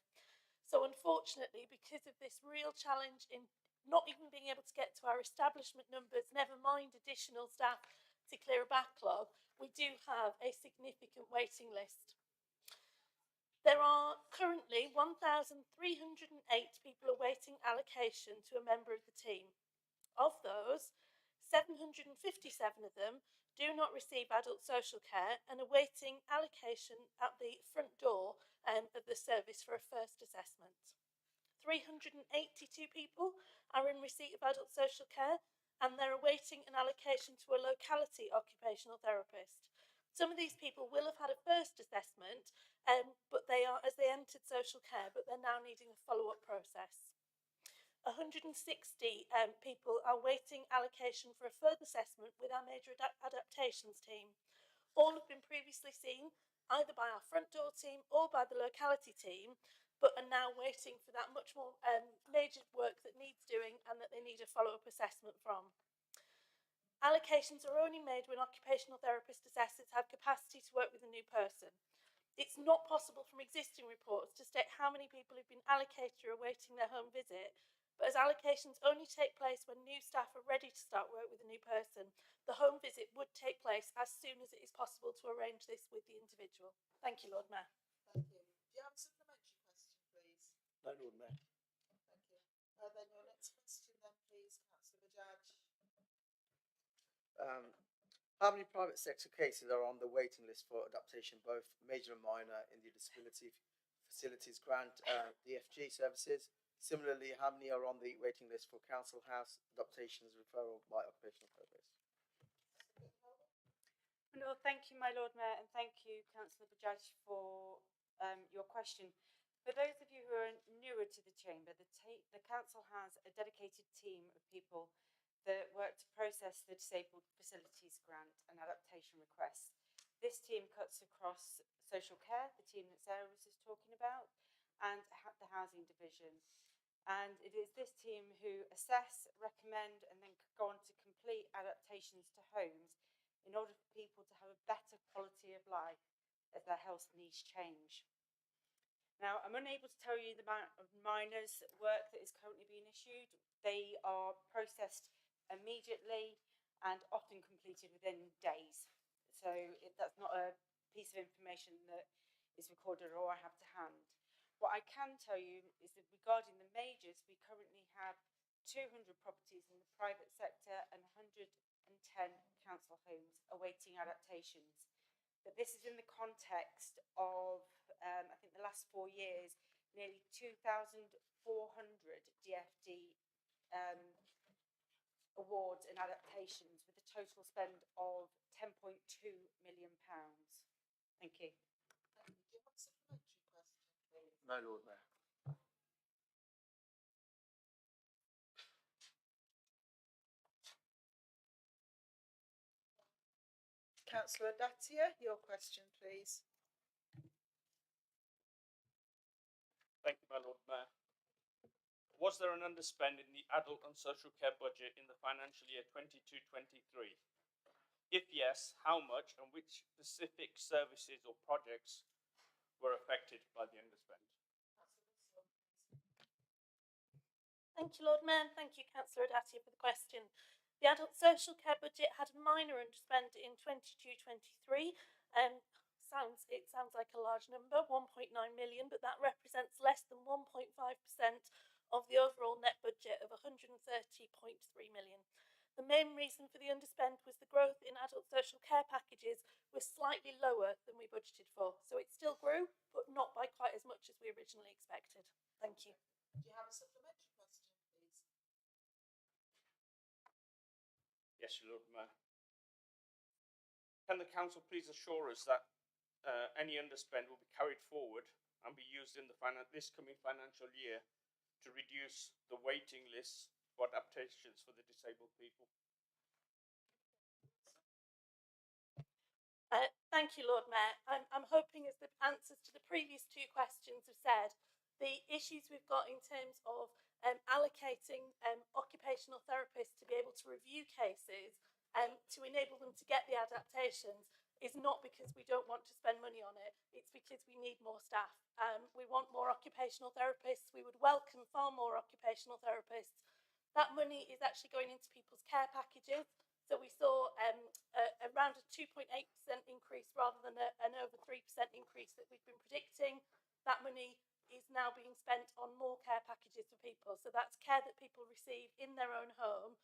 So unfortunately, because of this real challenge in not even being able to get to our establishment numbers, never mind additional staff to clear a backlog, we do have a significant waiting list. There are currently 1,308 people awaiting allocation to a member of the team. Of those, 757 of them do not receive adult social care and are awaiting allocation at the front door of the service for a first assessment. 382 people are in receipt of adult social care and they're awaiting an allocation to a locality occupational therapist. Some of these people will have had a first assessment, but they are, as they entered social care, but they're now needing a follow-up process. 160 people are waiting allocation for a further assessment with our major adaptations team. All have been previously seen either by our front door team or by the locality team, but are now waiting for that much more major work that needs doing and that they need a follow-up assessment from. Allocations are only made when occupational therapist assessors have capacity to work with a new person. It's not possible from existing reports to state how many people have been allocated or awaiting their home visit, but as allocations only take place when new staff are ready to start work with a new person, the home visit would take place as soon as it is possible to arrange this with the individual. Thank you, Lord Mayor. Thank you. Do you have a supplementary question, please? No, Lord Mayor. Thank you. Then your next question then, please, Councillor Bajaj. How many private sector cases are on the waiting list for adaptation, both major and minor, in the Disability Facilities Grant DFG services? Similarly, how many are on the waiting list for council house adaptations referral by occupational therapist? No, thank you, my Lord Mayor, and thank you, Councillor Bajaj, for your question. For those of you who are newer to the chamber, the council has a dedicated team of people that work to process the Disabled Facilities Grant and adaptation requests. This team cuts across social care, the team that Sarah was just talking about, and the housing division. And it is this team who assess, recommend, and then go on to complete adaptations to homes in order for people to have a better quality of life as their health needs change. Now, I'm unable to tell you the amount of minors work that is currently being issued. They are processed immediately and often completed within days. So that's not a piece of information that is recorded or I have to hand. What I can tell you is that regarding the majors, we currently have 200 properties in the private sector and 110 council homes awaiting adaptations. But this is in the context of, I think the last 4 years, nearly 2,400 DFD awards and adaptations with a total spend of £10.2 million. Thank you. Do you have a supplementary question, please? No, Lord Mayor. Councillor Datia, your question, please. Thank you, my Lord Mayor. Was there an underspend in the adult and social care budget in the financial year 22-23? If yes, how much and which specific services or projects were affected by the underspend? Thank you, Lord Mayor, and thank you, Councillor Adatia, for the question. The adult social care budget had a minor underspend in 22-23. It sounds like a large number, 1.9 million, but that represents less than 1.5% of the overall net budget of 130.3 million. The main reason for the underspend was the growth in adult social care packages was slightly lower than we budgeted for. So it still grew, but not by quite as much as we originally expected. Thank you. Do you have a supplementary question, please? Yes, Lord Mayor. Can the council please assure us that any underspend will be carried forward and be used in the this coming financial year to reduce the waiting lists for adaptations for the disabled people? Thank you, Lord Mayor. I'm hoping, as the answers to the previous two questions have said, the issues we've got in terms of allocating occupational therapists to be able to review cases to enable them to get the adaptations is not because we don't want to spend money on it. It's because we need more staff. We want more occupational therapists. We would welcome far more occupational therapists. That money is actually going into people's care packages. So we saw around a 2.8% increase rather than an over 3% increase that we've been predicting. That money is now being spent on more care packages for people. So that's care that people receive in their own home.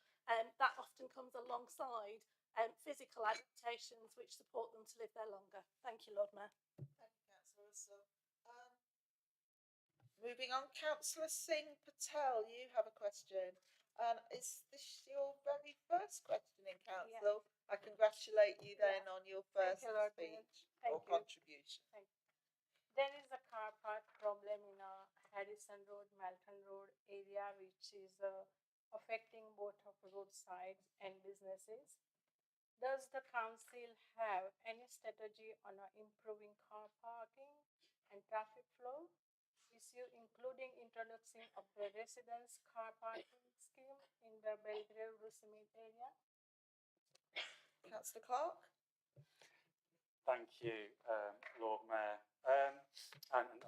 That often comes alongside physical adaptations which support them to live there longer. Thank you, Lord Mayor. Thank you, Councillor Russell. Moving on, Councillor Singh Patel, you have a question. And is this your very first question in council? Yeah. I congratulate you then on your first speech or contribution. Thank you. There is a car park problem in Harrison Road, Malton Road area, which is affecting both of roadsides and businesses. Does the council have any strategy on improving car parking and traffic flow issue, including introducing of a residence car parking scheme in the Belgrave Rusimid area? Councillor Clark? Thank you, Lord Mayor, and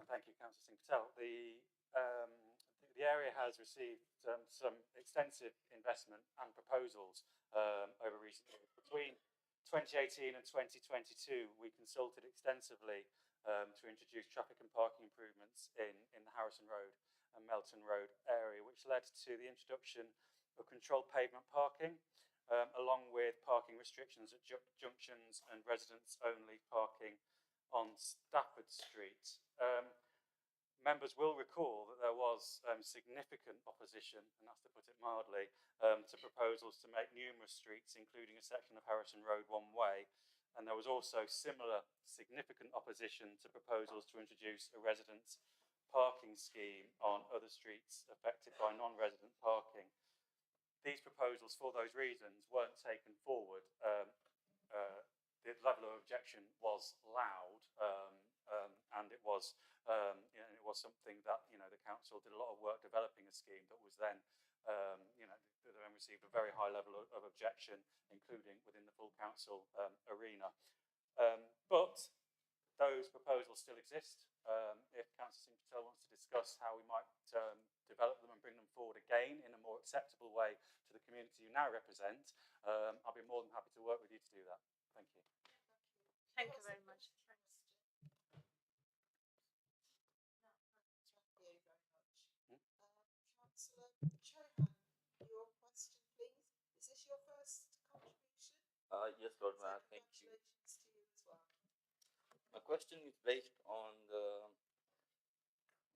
thank you, Councillor Singh Patel. The area has received some extensive investment and proposals over recent years. Between 2018 and 2022, we consulted extensively to introduce traffic and parking improvements in the Harrison Road and Melton Road area, which led to the introduction of controlled pavement parking, along with parking restrictions at junctions and residents-only parking on Stafford Street. Members will recall that there was significant opposition, and that's to put it mildly, to proposals to make numerous streets, including a section of Harrison Road, one way, and there was also similar significant opposition to proposals to introduce a residents' parking scheme on other streets affected by non-resident parking. These proposals, for those reasons, weren't taken forward. The level of objection was loud, and it was something that the council did a lot of work developing a scheme that was then then received a very high level of objection, including within the full council arena. But those proposals still exist. If Councillor Singh Patel wants to discuss how we might develop them and bring them forward again in a more acceptable way to the community you now represent, I'll be more than happy to work with you to do that. Thank you. Thank you very much. Thanks. Thank you very much. Councillor Chauhan, your question, please. Is this your first contribution? Yes, Lord Mayor, thank you. Congratulations to you as well. My question is based on the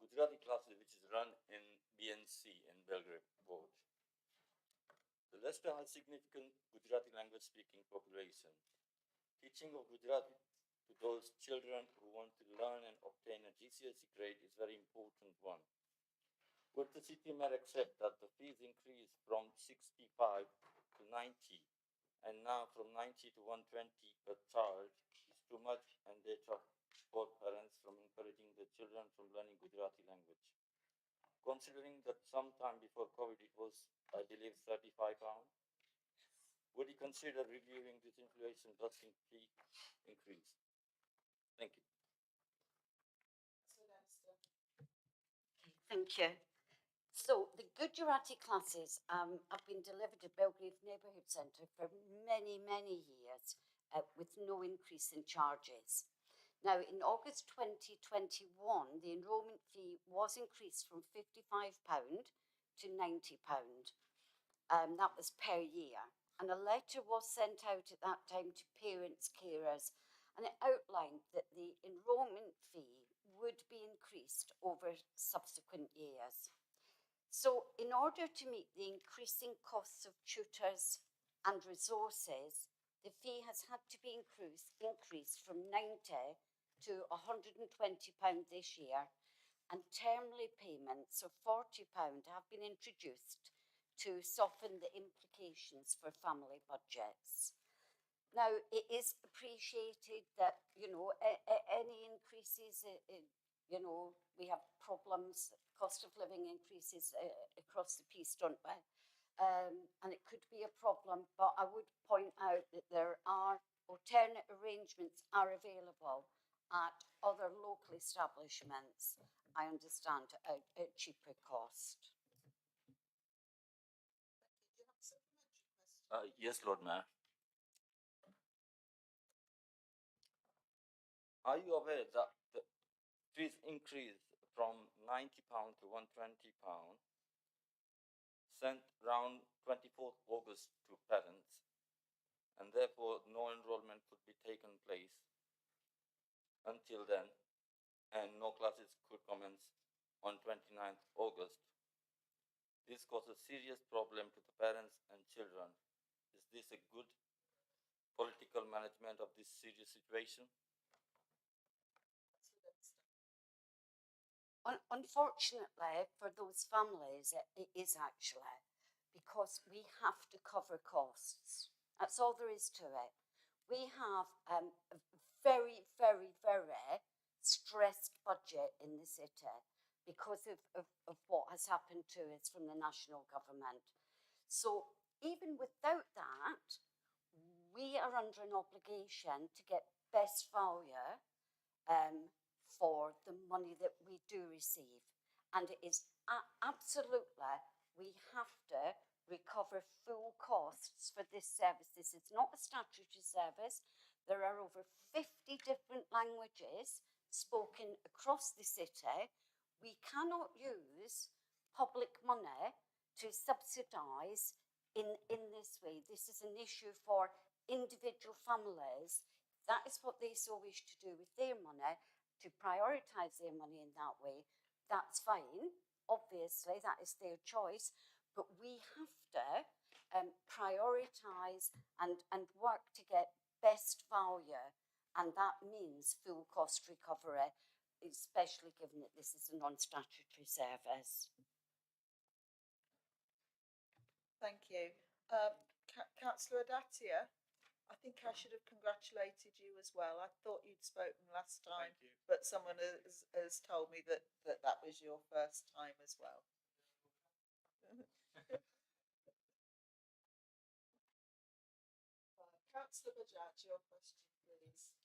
Gujarati classes which is run in BNC in Belgrave Ward. The Leicester has significant Gujarati language speaking population. Teaching of Gujarati to those children who want to learn and obtain a GCSE grade is very important one. Would the city mayor accept that the fees increase from 65 to 90 and now from 90 to 120 per child is too much and deter both parents from encouraging the children from learning Gujarati language? Considering that sometime before COVID it was, I believe, £35, would you consider reviewing this inflation busting fee increase? Thank you. Thank you. So the Gujarati classes have been delivered at Belgrave Neighbourhood Centre for many, many years with no increase in charges. Now, in August 2021, the enrolment fee was increased from £55 to £90. That was per year. And a letter was sent out at that time to parents, carers, and it outlined that the enrolment fee would be increased over subsequent years. So, in order to meet the increasing costs of tutors and resources, the fee has had to be increased from £90 to £120 this year, and termly payments of £40 have been introduced to soften the implications for family budgets. Now, it is appreciated that, any increases, we have problems, cost of living increases across the piece, don't we? And it could be a problem, but I would point out that there are alternate arrangements are available at other local establishments, I understand, at cheaper cost. Yes, Lord Mayor. Are you aware that the fees increased from £90 to £120 sent round 24th August to parents, and therefore no enrolment could be taken place until then, and no classes could commence on 29th August. This causes a serious problem to the parents and children. Is this a good political management of this serious situation? Unfortunately, for those families, it is actually because we have to cover costs. That's all there is to it. We have a very, very, very stressed budget in the city because of what has happened to us from the national government. So even without that, we are under an obligation to get best value for the money that we do receive. And it is absolutely, we have to recover full costs for this service. This is not a statutory service. There are over 50 different languages spoken across the city. We cannot use public money to subsidise in this way. This is an issue for individual families. That is what they so wish to do with their money, to prioritise their money in that way. That's fine. Obviously, that is their choice. But we have to prioritise and work to get best value. And that means full cost recovery, especially given that this is a non-statutory service. Thank you. Councillor Adatia, I think I should have congratulated you as well. I thought you'd spoken last time, but someone has told me that was your first time as well. Councillor Bajaj, your question, please.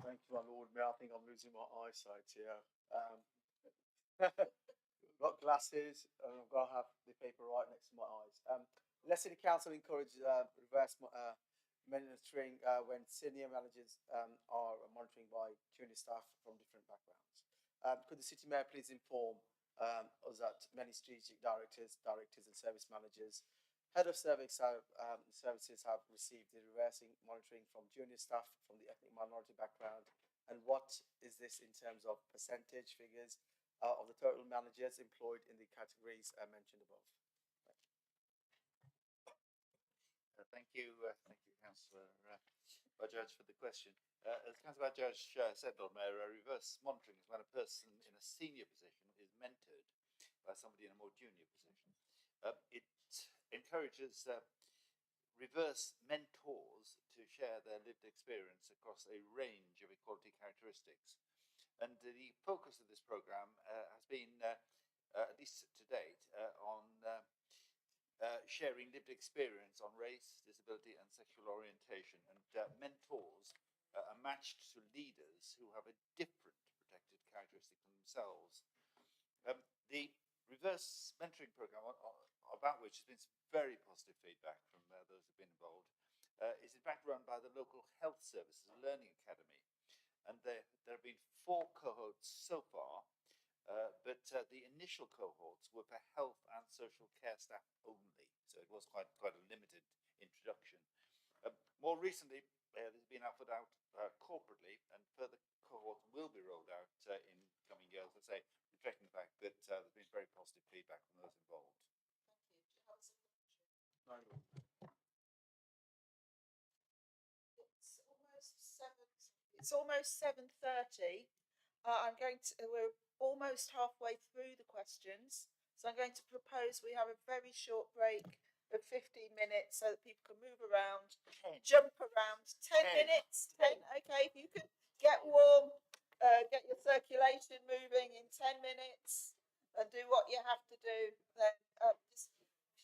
Thank you, my Lord Mayor. I think I'm losing my eyesight here. I've got glasses and I've got to have the paper right next to my eyes. Leicester City Council encourages reverse monitoring when senior managers are monitoring by junior staff from different backgrounds. Could the City Mayor please inform us that many strategic directors and service managers, head of services have received the reversing monitoring from junior staff from the ethnic minority background, and what is this in terms of percentage figures of the total managers employed in the categories mentioned above? Thank you, Councillor Bajaj, for the question. As Councillor Bajaj said, Lord Mayor, reverse monitoring is when a person in a senior position is mentored by somebody in a more junior position. It encourages reverse mentors to share their lived experience across a range of equality characteristics. And the focus of this programme has been, at least to date, on sharing lived experience on race, disability and sexual orientation. And mentors are matched to leaders who have a different protected characteristic than themselves. The reverse mentoring programme, about which has been some very positive feedback from those who've been involved, is in fact run by the local health services learning academy. And there have been 4 cohorts so far, but the initial cohorts were for health and social care staff only, so it was quite a limited introduction. More recently, there's been effort out corporately, and further cohorts will be rolled out in coming years, as I say, reflecting the fact that there's been very positive feedback from those involved. Thank you. It's almost 7:30. We're almost halfway through the questions, so I'm going to propose we have a very short break of 15 minutes so that people can move around, jump around. 10 minutes. 10. Okay, if you can get warm, get your circulation moving in 10 minutes, and do what you have to do, then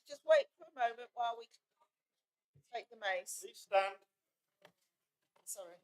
just wait for a moment while we take the mace. Please stand. Sorry.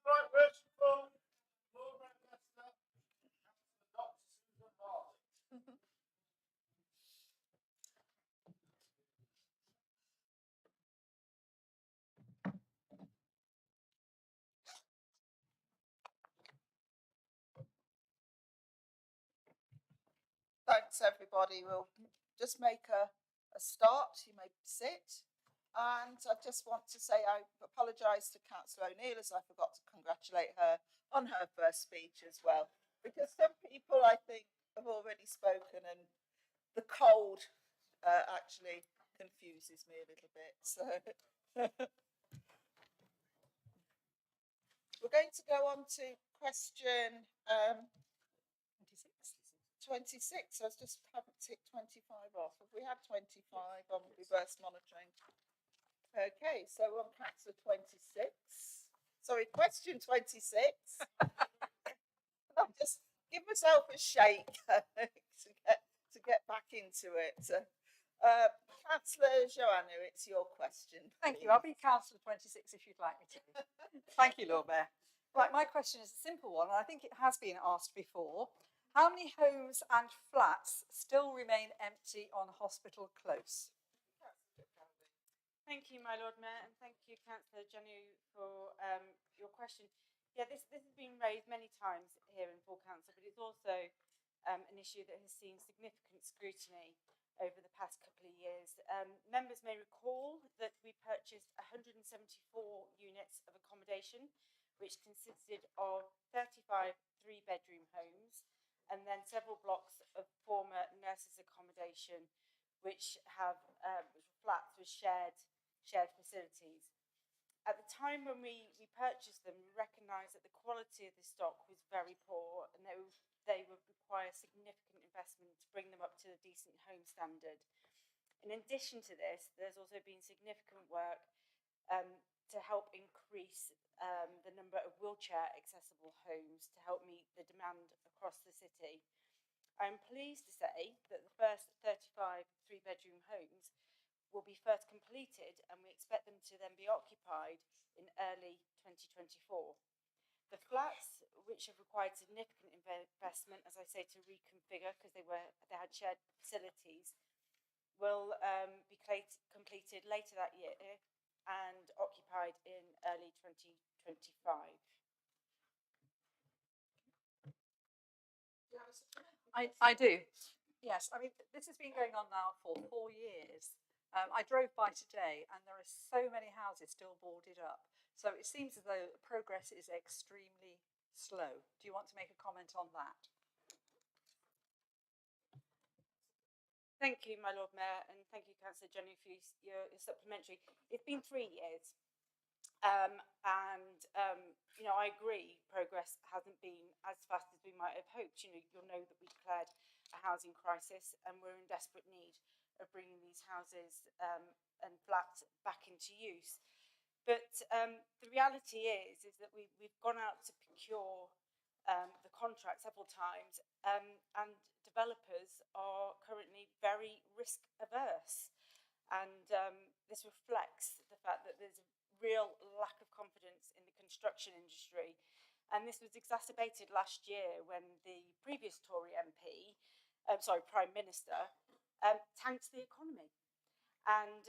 Right, worship from Lord Mayor Leicester, Dr. Susan Martin. Thanks, everybody. We'll just make a start. You may sit. And I just want to say I apologise to Councillor O'Neill as I forgot to congratulate her on her first speech as well. Because some people, I think, have already spoken and the cold actually confuses me a little bit. So we're going to go on to question 26. I just haven't ticked 25 off. Have we had 25 on reverse monitoring? Okay, so we're on Councillor 26. Sorry, question 26. I'll just give myself a shake to get back into it. Councillor Joanna, it's your question. Thank you. I'll be Councillor 26 if you'd like me to. Thank you, Lord Mayor. Right, my question is a simple one, and I think it has been asked before. How many homes and flats still remain empty on Hospital Close? Thank you, my Lord Mayor, and thank you, Councillor Janu, for your question. Yeah, this has been raised many times here in full council, but it's also an issue that has seen significant scrutiny over the past couple of years. Members may recall that we purchased 174 units of accommodation, which consisted of 35 three-bedroom homes, and then several blocks of former nurses' accommodation, which have flats with shared facilities. At the time when we purchased them, we recognised that the quality of the stock was very poor, and they would require significant investment to bring them up to a decent home standard. In addition to this, there's also been significant work to help increase the number of wheelchair accessible homes to help meet the demand across the city. I'm pleased to say that the first 35 three-bedroom homes will be first completed, and we expect them to then be occupied in early 2024. The flats, which have required significant investment, as I say, to reconfigure because they had shared facilities, will be completed later that year and occupied in early 2025. I do. Yes, I mean, this has been going on now for 4 years. I drove by today and there are so many houses still boarded up. So it seems as though progress is extremely slow. Do you want to make a comment on that? Thank you, my Lord Mayor, and thank you, Councillor Jenny, for your supplementary. It's been 3 years. You know, I agree progress hasn't been as fast as we might have hoped. You know, you'll know that we declared a housing crisis and we're in desperate need of bringing these houses and flats back into use. But the reality is that we've gone out to procure the contract several times, and developers are currently very risk averse. And this reflects the fact that there's a real lack of confidence in the construction industry. And this was exacerbated last year when the previous Tory Prime Minister, tanked the economy. And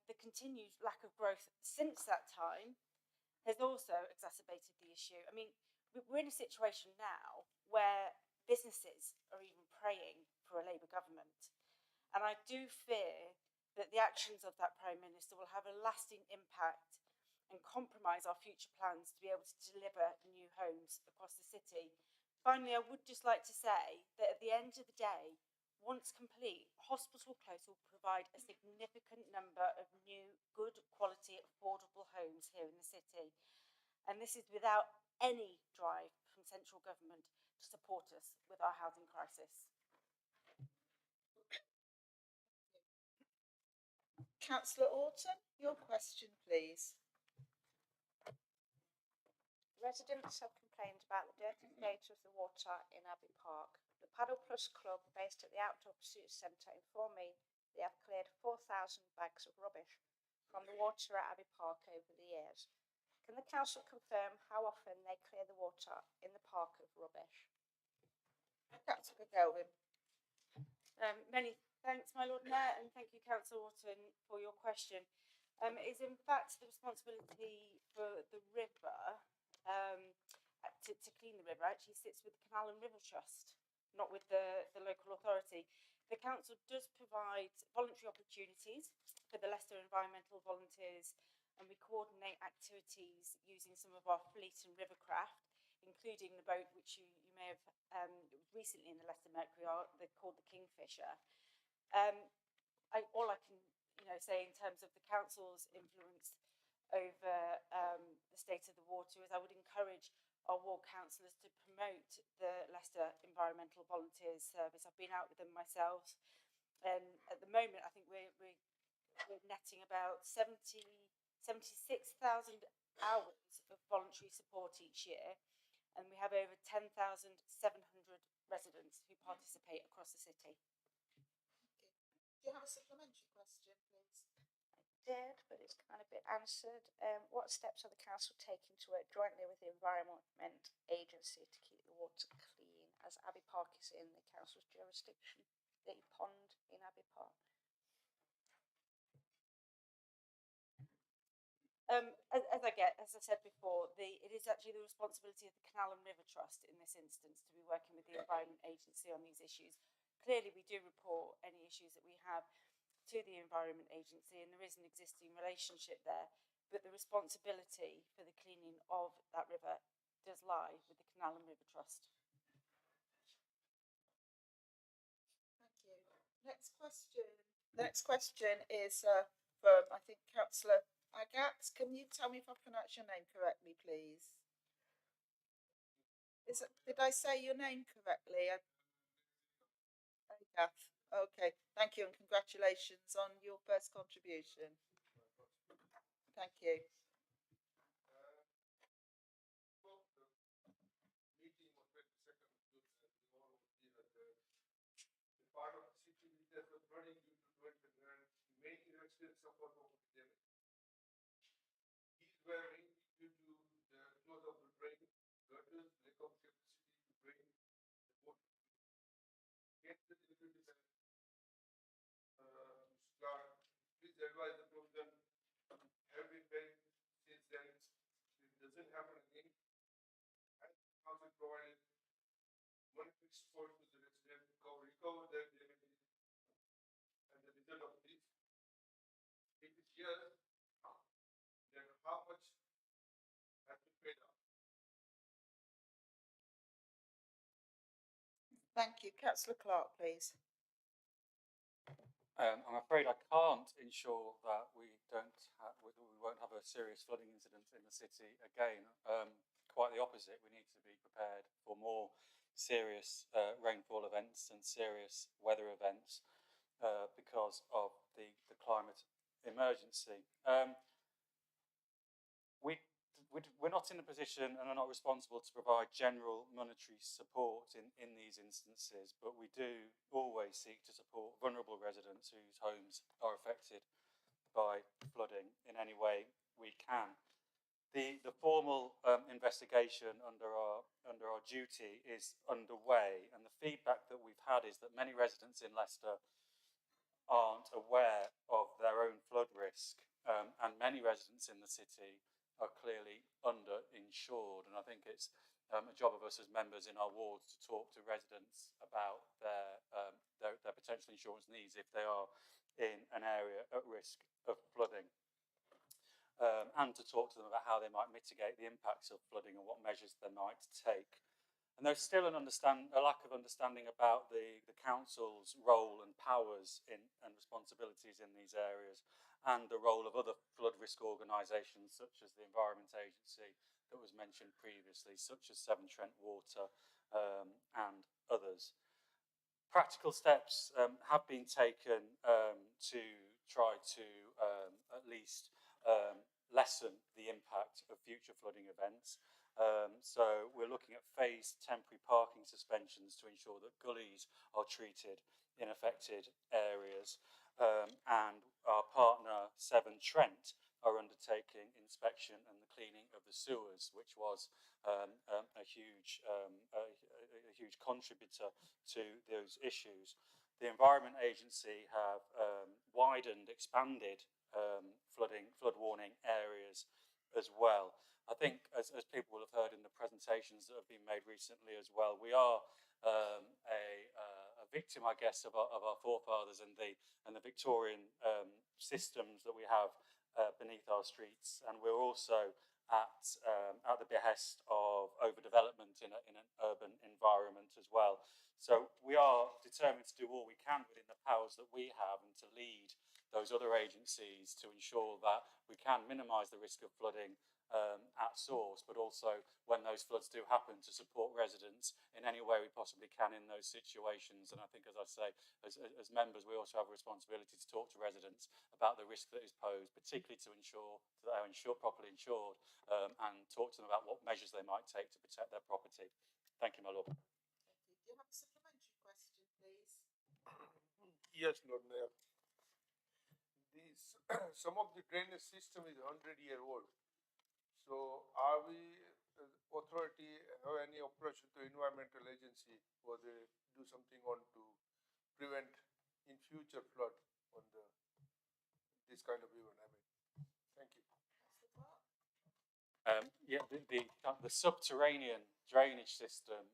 the continued lack of growth since that time has also exacerbated the issue. I mean, we're in a situation now where businesses are even praying for a Labour government. And I do fear that the actions of that Prime Minister will have a lasting impact and compromise our future plans to be able to deliver new homes across the city. Finally, I would just like to say that at the end of the day, once complete, Hospital Close will provide a significant number of new, good quality, affordable homes here in the city. And this is without any drive from central government to support us with our housing crisis. Councillor Orton, your question, please. Residents have complained about the dirty state of the water in Abbey Park. The Paddle Plus Club, based at the Outdoor Pursuits Centre, informed me they have cleared 4,000 bags of rubbish from the water at Abbey Park over the years. Can the council confirm how often they clear the water in the park of rubbish? Councillor Gelvin. Many thanks, my Lord Mayor, and thank you, Councillor Wharton, for your question. It is in fact the responsibility for the river to clean the river actually sits with the Canal and River Trust, not with the local authority. The council does provide voluntary opportunities for the Leicester environmental volunteers, and we coordinate activities using some of our fleet and river craft, including the boat which you may have recently in the Leicester Mercury are called the Kingfisher. All I can say in terms of the council's influence over the state of the water is I would encourage our ward councillors to promote the Leicester Environmental Volunteers Service. I've been out with them myself, and at the moment I think we're netting about 76,000 hours of voluntary support each year, and we have over 10,700 residents who participate across the city. Do you have a supplementary question, please? Did, but it's kind of been answered. What steps are the council taking to work jointly with the Environment Agency to keep the water clean, as Abbey Park is in the council's jurisdiction? The pond in Abbey Park. As I said before, it is actually the responsibility of the Canal and River Trust in this instance to be working with the Environment Agency on these issues. Clearly, we do report any issues that we have to the Environment Agency, and there is an existing relationship there, but the responsibility for the cleaning of that river does lie with the Canal and River Trust. Thank you. Next question. The next question is from, I think, Councillor Agatz. Can you tell me if I pronounced your name correctly, please? Did I say your name correctly? Agath. Okay, thank you, and congratulations on your first contribution. Thank you. Part of the city because of flooding due to winter and many residents suffer from epidemic. These were mainly due to the close of the drain, gutters, lack of capacity to drain the water. Against the difficulty that Mr. Clark, please advise the provision have been made since then. It doesn't happen again. And council provided monetary support to the residents to recover their damages, and the result of this, it is here that how much has been paid out. Thank you. Councillor Clark, please. I'm afraid I can't ensure that we won't have a serious flooding incident in the city again. Quite the opposite. We need to be prepared for more serious rainfall events and serious weather events because of the climate emergency. We're not in a position and are not responsible to provide general monetary support in these instances, but we do always seek to support vulnerable residents whose homes are affected by flooding in any way we can. The formal investigation under our duty is underway, and the feedback that we've had is that many residents in Leicester aren't aware of their own flood risk, and many residents in the city are clearly underinsured. And I think it's a job of us as members in our wards to talk to residents about their potential insurance needs if they are in an area at risk of flooding. And to talk to them about how they might mitigate the impacts of flooding and what measures they might take. And there's still a lack of understanding about the council's role and powers and responsibilities in these areas, and the role of other flood risk organisations such as the Environment Agency that was mentioned previously, such as Severn Trent Water and others. Practical steps have been taken try to at least lessen the impact of future flooding events. So we're looking at phased temporary parking suspensions to ensure that gullies are treated in affected areas. And our partner Severn Trent are undertaking inspection and the cleaning of the sewers, which was a huge contributor to those issues. The Environment Agency have expanded flood warning areas as well. I think, as people will have heard in the presentations that have been made recently as well, we are a victim, I guess, of our forefathers and the Victorian systems that we have beneath our streets, and we're also at the behest of overdevelopment in an urban environment as well. So we are determined to do all we can within the powers that we have and to lead those other agencies to ensure that we can minimise the risk of flooding at source, but also when those floods do happen, to support residents in any way we possibly can in those situations. And I think, as I say, as members, we also have a responsibility to talk to residents about the risk that is posed, particularly to ensure that they're properly insured, and talk to them about what measures they might take to protect their property. Thank you, my Lord. Thank you. Do you have a supplementary question, please? Yes, Lord Mayor. Some of the drainage system is 100-year-old. So are we, authority, have any approach to environmental agency, or they do something on to prevent in future flood on this kind of event? I mean, thank you. The subterranean drainage system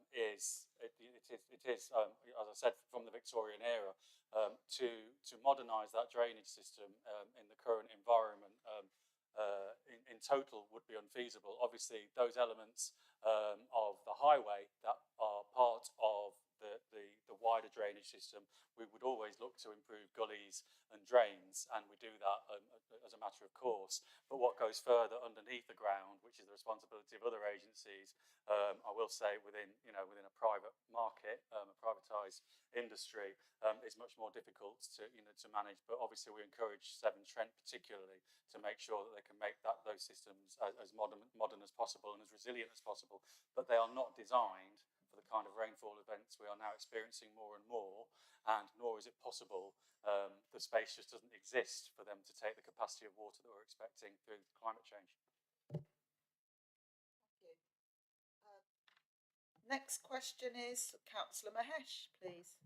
is, as I said, from the Victorian era. To modernise that drainage system in the current environment in total would be unfeasible. Obviously, those elements of the highway that are part of the wider drainage system, we would always look to improve gullies and drains, and we do that as a matter of course. But what goes further underneath the ground, which is the responsibility of other agencies, I will say within a private market, a privatised industry, is much more difficult to manage. But obviously, we encourage Severn Trent particularly to make sure that they can make those systems as modern as possible and as resilient as possible. But they are not designed for the kind of rainfall events we are now experiencing more and more, and nor is it possible. The space just doesn't exist for them to take the capacity of water that we're expecting through climate change. Thank you. Next question is Councillor Mahesh, please.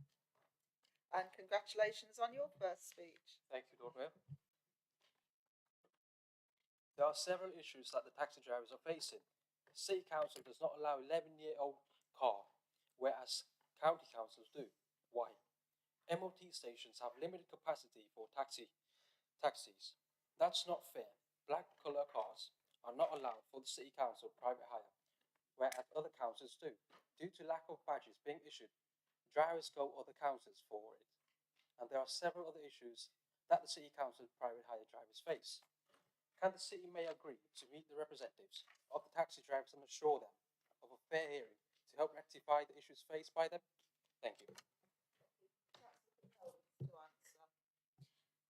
And congratulations on your first speech. Thank you, Lord Mayor. There are several issues that the taxi drivers are facing. The City Council does not allow 11-year-old car, whereas county councils do. Why? MOT stations have limited capacity for taxis. That's not fair. Black colour cars are not allowed for the City Council private hire, whereas other councils do. Due to lack of badges being issued, drivers go other councils for it. And there are several other issues that the City Council private hire drivers face. Can the City Mayor agree to meet the representatives of the taxi drivers and assure them of a fair hearing to help rectify the issues faced by them? Thank you.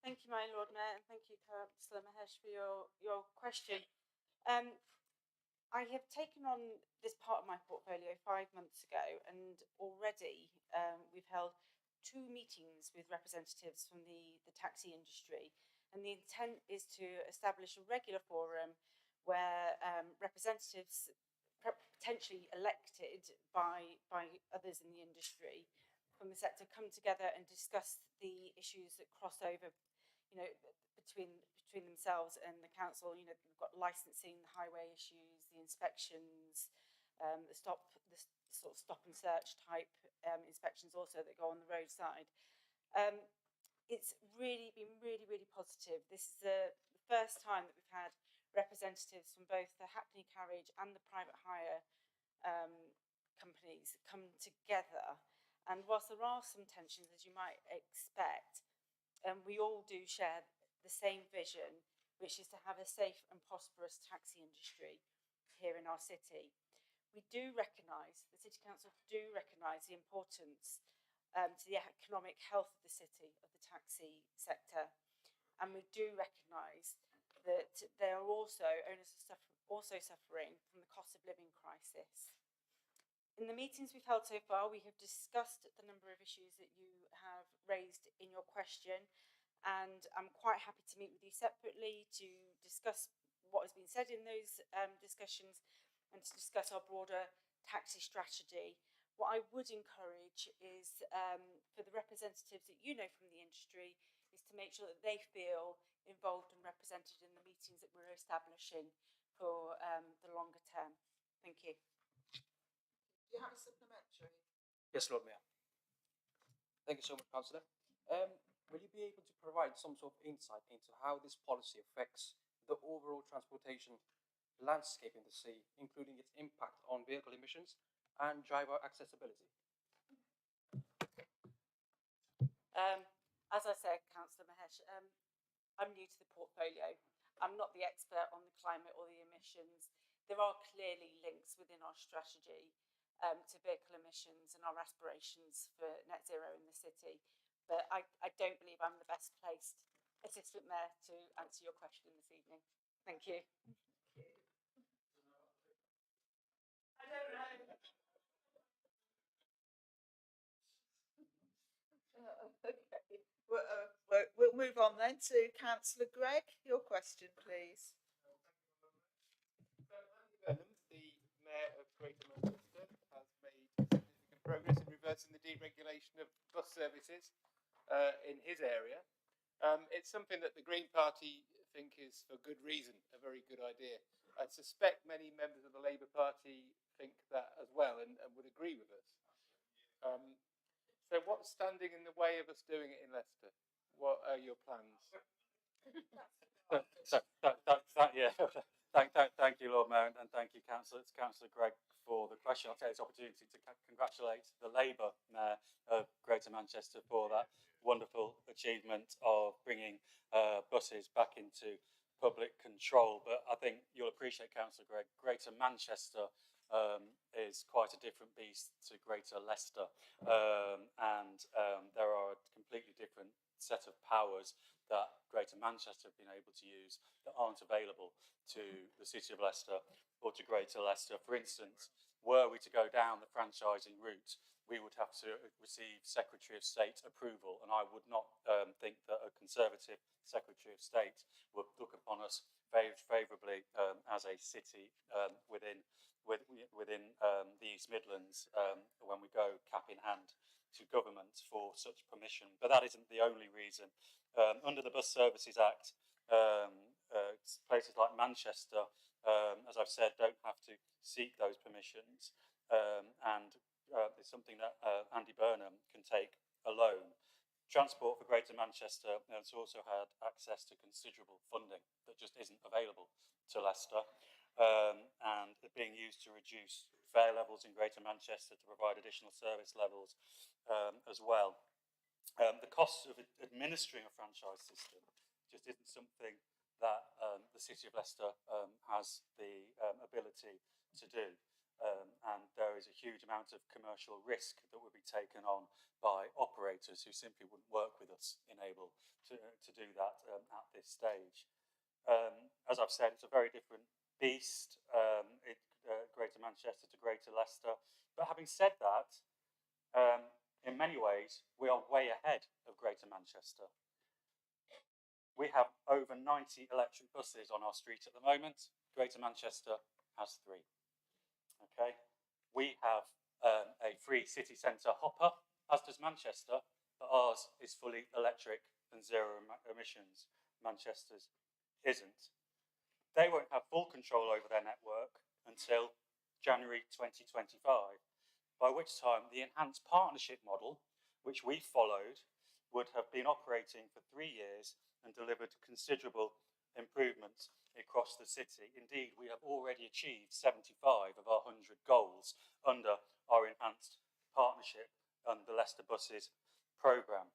Thank you, my Lord Mayor, and thank you, Councillor Mahesh, for your question. I have taken on this part of my portfolio 5 months ago, and already we've held 2 meetings with representatives from the taxi industry, and the intent is to establish a regular forum where representatives potentially elected by others in the industry from the sector come together and discuss the issues that cross over, between themselves and the council. We've got licensing, the highway issues, the inspections, the sort of stop and search type inspections also that go on the roadside. It's really been really positive. This is the first time that we've had representatives from both the Hackney Carriage and the private hire companies come together. And whilst there are some tensions, as you might expect, we all do share the same vision, which is to have a safe and prosperous taxi industry here in our city. We do recognise, the City Council do recognise the importance to the economic health of the city, of the taxi sector. And we do recognise that they are also, owners are also suffering from the cost of living crisis. In the meetings we've held so far, we have discussed the number of issues that you have raised in your question, and I'm quite happy to meet with you separately to discuss what has been said in those discussions and to discuss our broader taxi strategy. What I would encourage is for the representatives that you know from the industry is to make sure that they feel involved and represented in the meetings that we're establishing for the longer term. Thank you. Do you have a supplementary? Yes, Lord Mayor. Thank you so much, Councillor. Will you be able to provide some sort of insight into how this policy affects the overall transportation landscape in the city, including its impact on vehicle emissions and driver accessibility? As I said, Councillor Mahesh, I'm new to the portfolio. I'm not the expert on the climate or the emissions. There are clearly links within our strategy to vehicle emissions and our aspirations for net zero in the city. But I don't believe I'm the best placed Assistant Mayor to answer your question this evening. Thank you. I don't know. Okay. We'll move on then to Councillor Gregg. Your question, please. The Mayor of Greater Manchester has made significant progress in reversing the deregulation of bus services in his area. It's something that the Green Party think is, for good reason, a very good idea. I suspect many members of the Labour Party think that as well and would agree with us. So what's standing in the way of us doing it in Leicester? What are your plans? Thank you, Lord Mayor, and thank you, Councillor Gregg, for the question. I'll take this opportunity to congratulate the Labour Mayor of Greater Manchester for that wonderful achievement of bringing buses back into public control. But I think you'll appreciate, Councillor Gregg, Greater Manchester is quite a different beast to Greater Leicester, and there are a completely different set of powers that Greater Manchester have been able to use that aren't available to the City of Leicester or to Greater Leicester. For instance, were we to go down the franchising route, we would have to receive Secretary of State approval, and I would not think that a Conservative Secretary of State would look upon us favourably as a city within the East Midlands when we go cap in hand to government for such permission. But that isn't the only reason. Under the Bus Services Act, places like Manchester, as I've said, don't have to seek those permissions, and it's something that Andy Burnham can take alone. Transport for Greater Manchester has also had access to considerable funding that just isn't available to Leicester, and being used to reduce fare levels in Greater Manchester to provide additional service levels as well. The costs of administering a franchise system just isn't something that the City of Leicester has the ability to do. And there is a huge amount of commercial risk that would be taken on by operators who simply wouldn't work with us in able to do that at this stage. As I've said, it's a very different beast, Greater Manchester to Greater Leicester. But having said that, in many ways, we are way ahead of Greater Manchester. We have over 90 electric buses on our street at the moment. Greater Manchester has 3. Okay, we have a free city centre hopper, as does Manchester, but ours is fully electric and zero emissions. Manchester's isn't. They won't have full control over their network until January 2025, by which time the enhanced partnership model, which we followed, would have been operating for 3 years and delivered considerable improvements across the city. Indeed, we have already achieved 75 of our 100 goals under our enhanced partnership and the Leicester Buses programme.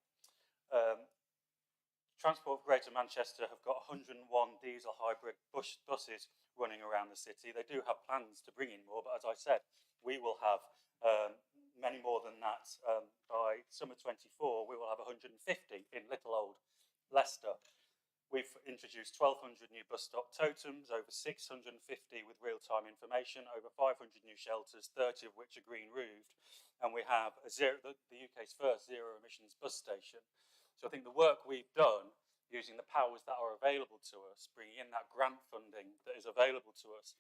Transport for Greater Manchester have got 101 diesel hybrid buses running around the city. They do have plans to bring in more, but as I said, we will have many more than that. By summer 24, we will have 150 in little old Leicester. We've introduced 1,200 new bus stop totems, over 650 with real-time information, over 500 new shelters, 30 of which are green roofed, and we have the UK's first zero emissions bus station. So I think the work we've done using the powers that are available to us, bringing in that grant funding that is available to us,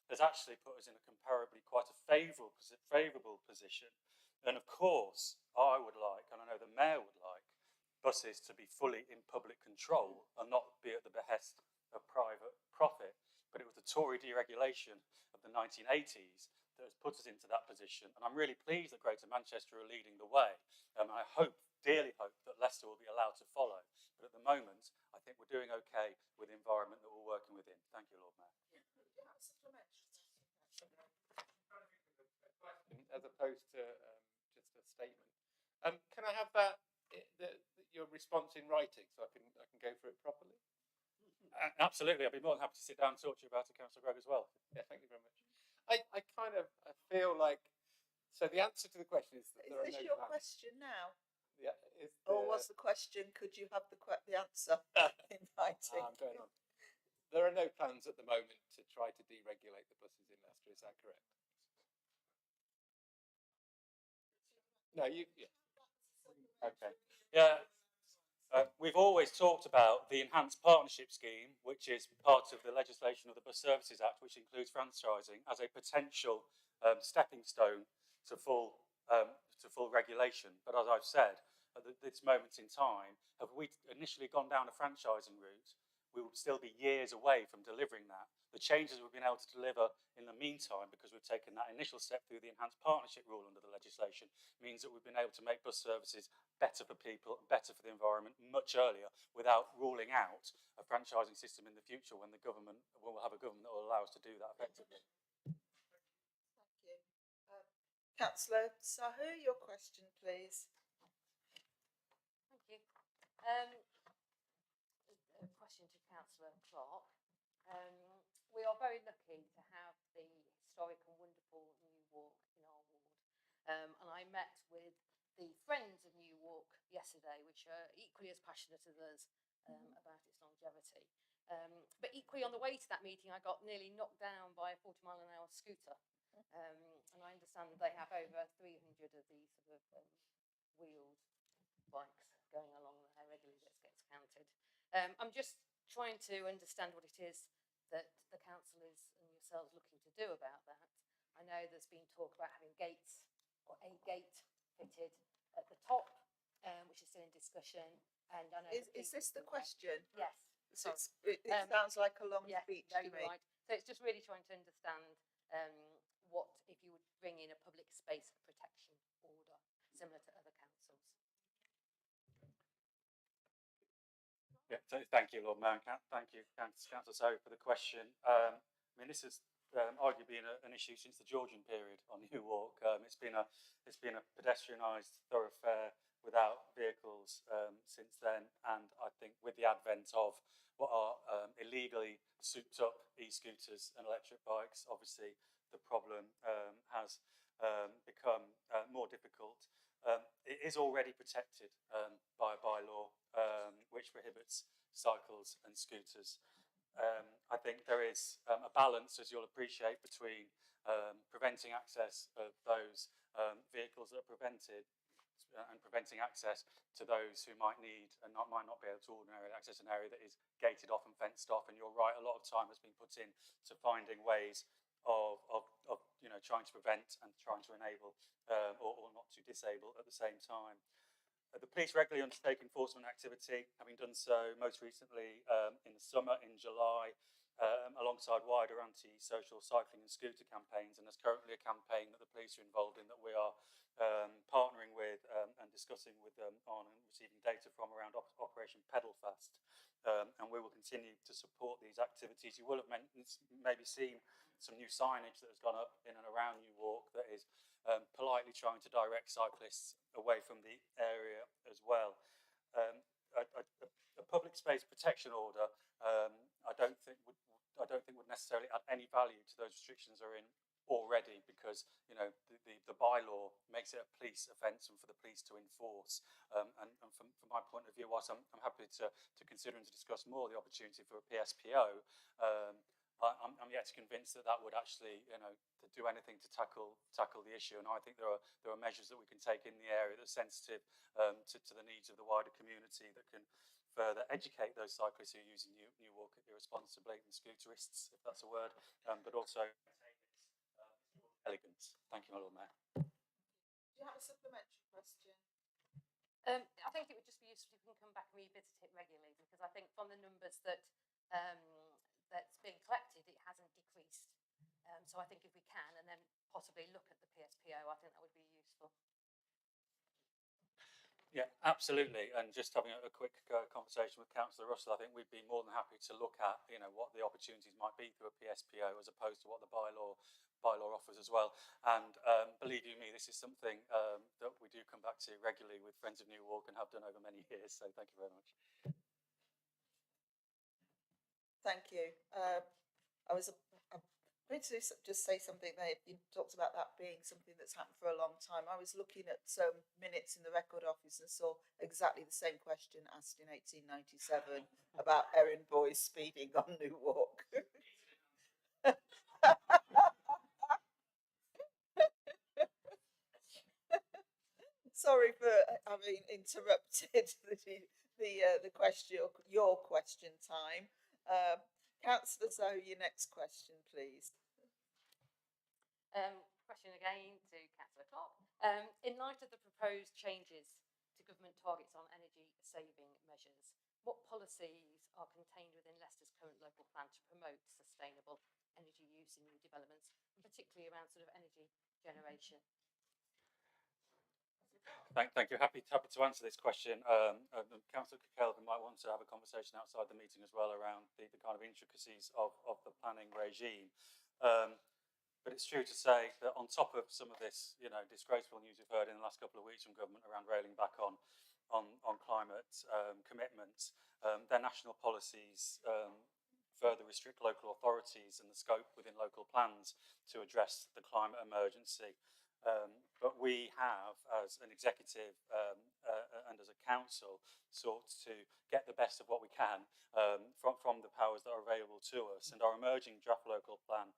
has actually put us in a comparably quite a favourable position. And of course, I would like, and I know the Mayor would like, buses to be fully in public control and not be at the behest of private profit. But it was the Tory deregulation of the 1980s that has put us into that position. And I'm really pleased that Greater Manchester are leading the way. I dearly hope that Leicester will be allowed to follow. But at the moment, I think we're doing okay with the environment that we're working within. Thank you, Lord Mayor. As opposed to just a statement. Can I have that your response in writing so I can go through it properly? Absolutely, I'd be more than happy to sit down and talk to you about it, Councillor Gregg, as well. Yeah, thank you very much. I feel like, so the answer to the question is that there are Is this no your plans. question now? Yeah. Or was the question, could you have the answer in writing? I'm going on. There are no plans at the moment to try to deregulate the buses in Leicester, is that correct? No, yeah. Okay. Yeah. We've always talked about the Enhanced Partnership Scheme, which is part of the legislation of the Bus Services Act, which includes franchising, as a potential stepping stone to full regulation. But as I've said, at this moment in time, have we initially gone down a franchising route, we will still be years away from delivering that. The changes we've been able to deliver in the meantime, because we've taken that initial step through the Enhanced Partnership Rule under the legislation, means that we've been able to make bus services better for people, better for the environment much earlier, without ruling out a franchising system in the future when the government will have a government that will allow us to do that effectively. Thank you. Councillor Sahu, your question, please. Thank you. A question to Councillor Clark. We are very lucky to have the historic and wonderful New Walk in our ward. And I met with the Friends of New Walk yesterday, which are equally as passionate as us about its longevity. But equally on the way to that meeting, I got nearly knocked down by a 40-mile-an-hour scooter. And I understand they have over 300 of these sort of wheeled bikes going along there regularly that gets counted. I'm just trying to understand what it is that the councillors and yourselves looking to do about that. I know there's been talk about having gates or a gate fitted at the top, which is still in discussion. And I know is this the question? Yes. So it sounds like a long speech to me. Right. So it's just really trying to understand what if you would bring in a public space protection order similar to other councils. Yeah, so thank you, Lord Mayor. Thank you, Councillor Sahu, for the question. I mean, this has arguably been an issue since the Georgian period on New Walk. It's been a pedestrianised thoroughfare without vehicles since then, and I think with the advent of what are illegally souped-up e-scooters and electric bikes, obviously the problem has become more difficult. It is already protected by a bylaw which prohibits cycles and scooters. I think there is a balance, as you'll appreciate, between preventing access of those vehicles that are prevented and preventing access to those who might need and might not be able to ordinarily access an area that is gated off and fenced off. And you're right, a lot of time has been put in to finding ways of trying to prevent and trying to enable or not to disable at the same time. The police regularly undertake enforcement activity, having done so most recently in the summer, in July, alongside wider anti-social cycling and scooter campaigns. And there's currently a campaign that the police are involved in that we are partnering with and discussing with them on and receiving data from around Operation Pedal Fast. And we will continue to support these activities. You will have maybe seen some new signage that has gone up in and around New Walk that is politely trying to direct cyclists away from the area as well. A public space protection order, I don't think would necessarily add any value to those restrictions that are in already, because the bylaw makes it a police offence and for the police to enforce. And from my point of view, whilst I'm happy to consider and to discuss more the opportunity for a PSPO, I'm yet to convince that would actually to do anything to tackle the issue. And I think there are measures that we can take in the area that's sensitive to the needs of the wider community, that can further educate those cyclists who are using New Walk irresponsibly, and scooterists, if that's a word, but also elegance. Thank you, my Lord Mayor. Do you have a supplementary question? I think it would just be useful if we can come back and revisit it regularly, because I think from the numbers that's being collected, it hasn't decreased. So I think if we can, and then possibly look at the PSPO, I think that would be useful. Yeah, absolutely. And just having a quick conversation with Councillor Russell, I think we'd be more than happy to look at, what the opportunities might be through a PSPO as opposed to what the bylaw offers as well. And believe you me, this is something that we do come back to regularly with Friends of New Walk and have done over many years. So thank you very much. Thank you. I'm going to just say something there. You talked about that being something that's happened for a long time. I was looking at some minutes in the record office and saw exactly the same question asked in 1897 about errand boys speeding on New Walk. Sorry for having interrupted the question, your question time. Councillor Zoe, your next question, please. Question again to Councillor Clark. In light of the proposed changes to government targets on energy saving measures, what policies are contained within Leicester's current local plan to promote sustainable energy use in new developments, and particularly around sort of energy generation? Thank you. Happy to answer this question. Councillor Kelvin might want to have a conversation outside the meeting as well around the kind of intricacies of the planning regime. But it's true to say that on top of some of this, disgraceful news we've heard in the last couple of weeks from government around railing back on climate commitments, their national policies further restrict local authorities and the scope within local plans to address the climate emergency. But we have, as an executive and as a council, sought to get the best of what we can from the powers that are available to us. And our emerging draft local plan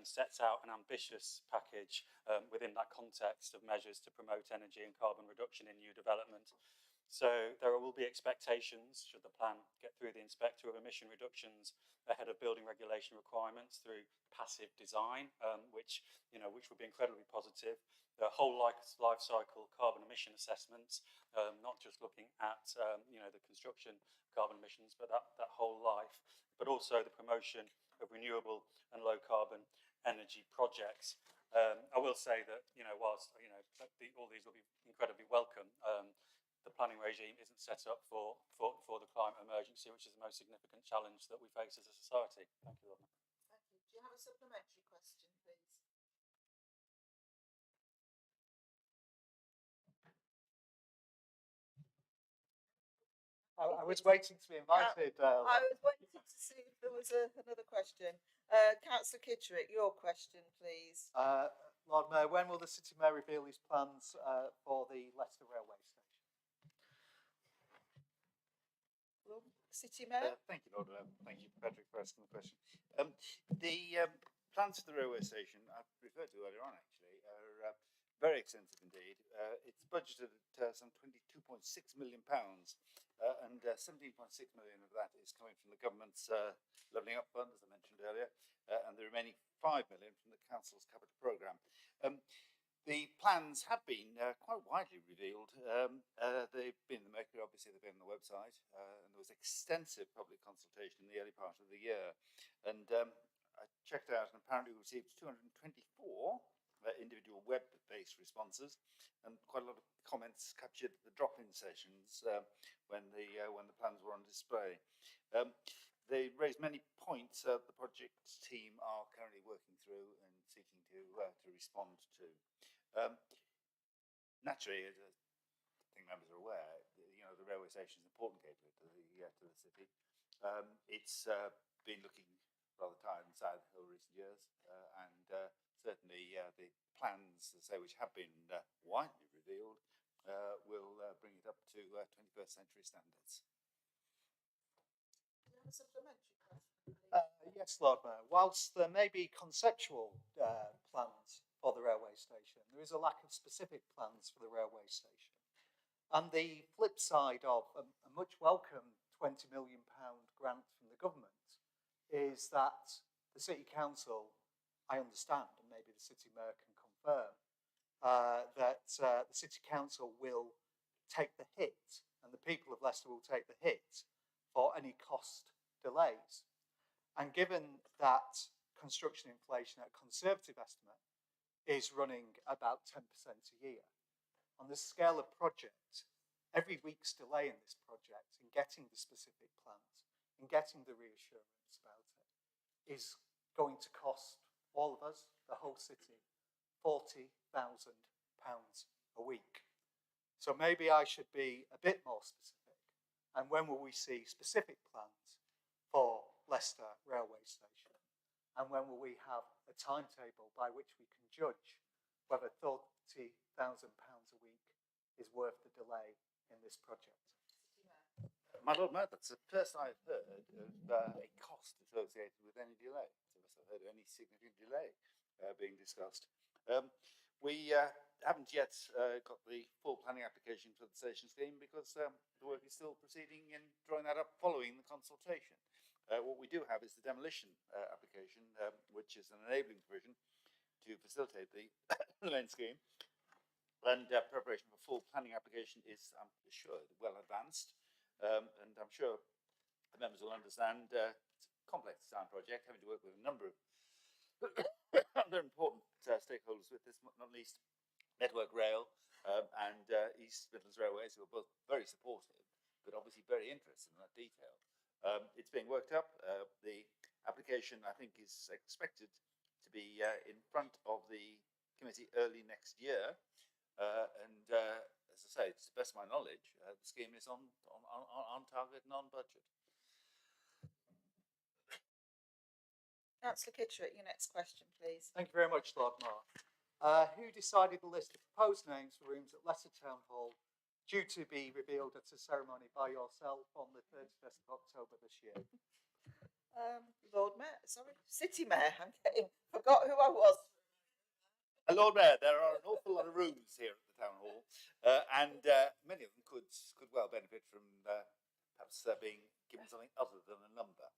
sets out an ambitious package within that context of measures to promote energy and carbon reduction in new development. So there will be expectations, should the plan get through the inspector, of emission reductions ahead of building regulation requirements through passive design, which would be incredibly positive. The whole life cycle carbon emission assessments, not just looking at the construction carbon emissions, but that whole life, but also the promotion of renewable and low carbon energy projects. I will say that whilst all these will be incredibly welcome, the planning regime isn't set up for the climate emergency, which is the most significant challenge that we face as a society. Thank you, Lord. Thank you. Do you have a supplementary question, please? I was waiting to be invited. I was waiting to see if there was another question. Councillor Kitterick, your question, please. Lord Mayor, when will the City Mayor reveal his plans for the Leicester Railway Station? City Mayor? Thank you, Lord. Thank you, Patrick, for asking the question. The plans for the railway station, I referred to earlier on actually, are very extensive indeed. It's budgeted at some £22.6 million, and 17.6 million of that is coming from the government's Levelling Up Fund, as I mentioned earlier, and the remaining 5 million from the council's capital programme. The plans have been quite widely revealed. They've been in the Mercury, obviously they've been on the website, and there was extensive public consultation in the early part of the year. And I checked out and apparently we received 224 individual web-based responses, and quite a lot of comments captured the drop-in sessions when the plans were on display. They raised many points the project team are currently working through and seeking to respond to. Naturally, as I think members are aware, the railway station is an important gateway to the city. It's been looking rather tired and sad over recent years, and certainly the plans, as I say, which have been widely revealed, will bring it up to 21st century standards. Do you have a supplementary question? Yes, Lord Mayor. Whilst there may be conceptual plans for the railway station, there is a lack of specific plans for the railway station. And the flip side of a much welcome £20 million grant from the government is that the City Council, I understand, and maybe the City Mayor can confirm, that the City Council will take the hit, and the people of Leicester will take the hit for any cost delays. And given that construction inflation at a conservative estimate is running about 10% a year, on the scale of project, every week's delay in this project, in getting the specific plans, in getting the reassurance about it, is going to cost all of us, the whole city, £40,000 a week. So maybe I should be a bit more specific. And when will we see specific plans for Leicester railway station? And when will we have a timetable by which we can judge whether £30,000 a week is worth the delay in this project? My Lord Mayor, that's the first I've heard of a cost associated with any delay. So I've heard of any significant delay being discussed. We haven't yet got the full planning application for the station scheme because the work is still proceeding in drawing that up following the consultation. What we do have is the demolition application, which is an enabling provision to facilitate the lane scheme. And preparation for full planning application is, I'm sure, well advanced. And I'm sure the members will understand it's a complex design project, having to work with a number of other important stakeholders with this, not least Network Rail and East Midlands Railways, who are both very supportive, but obviously very interested in that detail. It's being worked up. The application, I think, is expected to be in front of the committee early next year. As I say, to the best of my knowledge, the scheme is on target and on budget. Councillor Kittrick, your next question, please. Thank you very much, Lord Mayor. Who decided the list of proposed names for rooms at Leicester Town Hall due to be revealed at a ceremony by yourself on the 31st of October this year? Lord Mayor, sorry, City Mayor, forgot who I was. Lord Mayor, there are an awful lot of rooms here at the Town Hall, and many of them could well benefit from perhaps being given something other than a number.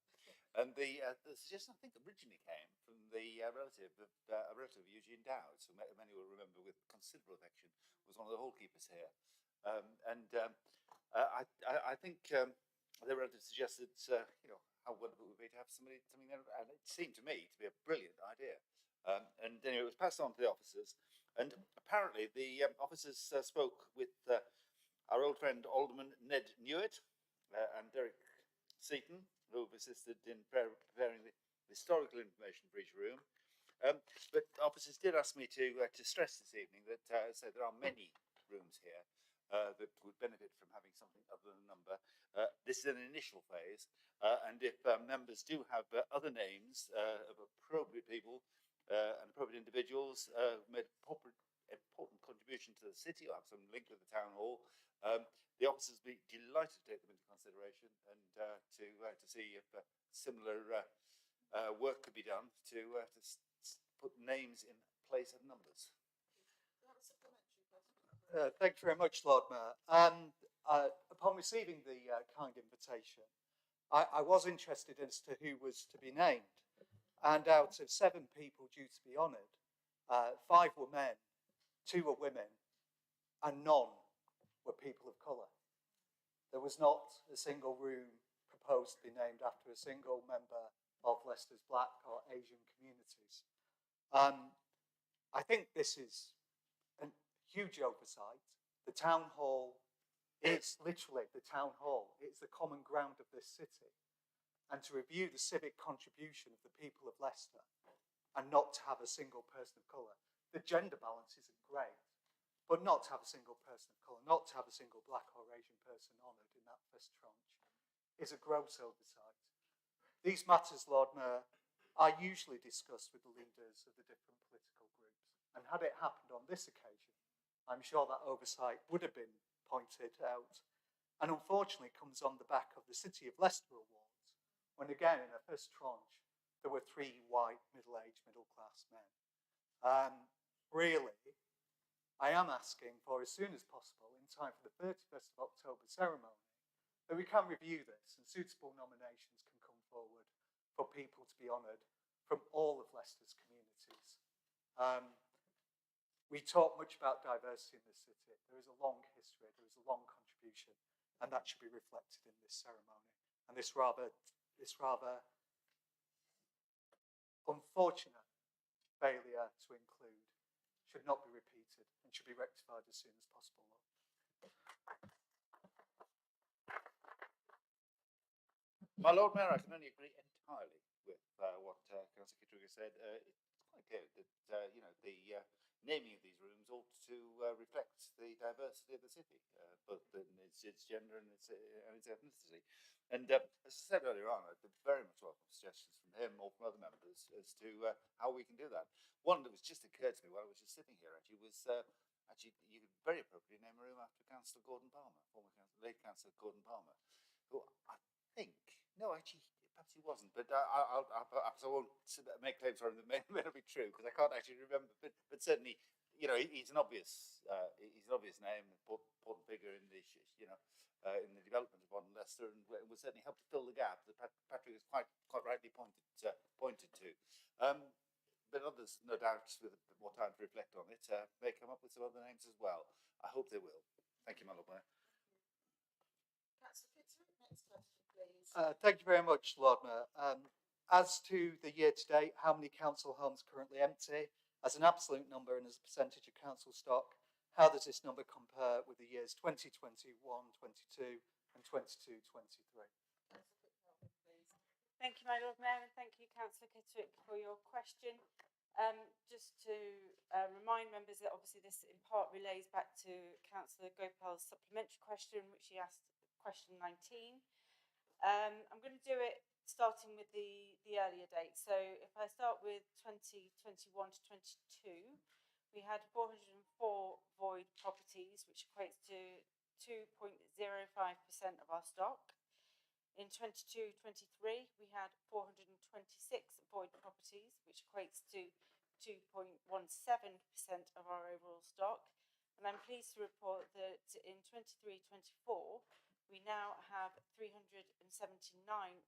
And the suggestion, I think, originally came from the relative of Eugene Dowds, who many will remember with considerable affection, was one of the hallkeepers here. I think the relative suggested, how wonderful it would be to have something there, and it seemed to me to be a brilliant idea. And anyway, it was passed on to the officers, and apparently the officers spoke with our old friend Alderman Ned Newitt and Derek Seaton, who have assisted in preparing the historical information for each room. But officers did ask me to stress this evening that so there are many rooms here that would benefit from having something other than a number. This is an initial phase, and if members do have other names of appropriate people and appropriate individuals who made important contribution to the city or have some link with the Town Hall, the officers will be delighted to take them into consideration and to see if similar work could be done to put names in place of numbers. Thank you very much, Lord Mayor. Upon receiving the kind invitation, I was interested as to who was to be named. And out of 7 people due to be honoured, 5 were men, 2 were women, and none were people of colour. There was not a single room proposed to be named after a single member of Leicester's Black or Asian communities. I think this is a huge oversight. The Town Hall is literally the Town Hall. It's the common ground of this city. And to review the civic contribution of the people of Leicester and not to have a single person of colour. The gender balance isn't great, but not to have a single person of colour, not to have a single Black or Asian person honoured in that first tranche is a gross oversight. These matters, Lord Mayor, are usually discussed with the leaders of the different political groups. And had it happened on this occasion, I'm sure that oversight would have been pointed out. And unfortunately, it comes on the back of the City of Leicester Awards, when again, in a first tranche, there were 3 white, middle-aged, middle-class men. Really, I am asking for, as soon as possible, in time for the 31st of October ceremony, that we can review this and suitable nominations can come forward for people to be honoured from all of Leicester's communities. We talk much about diversity in this city. There is a long history, there is a long contribution, and that should be reflected in this ceremony. And this rather unfortunate failure to include should not be repeated and should be rectified as soon as possible. My Lord Mayor, I can only agree entirely with what Councillor Kittrick said. It's quite clear that the naming of these rooms ought to reflect the diversity of the city, both in its gender and its ethnicity. And as I said earlier on, I'd very much welcome suggestions from him or from other members as to how we can do that. One that was just occurred to me while I was just sitting here was you could very appropriately name a room after Councillor Gordon Palmer, late Councillor Gordon Palmer, who I think, no, actually, perhaps he wasn't, but perhaps I won't make claims for him that may not be true because I can't actually remember. But certainly, he's an obvious name, important figure in the in the development of modern Leicester, and will certainly help to fill the gap that Patrick has quite rightly pointed to. But others, no doubt, with a bit more time to reflect on it, may come up with some other names as well. I hope they will. Thank you, my Lord Mayor. Councillor Kittrick, next question, please. Thank you very much, Lord Mayor. As to the year to date, how many council homes currently empty, as an absolute number and as a percentage of council stock, how does this number compare with the years 2021, 22 and 22, 23? Thank you, my Lord Mayor, and thank you, Councillor Kittrick, for your question. Just to remind members that obviously this in part relays back to Councillor Gopal's supplementary question, which he asked question 19. I'm going to do it starting with the earlier date. So if I start with 2021 to 22, we had 404 void properties, which equates to 2.05% of our stock. In 22-23, we had 426 void properties, which equates to 2.17% of our overall stock. And I'm pleased to report that in 23-24, we now have 379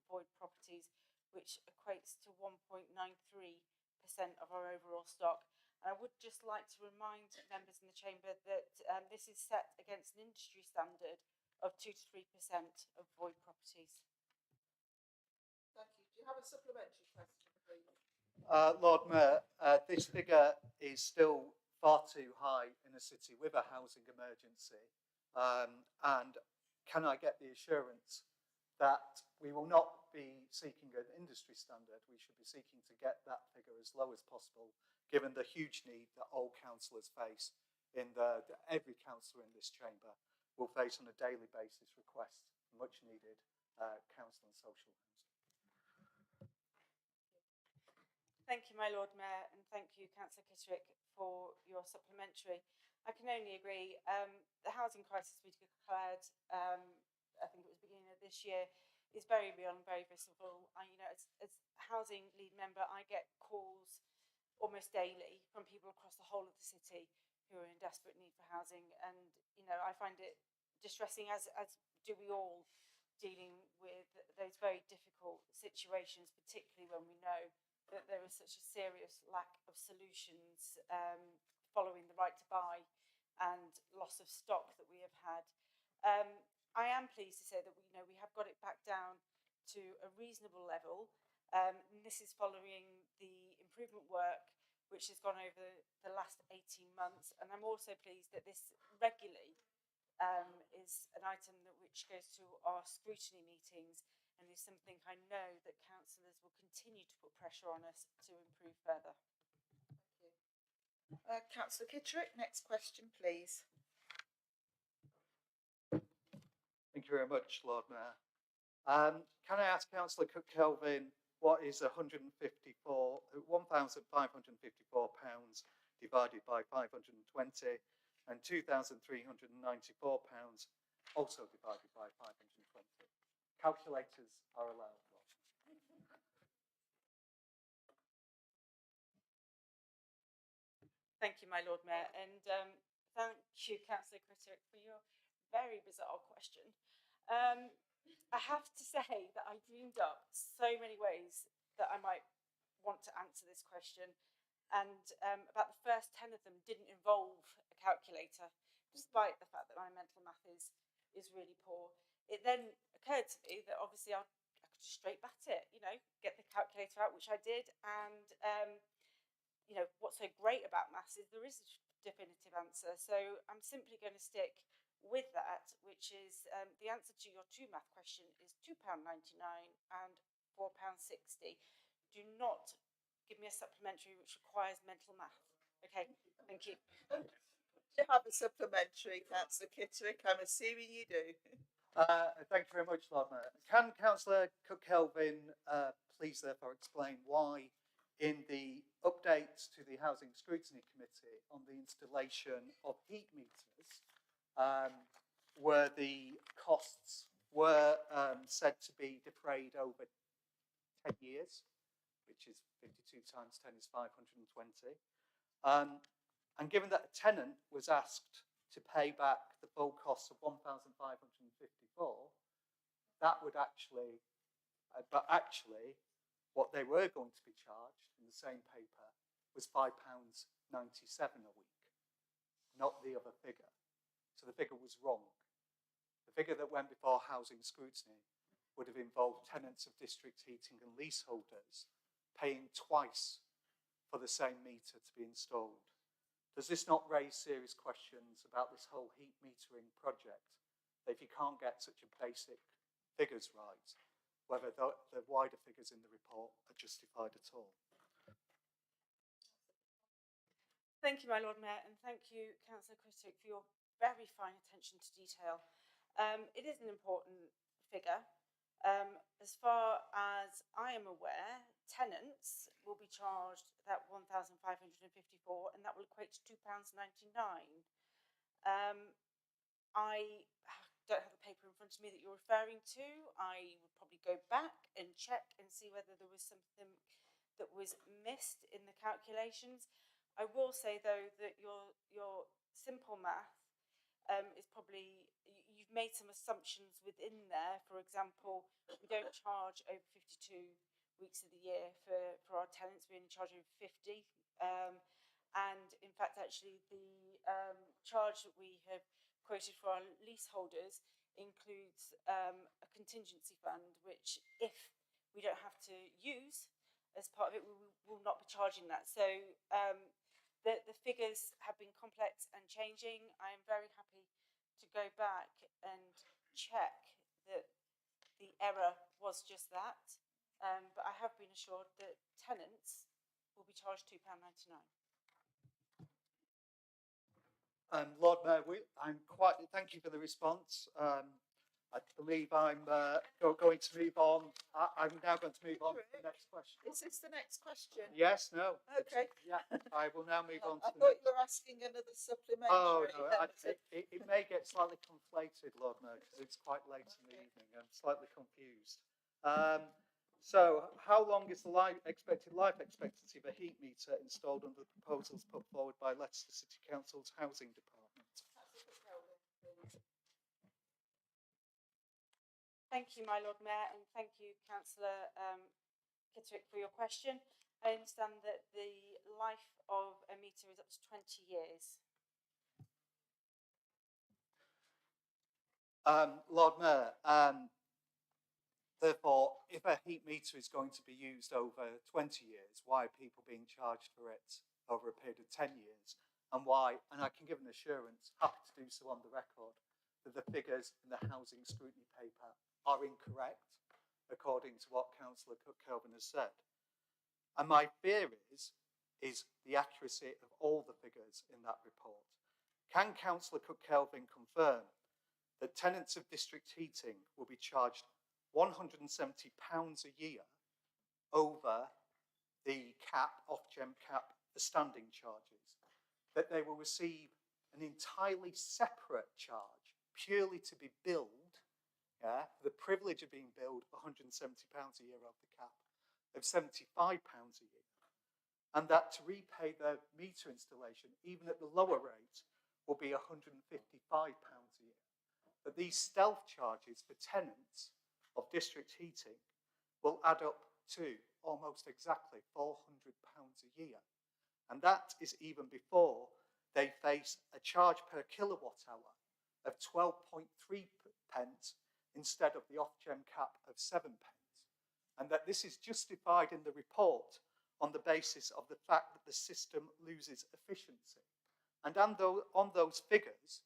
void properties, which equates to 1.93% of our overall stock. And I would just like to remind members in the chamber that this is set against an industry standard of 2 to 3% of void properties. Thank you. Do you have a supplementary question, please? Lord Mayor, this figure is still far too high in a city with a housing emergency. And can I get the assurance that we will not be seeking an industry standard? We should be seeking to get that figure as low as possible, given the huge need that all councillors face every councillor in this chamber will face on a daily basis requests for much needed council and social housing. Thank you, my Lord Mayor, and thank you, Councillor Kittrick, for your supplementary. I can only agree. The housing crisis we declared, I think it was beginning of this year, is very real and very visible. As housing lead member, I get calls almost daily from people across the whole of the city who are in desperate need for housing, and I find it distressing, as do we all, dealing with those very difficult situations, particularly when we know that there is such a serious lack of solutions following the right to buy and loss of stock that we have had. I am pleased to say that we have got it back down to a reasonable level. And this is following the improvement work which has gone over the last 18 months. And I'm also pleased that this regularly is an item which goes to our scrutiny meetings, and is something I know that councillors will continue to put pressure on us to improve further. Thank you. Councillor Kittrick, next question, please. Thank you very much, Lord Mayor. Can I ask Councillor Cook-Kelvin what is £1,554 divided by 520 and £2,394 also divided by 520. Calculators are allowed. Thank you, my Lord Mayor, and thank you, Councillor Critic, for your very bizarre question. I have to say that I dreamed up so many ways that I might want to answer this question, and about the first 10 of them didn't involve a calculator, despite the fact that my mental math is really poor. It then occurred to me that obviously I could just straight bat it, you know, get the calculator out, which I did, and you know, what's so great about maths is there is a definitive answer. So I'm simply going to stick with that, which is the answer to your 2 math question is £2.99 and £4.60. Do not give me a supplementary which requires mental math. Okay, thank you. You have a supplementary, Councillor Kitterick. I'm assuming you do. Thank you very much, Lord Mayor. Can Councillor Cook-Kelvin please therefore explain why in the updates to the Housing Scrutiny Committee on the installation of heat meters, where the costs were said to be defrayed over 10 years, which is 52 times 10 is 520. And given that a tenant was asked to pay back the full cost of 1,554, that would actually, but actually, what they were going to be charged in the same paper was £5.97 a week, not the other figure. So the figure was wrong. The figure that went before housing scrutiny would have involved tenants of district heating and leaseholders paying twice for the same meter to be installed. Does this not raise serious questions about this whole heat metering project? That if you can't get such a basic figures right, whether the wider figures in the report are justified at all. Thank you, my Lord Mayor, and thank you, Councillor Critic, for your very fine attention to detail. It is an important figure. As far as I am aware, tenants will be charged that £1,554, and that will equate to £2.99. I don't have the paper in front of me that you're referring to. I would probably go back and check and see whether there was something that was missed in the calculations. I will say though that your simple math is probably, you've made some assumptions within there. For example, we don't charge over 52 weeks of the year for our tenants. We only charge over 50. And in fact, actually, the charge that we have quoted for our leaseholders includes a contingency fund, which if we don't have to use as part of it, we will not be charging that. So the figures have been complex and changing. I am very happy to go back and check that the error was just that. But I have been assured that tenants will be charged £2.99. Lord Mayor, thank you for the response. I believe I'm going to move on. I'm now going to move on to the next question. Is this the next question? Yes, no. Okay. Yeah, I will now move on to I the thought next. you were asking another supplementary. Oh, no, it may get slightly conflated, Lord Mayor, because it's quite late in the evening. I'm slightly confused. So, how long is the expected life expectancy of a heat meter installed under the proposals put forward by Leicester City Council's Housing Department? Thank you, my Lord Mayor, and thank you, Councillor Kitterick, for your question. I understand that the life of a meter is up to 20 years. Lord Mayor, therefore, if a heat meter is going to be used over 20 years, why are people being charged for it over a period of 10 years? And why, and I can give an assurance, happy to do so on the record, that the figures in the housing scrutiny paper are incorrect, according to what Councillor Cook-Kelvin has said. And my fear is the accuracy of all the figures in that report. Can Councillor Cook-Kelvin confirm that tenants of district heating will be charged £170 a year over the cap, off-gem cap, the standing charges, that they will receive an entirely separate charge, purely to be billed, for the privilege of being billed £170 a year over the cap, of £75 a year, and that to repay their meter installation, even at the lower rate, will be £155 a year. But these stealth charges for tenants of district heating will add up to almost exactly £400 a year. And that is even before they face a charge per kilowatt hour of 12.3 pence instead of the off-gem cap of 7 pence. And that this is justified in the report on the basis of the fact that the system loses efficiency. And on those figures,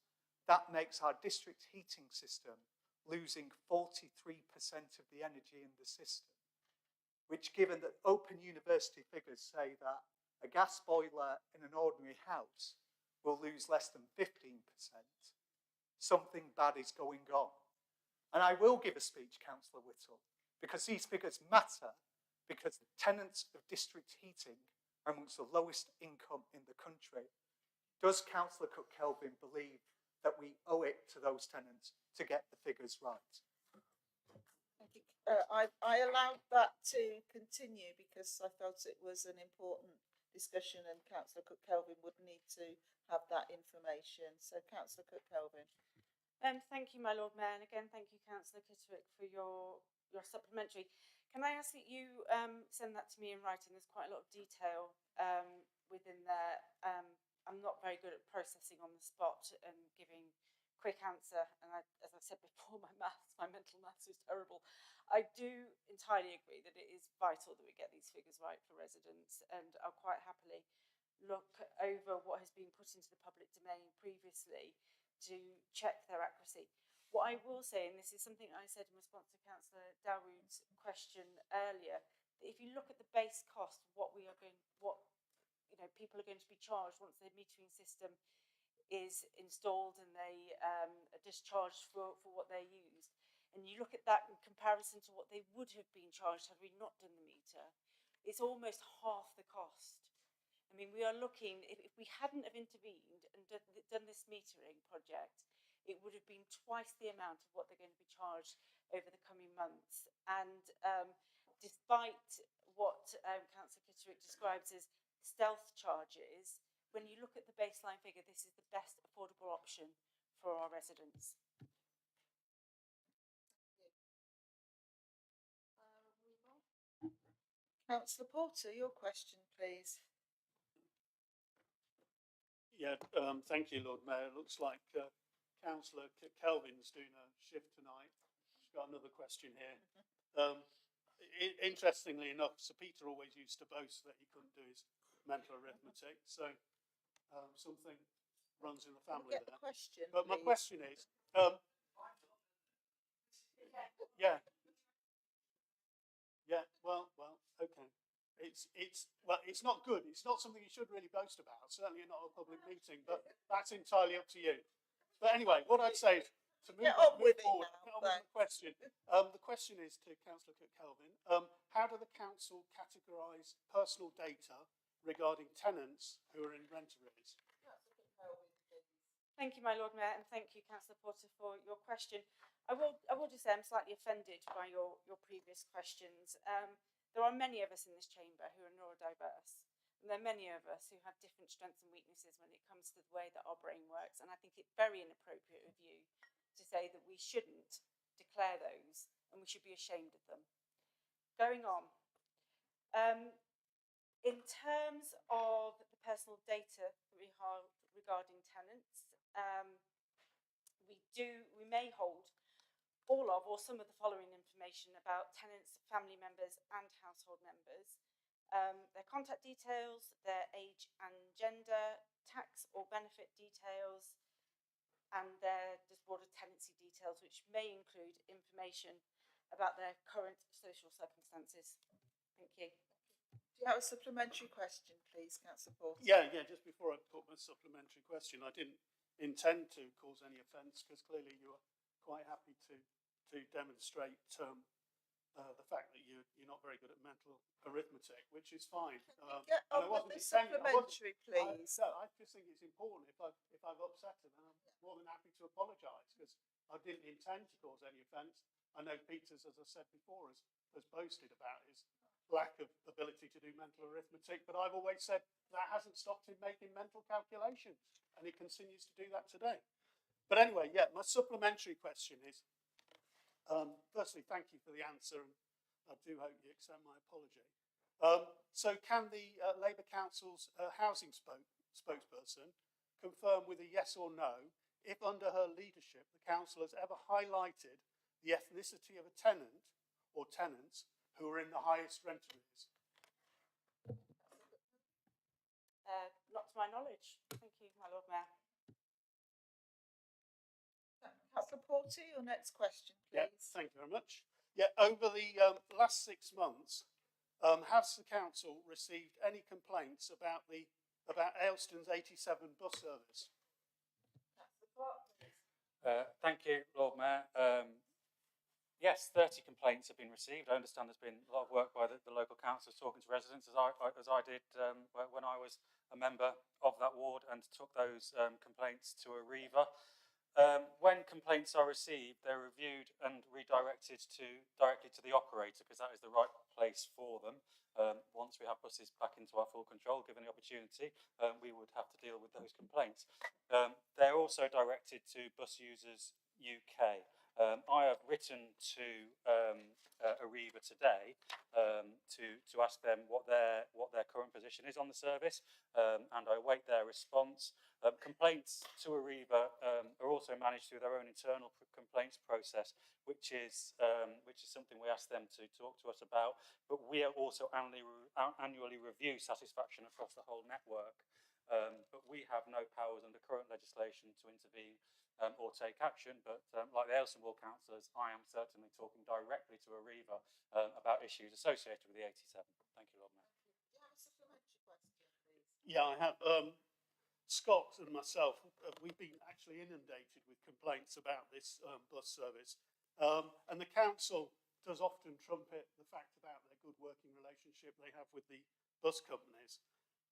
that makes our district heating system losing 43% of the energy in the system, which, given that Open University figures say that a gas boiler in an ordinary house will lose less than 15%, something bad is going on. And I will give a speech, Councillor Whittle, because these figures matter, because the tenants of district heating are amongst the lowest income in the country. Does Councillor Cook-Kelvin believe that we owe it to those tenants to get the figures right? I allowed that to continue because I felt it was an important discussion and Councillor Cook-Kelvin would need to have that information. So Councillor Cook-Kelvin. Thank you, my Lord Mayor, and again thank you, Councillor Kitterick, for your supplementary. Can I ask that you send that to me in writing? There's quite a lot of detail within there. I'm not very good at processing on the spot and giving quick answer, and as I said before, my mental maths is terrible. I do entirely agree that it is vital that we get these figures right for residents, and I'll quite happily look over what has been put into the public domain previously to check their accuracy. What I will say, and this is something I said in response to Councillor Dawood's question earlier, that if you look at the base cost, what people are going to be charged once their metering system is installed and they are discharged for what they used, and you look at that in comparison to what they would have been charged had we not done the meter, it's almost half the cost. I mean, we are looking, if we hadn't have intervened and done this metering project, it would have been twice the amount of what they're going to be charged over the coming months. And despite what Councillor Kitterick describes as stealth charges, when you look at the baseline figure, this is the best affordable option for our residents. Councillor Porter, your question, please. Yeah, thank you, Lord Mayor. It looks like Councillor Kelvin's doing a shift tonight. She's got another question here. Interestingly enough, Sir Peter always used to boast that he couldn't do his mental arithmetic, so something runs in the family there. Question, but my please. question is, well, okay. It's not good. It's not something you should really boast about. Certainly not a public meeting, but that's entirely up to you. But anyway, what I'd say is to move forward. The question. The question is to Councillor Cook-Kelvin. How do the council categorise personal data regarding tenants who are in rent arrears? Thank you, my Lord Mayor, and thank you, Councillor Porter, for your question. I will just say I'm slightly offended by your previous questions. There are many of us in this chamber who are neurodiverse, and there are many of us who have different strengths and weaknesses when it comes to the way that our brain works, and I think it's very inappropriate of you to say that we shouldn't declare those and we should be ashamed of them. Going on, in terms of the personal data that we hold regarding tenants, we may hold all of or some of the following information about tenants, family members and household members. Their contact details, their age and gender, tax or benefit details, and their broader tenancy details, which may include information about their current social circumstances. Thank you. Do you have a supplementary question, please, Councillor Porter? Yeah, just before I put my supplementary question, I didn't intend to cause any offence because clearly you are quite happy to demonstrate the fact that you're not very good at mental arithmetic, which is fine. Get and I on with wasn't the intending- I wasn't- supplementary, please. No, I just think it's important. If I've upset him, then I'm more than happy to apologise, because I didn't intend to cause any offence. I know Peter's, as I said before, has boasted about his lack of ability to do mental arithmetic, but I've always said that hasn't stopped him making mental calculations, and he continues to do that today. But anyway, yeah, my supplementary question is, firstly, thank you for the answer, and I do hope you accept my apology. So can the Labour Council's housing spokesperson confirm with a yes or no if under her leadership the council has ever highlighted the ethnicity of a tenant or tenants who are in the highest rent arrears? Not to my knowledge. Thank you, my Lord Mayor. Councillor Porter, your next question, please. Yeah, thank you very much. Yeah, over the last 6 months, has the council received any complaints about Ayleston's 87 bus service? Thank you, Lord Mayor. Yes, 30 complaints have been received. I understand there's been a lot of work by the local councils talking to residents, as I did when I was a member of that ward and took those complaints to Arriva. When complaints are received, they're reviewed and redirected directly to the operator, because that is the right place for them. Once we have buses back into our full control, given the opportunity, we would have to deal with those complaints. They're also directed to Bus Users UK. I have written to Arriva today to ask them what their current position is on the service, and I await their response. Complaints to Arriva are also managed through their own internal complaints process, which is something we ask them to talk to us about. But we also annually review satisfaction across the whole network. But we have no powers under current legislation to intervene or take action. But like the Ayleston Ward councillors, I am certainly talking directly to Arriva about issues associated with the 87. Thank you, Lord Mayor. Do you have a supplementary question, please? Yeah, I have. Scott and myself, we've been actually inundated with complaints about this bus service. And the council does often trumpet the fact about their good working relationship they have with the bus companies.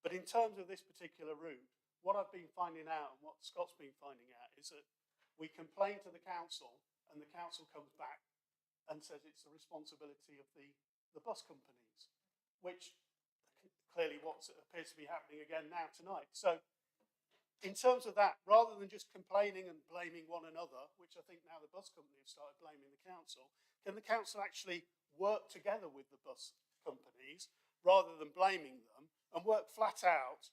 But in terms of this particular route, what I've been finding out and what Scott's been finding out is that we complain to the council and the council comes back and says it's the responsibility of the bus companies, which clearly what appears to be happening again now tonight. So in terms of that, rather than just complaining and blaming one another, which I think now the bus company have started blaming the council, can the council actually work together with the bus companies rather than blaming them and work flat out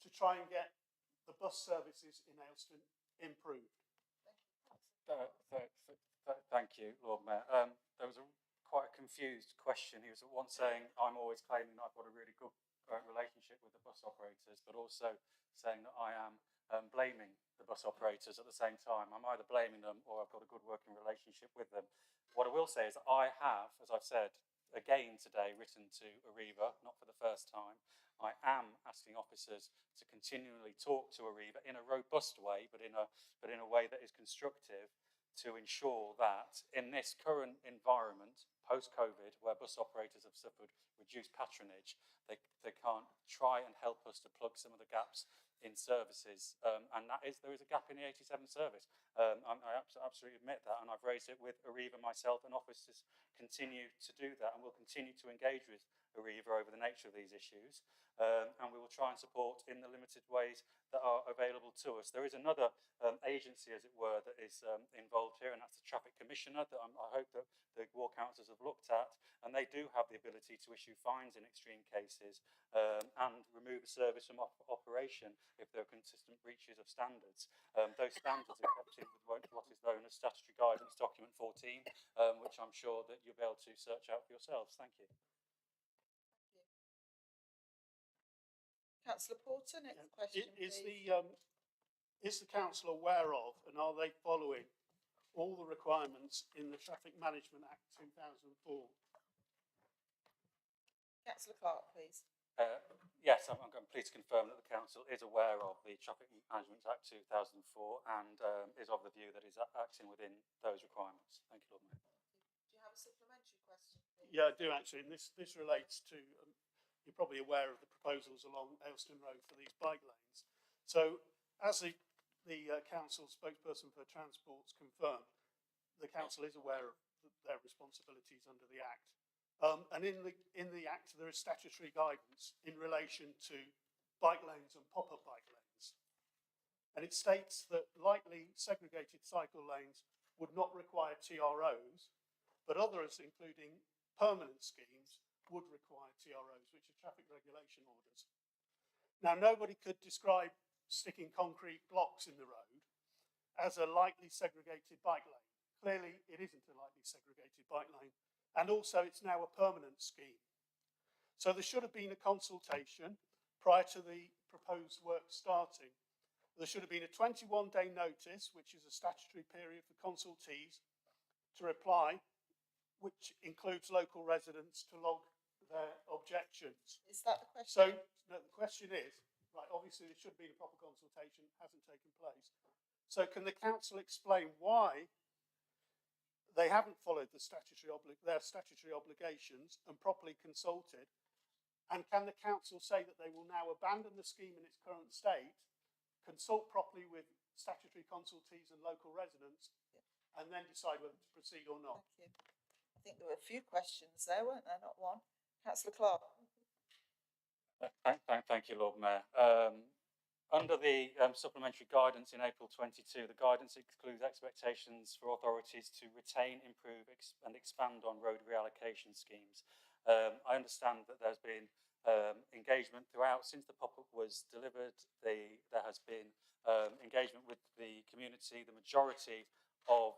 to try and get the bus services in Ayleston improved? Thank you, Lord Mayor. There was quite a confused question. He was at once saying I'm always claiming that I've got a really good relationship with the bus operators, but also saying that I am blaming the bus operators at the same time. I'm either blaming them or I've got a good working relationship with them. What I will say is that I have, as I've said again today, written to Arriva, not for the first time. I am asking officers to continually talk to Arriva in a robust way, but in a way that is constructive, to ensure that in this current environment, post-COVID, where bus operators have suffered reduced patronage, they can't try and help us to plug some of the gaps in services, and there is a gap in the 87 service. I absolutely admit that, and I've raised it with Arriva myself, and officers continue to do that, and we'll continue to engage with Arriva over the nature of these issues, and we will try and support in the limited ways that are available to us. There is another agency, as it were, that is involved here, and that's the Traffic Commissioner that I hope that the ward councillors have looked at, and they do have the ability to issue fines in extreme cases and remove a service from operation if there are consistent breaches of standards. Those standards are kept in with what is known as Statutory Guidance Document 14, which I'm sure that you'll be able to search out for yourselves. Thank you. Councillor Porter, next question, please. Is the council aware of, and are they following all the requirements in the Traffic Management Act 2004? Councillor Clark, please. Yes, I'm pleased to confirm that the council is aware of the Traffic Management Act 2004 and is of the view that it's acting within those requirements. Thank you, Lord Mayor. Do you have have a supplementary question, please? Yeah, I do actually, and this relates to, you're probably aware of the proposals along Ayleston Road for these bike lanes. So as the council spokesperson for transports confirmed, the council is aware of their responsibilities under the Act. And in the Act, there is statutory guidance in relation to bike lanes and pop-up bike lanes. And it states that lightly segregated cycle lanes would not require TROs, but others, including permanent schemes, would require TROs, which are traffic regulation orders. Now, nobody could describe sticking concrete blocks in the road as a lightly segregated bike lane. Clearly, it isn't a lightly segregated bike lane, and also it's now a permanent scheme. So there should have been a consultation prior to the proposed work starting. There should have been a 21-day notice, which is a statutory period for consultees to reply, which includes local residents to log their objections. Is that the question? So no, the question is, right, obviously there should be a proper consultation, hasn't taken place. So can the council explain why they haven't followed their statutory obligations and properly consulted? And can the council say that they will now abandon the scheme in its current state, consult properly with statutory consultees and local residents, and then decide whether to proceed or not? Thank you. I think there were a few questions there, weren't there? Not one. Councillor Clark. Thank you, Lord Mayor. Under the supplementary guidance in April 22, the guidance excludes expectations for authorities to retain, improve and expand on road reallocation schemes. I understand that there's been engagement throughout since the pop-up was delivered. There has been engagement with the community. The majority of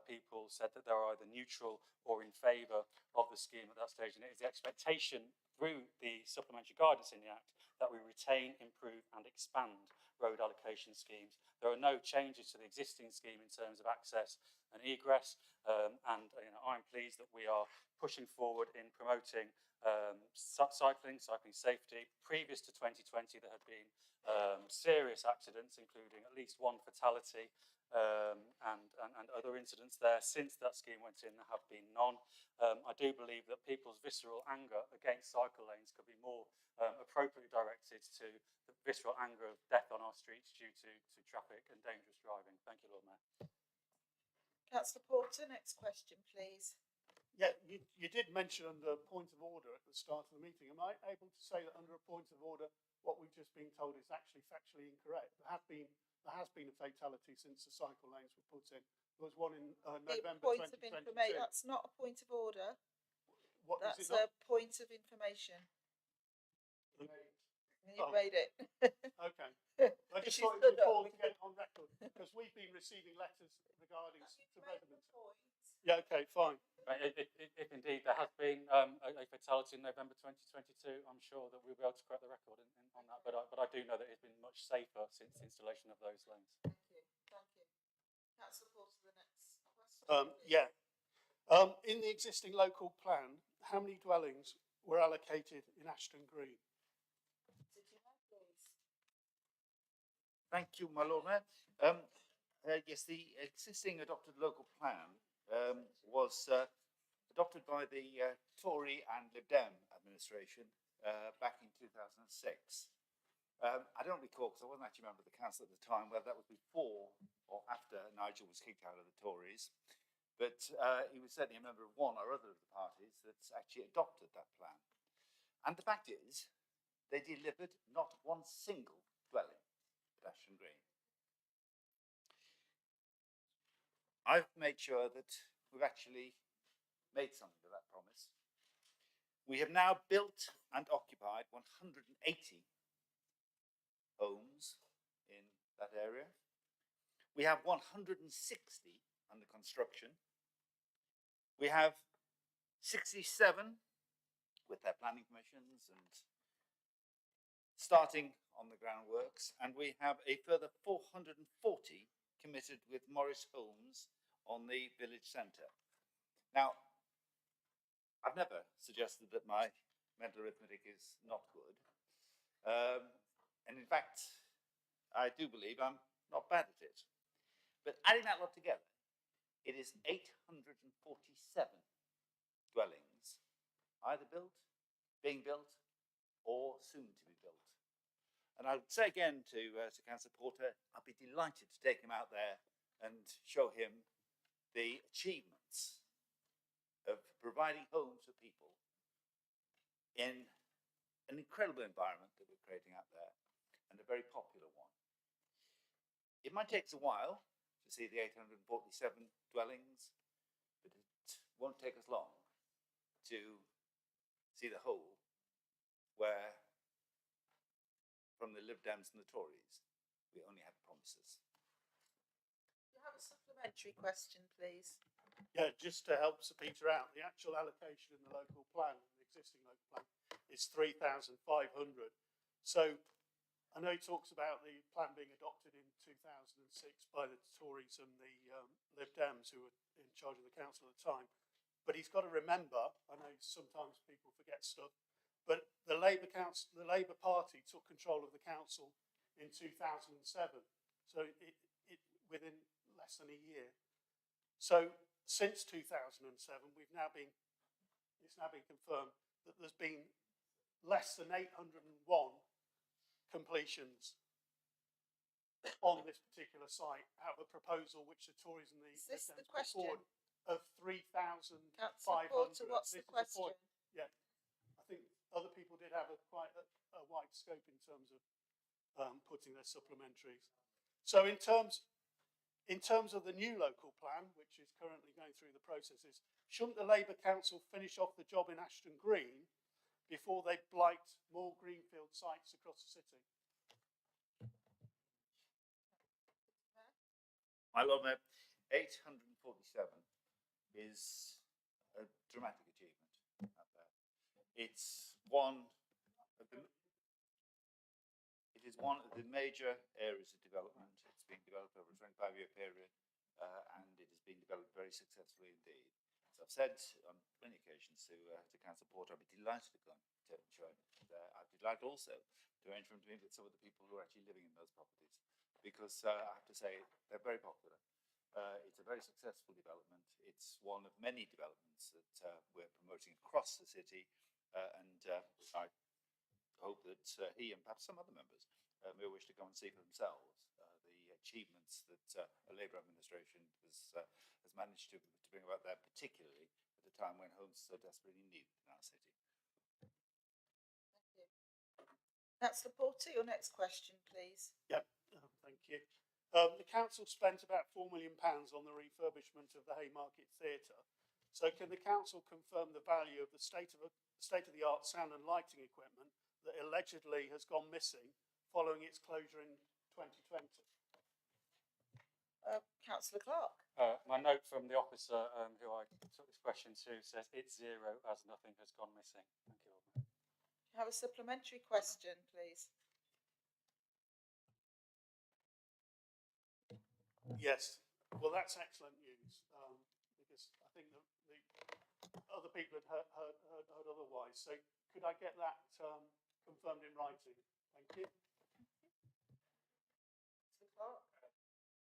people said that they're either neutral or in favour of the scheme at that stage, and it is the expectation through the supplementary guidance in the Act that we retain, improve and expand road allocation schemes. There are no changes to the existing scheme in terms of access and egress, and I'm pleased that we are pushing forward in promoting cycling safety. Previous to 2020, there had been serious accidents, including at least one fatality, and other incidents there. Since that scheme went in, there have been none. I do believe that people's visceral anger against cycle lanes could be more appropriately directed to the visceral anger of death on our streets due to traffic and dangerous driving. Thank you, Lord Mayor. Councillor Porter, next question, please. Yeah, you did mention under point of order at the start of the meeting. Am I able to say that under a point of order, what we've just been told is actually factually incorrect? There has been a fatality since the cycle lanes were put in. There was one in November 2022. That's not a point of order. What That's is it not? a point of information. You've Oh. made it. Okay. I just thought it was important to get it on record because we've been receiving letters regarding to residents. Yeah, okay, fine. If indeed there has been a fatality in November 2022, I'm sure that we'll be able to correct the record on that. But I do know that it's been much safer since the installation of those lanes. Thank you. Councillor Porter, the next question. Yeah. In the existing local plan, how many dwellings were allocated in Ashton Green? Did you know, please? Thank you, my Lord Mayor. Yes, the existing adopted local plan was adopted by the Tory and Lib Dem administration back in 2006. I don't recall, because I wasn't actually a member of the council at the time, whether that was before or after Nigel was kicked out of the Tories. But he was certainly a member of one or other of the parties that's actually adopted that plan. And the fact is, they delivered not one single dwelling at Ashton Green. I've made sure that we've actually made something of that promise. We have now built and occupied 180 homes in that area. We have 160 under construction. We have 67 with their planning permissions and starting on the groundworks, and we have a further 440 committed with Morris Homes on the village centre. Now, I've never suggested that my mental arithmetic is not good, and in fact, I do believe I'm not bad at it. But adding that lot together, it is 847 dwellings, either built, being built, or soon to be built. And I would say again to Councillor Porter, I'd be delighted to take him out there and show him the achievements of providing homes for people in an incredible environment that we're creating out there, and a very popular one. It might take us a while to see the 847 dwellings, but it won't take us long to see the whole, where from the Lib Dems and the Tories, we only have promises. You have a supplementary question, please. Yeah, just to help Sir Peter out, the actual allocation in the local plan, the existing local plan, is 3,500. So I know he talks about the plan being adopted in 2006 by the Tories and the Lib Dems, who were in charge of the council at the time. But he's got to remember, I know sometimes people forget stuff, but the Labour Party took control of the council in 2007. So it within less than a year. So since 2007, it's now been confirmed that there's been less than 801 completions on this particular site out of a proposal which the Tories and the Is this the Dems put question? forward of 3,500. Councillor Porter, what's the question? Yeah, I think other people did have quite a wide scope in terms of putting their supplementaries. So in terms of the new local plan, which is currently going through the processes, shouldn't the Labour Council finish off the job in Ashton Green before they blight more greenfield sites across the city? My Lord Mayor, 847 is a dramatic achievement out there. It's one of the major areas of development. It's been developed over a 25-year period, and it has been developed very successfully indeed. As I've said on many occasions to Councillor Porter, I'd be delighted to go and show him there. I'd be delighted also to arrange for him to meet with some of the people who are actually living in those properties, because I have to say they're very popular. It's a very successful development. It's one of many developments that we're promoting across the city, and I hope that he and perhaps some other members may wish to come and see for themselves the achievements that a Labour administration has managed to bring about there, particularly at a time when homes are so desperately needed in our city. Thank you. Councillor Porter, your next question, please. Yep, thank you. The council spent about £4 million on the refurbishment of the Haymarket Theatre. So can the council confirm the value of the state-of-the-art sound and lighting equipment that allegedly has gone missing following its closure in 2020? Councillor Clark. My note from the officer who I took this question to says it's zero as nothing has gone missing. Thank you, Lord Mayor. Have a supplementary question, please. Yes, well, that's excellent news, because I think the other people had heard otherwise. So could I get that confirmed in writing? Thank you.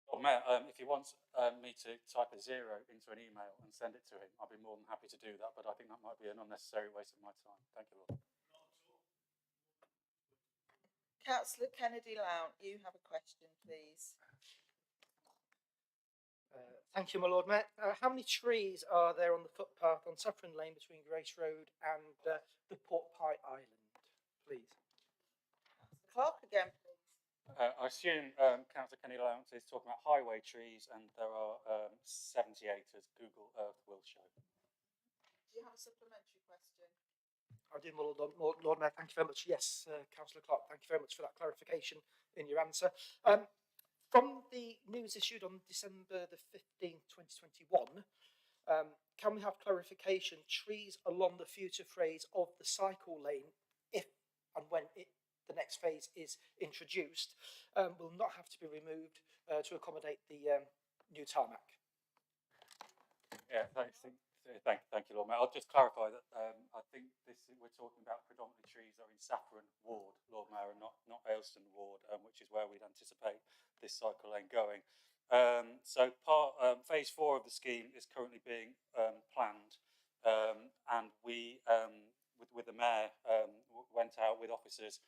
Lord Mayor, if he wants me to type a zero into an email and send it to him, I'll be more than happy to do that, but I think that might be an unnecessary waste of my time. Thank you, Lord. Councillor Kennedy Lount, you have a question, please. Thank you, my Lord Mayor. How many trees are there on the footpath on Suffern Lane between Grace Road and the Port Pie Island, please? Clark again, please. I assume Councillor Kenny Lount is talking about highway trees, and there are 78, as Google Earth will show. Do you have a supplementary question? I do, my Lord Mayor. Thank you very much. Yes, Councillor Clark, thank you very much for that clarification in your answer. From the news issued on December the 15th, 2021, can we have clarification, trees along the future phase of the cycle lane, if and when the next phase is introduced, will not have to be removed to accommodate the new tarmac? Yeah, thank you, Lord Mayor. I'll just clarify that I think we're talking about predominantly trees that are in Saffron Ward, Lord Mayor, and not Ayleston Ward, which is where we'd anticipate this cycle lane going. Phase 4 of the scheme is currently being planned, and we, with the mayor, went out with officers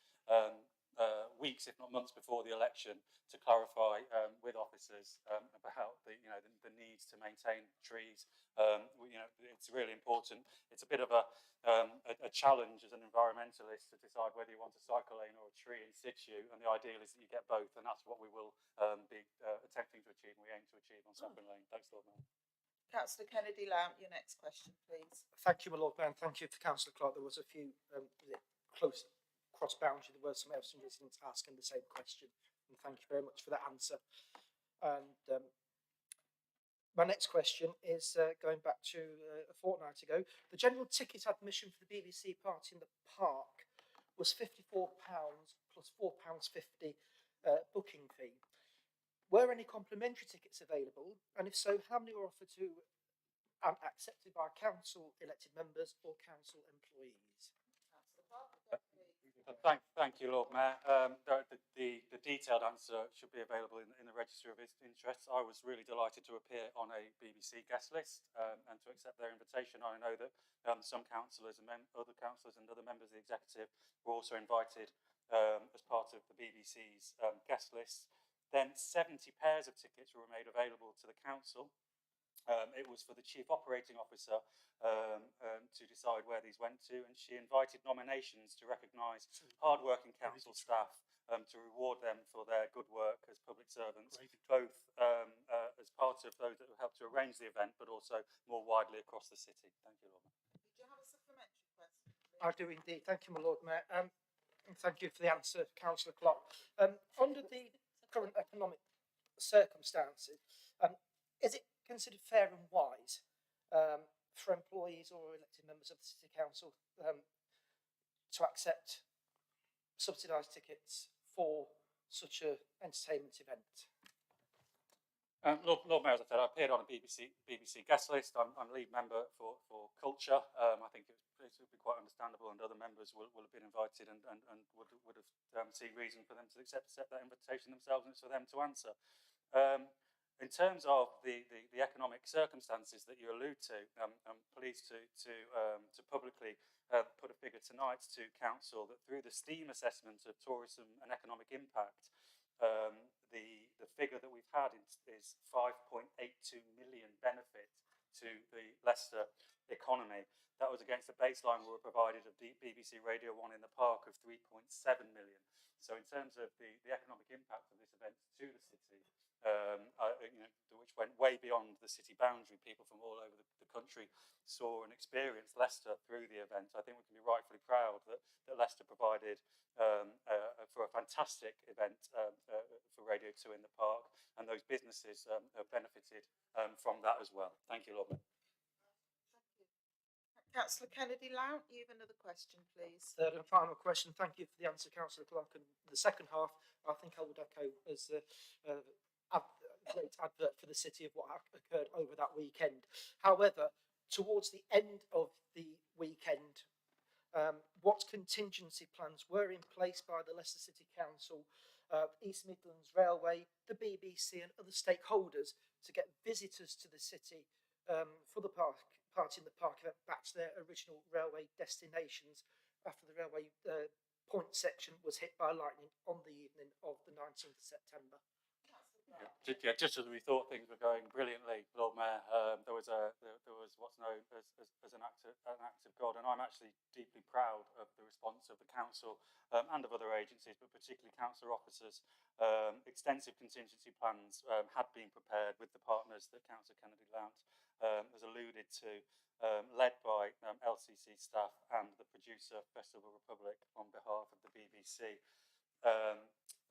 weeks, if not months, before the election to clarify with officers about the needs to maintain trees. It's really important. It's a bit of a challenge as an environmentalist to decide whether you want a cycle lane or a tree in situ, and the ideal is that you get both, and that's what we will be attempting to achieve, and we aim to achieve on Sapling Lane. Thanks, Lord Mayor. Councillor Kennedy Lount, your next question, please. Thank you, my Lord Mayor, and thank you to Councillor Clark. There was a few close cross boundary. There were some Elstone residents asking the same question, and thank you very much for that answer. And my next question is going back to a fortnight ago. The general ticket admission for the BBC party in the park was £54 plus £4.50 booking fee. Were any complimentary tickets available? And if so, how many were offered to and accepted by council elected members or council employees? Thank you, Lord Mayor. The detailed answer should be available in the Register of Interests. I was really delighted to appear on a BBC guest list and to accept their invitation. I know that some councillors and other councillors and other members of the executive were also invited as part of the BBC's guest list. Then 70 pairs of tickets were made available to the council. It was for the Chief Operating Officer to decide where these went to, and she invited nominations to recognise hard-working council staff to reward them for their good work as public servants, both as part of those that helped to arrange the event, but also more widely across the city. Thank you, Lord Mayor. Did you have a supplementary question? I do indeed. Thank you, my Lord Mayor. And thank you for the answer, Councillor Clark. Under the current economic circumstances, is it considered fair and wise for employees or elected members of the City Council to accept subsidised tickets for such an entertainment event? Lord Mayor, as I said, I appeared on a BBC guest list. I'm lead member for culture. I think it would be quite understandable, and other members will have been invited and would have seen reason for them to accept that invitation themselves, and it's for them to answer. In terms of the economic circumstances that you allude to, I'm pleased to publicly put a figure tonight to Council that through the STEAM assessment of tourism and economic impact, the figure that we've had is 5.82 million benefit to the Leicester economy. That was against a baseline we were provided of BBC Radio 1 in the park of 3.7 million. So in terms of the economic impact of this event to the city, which went way beyond the city boundary, people from all over the country saw and experienced Leicester through the event. I think we can be rightfully proud that Leicester provided for a fantastic event for Radio 2 in the park, and those businesses have benefited from that as well. Thank you, Lord Mayor. Councillor Kennedy Lount, you have another question, please. Third and final question. Thank you for the answer, Councillor Clark. And the second half, I think I would echo as a great advert for the city of what occurred over that weekend. However, towards the end of the weekend, what contingency plans were in place by the Leicester City Council, East Midlands Railway, the BBC and other stakeholders to get visitors to the city for the party in the park event back to their original railway destinations after the railway point section was hit by lightning on the evening of the 19th of September? Yeah, just as we thought things were going brilliantly, Lord Mayor, there was what's known as an act of God, and I'm actually deeply proud of the response of the council and of other agencies, but particularly council officers. Extensive contingency plans had been prepared with the partners that Councillor Kennedy Lount has alluded to, led by LCC staff and the producer Festival Republic on behalf of the BBC.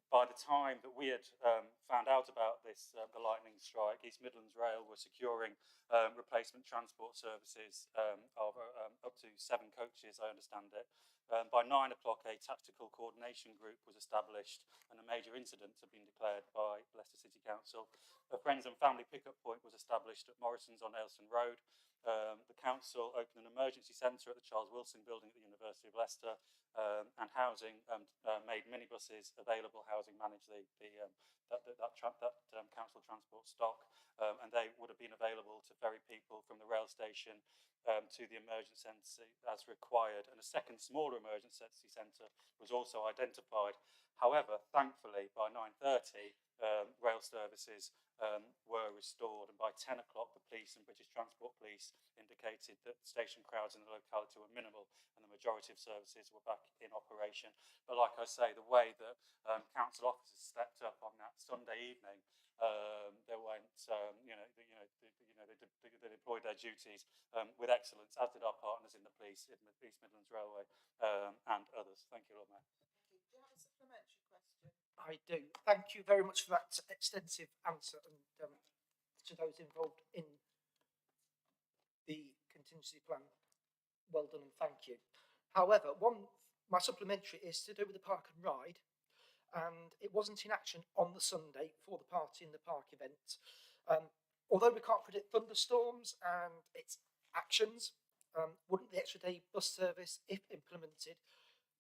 By the time that we had found out about this, the lightning strike, East Midlands Rail were securing replacement transport services of up to 7 coaches, I understand it. By 9 o'clock, a tactical coordination group was established and a major incident had been declared by Leicester City Council. A friends and family pickup point was established at Morrison's on Ayleston Road. The council opened an emergency centre at the Charles Wilson building at the university. University of Leicester, and housing made minibuses available. Housing managed that council transport stock, and they would have been available to ferry people from the rail station to the emergency centre as required. And a second smaller emergency centre was also identified. However, thankfully, by 9:30, rail services were restored, and by 10 o'clock, the police and British Transport Police indicated that station crowds in the locality were minimal, and the majority of services were back in operation. But like I say, the way that council officers stepped up on that Sunday evening, they went, they deployed their duties with excellence, as did our partners in the police, in the East Midlands Railway, and others. Thank you, Lord Mayor. Do you have a supplementary question? I do. Thank you very much for that extensive answer, and to those involved in the contingency plan, well done and thank you. However, my supplementary is to do with the park and ride, and it wasn't in action on the Sunday for the Party in the Park event. Although we can't predict thunderstorms and its actions, wouldn't the extra day bus service, if implemented,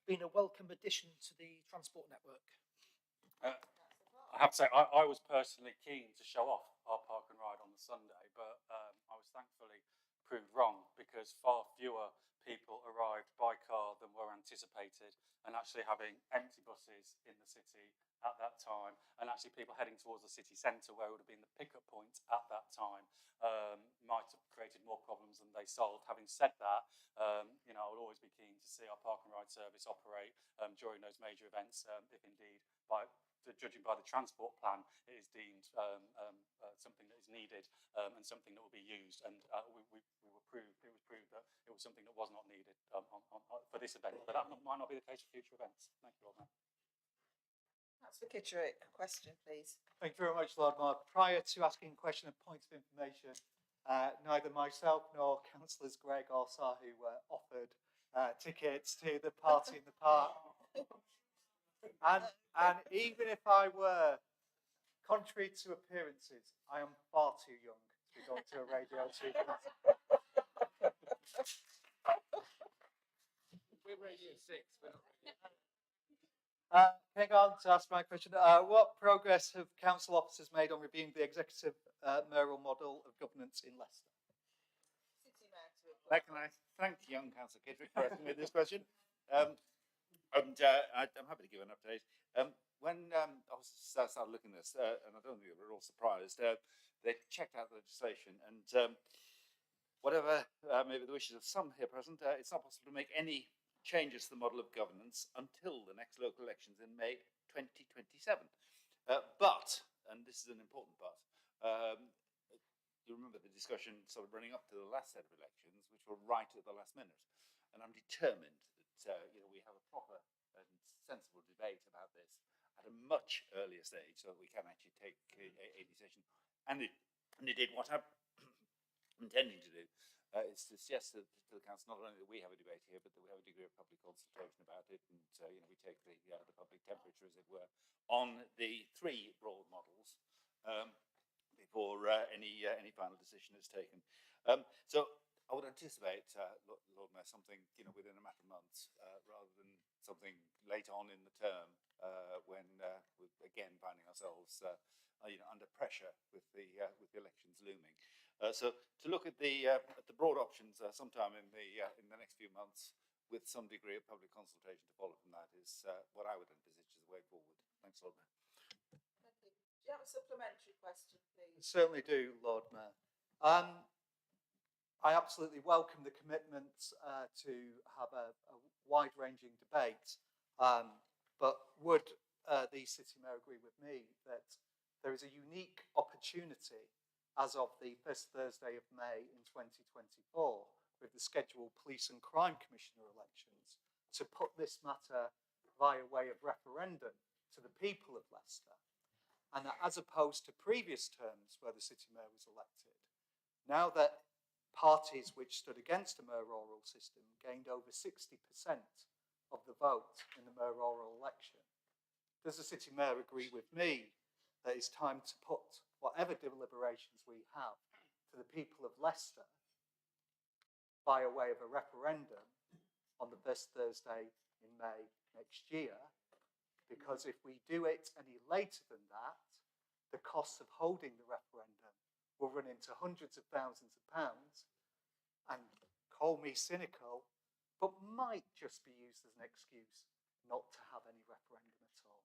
been a welcome addition to the transport network? I have to say, I was personally keen to show off our park and ride on the Sunday, but I was thankfully proved wrong, because far fewer people arrived by car than were anticipated, and actually having empty buses in the city at that time, and actually people heading towards the city centre where it would have been the pickup point at that time, might have created more problems than they solved. Having said that, I would always be keen to see our park and ride service operate during those major events, if indeed, judging by the transport plan, it is deemed something that is needed and something that will be used. And it was proved that it was something that was not needed for this event, but that might not be the case for future events. Thank you, Lord Mayor. That's for Kitterick. Question, please. Thank you very much, Lord Mayor. Prior to asking a question of point of information, neither myself nor Councillors Gregg or Sahu were offered tickets to the Party in the Park. And even if I were, contrary to appearances, I am far too young to be going to a Radio 2 concert. We're Radio 6, we're not. Hang on to ask my question. What progress have council officers made on reviewing the executive mayoral model of governance in Leicester? City Mayor to reply. Can I thank young Councillor Kitterick for asking me this question? I'm happy to give an update. When I started looking at this, and I don't think they were all surprised, they checked out the legislation, and whatever maybe the wishes of some here present, it's not possible to make any changes to the model of governance until the next local elections in May 2027. But, and this is an important part, you remember the discussion sort of running up to the last set of elections, which were right at the last minute, and I'm determined that we have a proper and sensible debate about this at a much earlier stage, so that we can actually take a decision. And indeed, what I'm intending to do is to suggest to the council not only that we have a debate here, but that we have a degree of public consultation about it, and we take the public temperature, as it were, on the three broad models before any final decision is taken. So I would anticipate, Lord Mayor, something within a matter of months, rather than something late on in the term, when we're again finding ourselves under pressure with the elections looming. So to look at the broad options sometime in the next few months, with some degree of public consultation to follow from that, is what I would envisage as the way forward. Thanks, Lord Mayor. Thank you. Do you have a supplementary question, please? I certainly do, Lord Mayor. I absolutely welcome the commitment to have a wide-ranging debate, but would the City Mayor agree with me that there is a unique opportunity as of the first Thursday of May in 2024, with the scheduled Police and Crime Commissioner elections, to put this matter via way of referendum to the people of Leicester, and that as opposed to previous terms where the City Mayor was elected, now that parties which stood against a mayoral system gained over 60% of the vote in the mayoral election, does the City Mayor agree with me that it's time to put whatever deliberations we have to the people of Leicester by a way of a referendum, on the first Thursday in May next year, because if we do it any later than that, the costs of holding the referendum will run into hundreds of thousands of pounds, and call me cynical, but might just be used as an excuse not to have any referendum at all.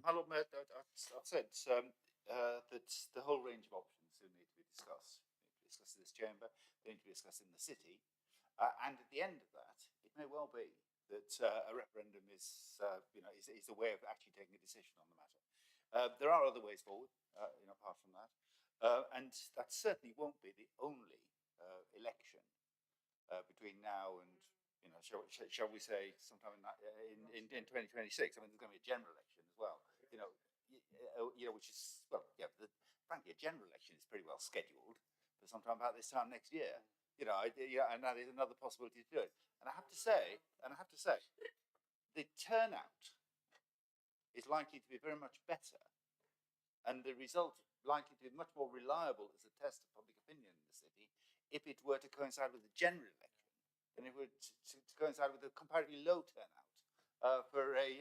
My Lord Mayor, I've said that the whole range of options do need to be discussed. They need to be discussed in this chamber, they need to be discussed in the city, and at the end of that, it may well be that a referendum is a way of actually taking a decision on the matter. There are other ways forward, apart from that, and that certainly won't be the only election between now and shall we say sometime in 2026. I mean, there's going to be a general election as well. Which is frankly, a general election is pretty well scheduled for sometime about this time next year. And that is another possibility to do it. And I have to say, the turnout is likely to be very much better, and the result likely to be much more reliable as a test of public opinion in the city if it were to coincide with the general election than it would to coincide with a comparatively low turnout for a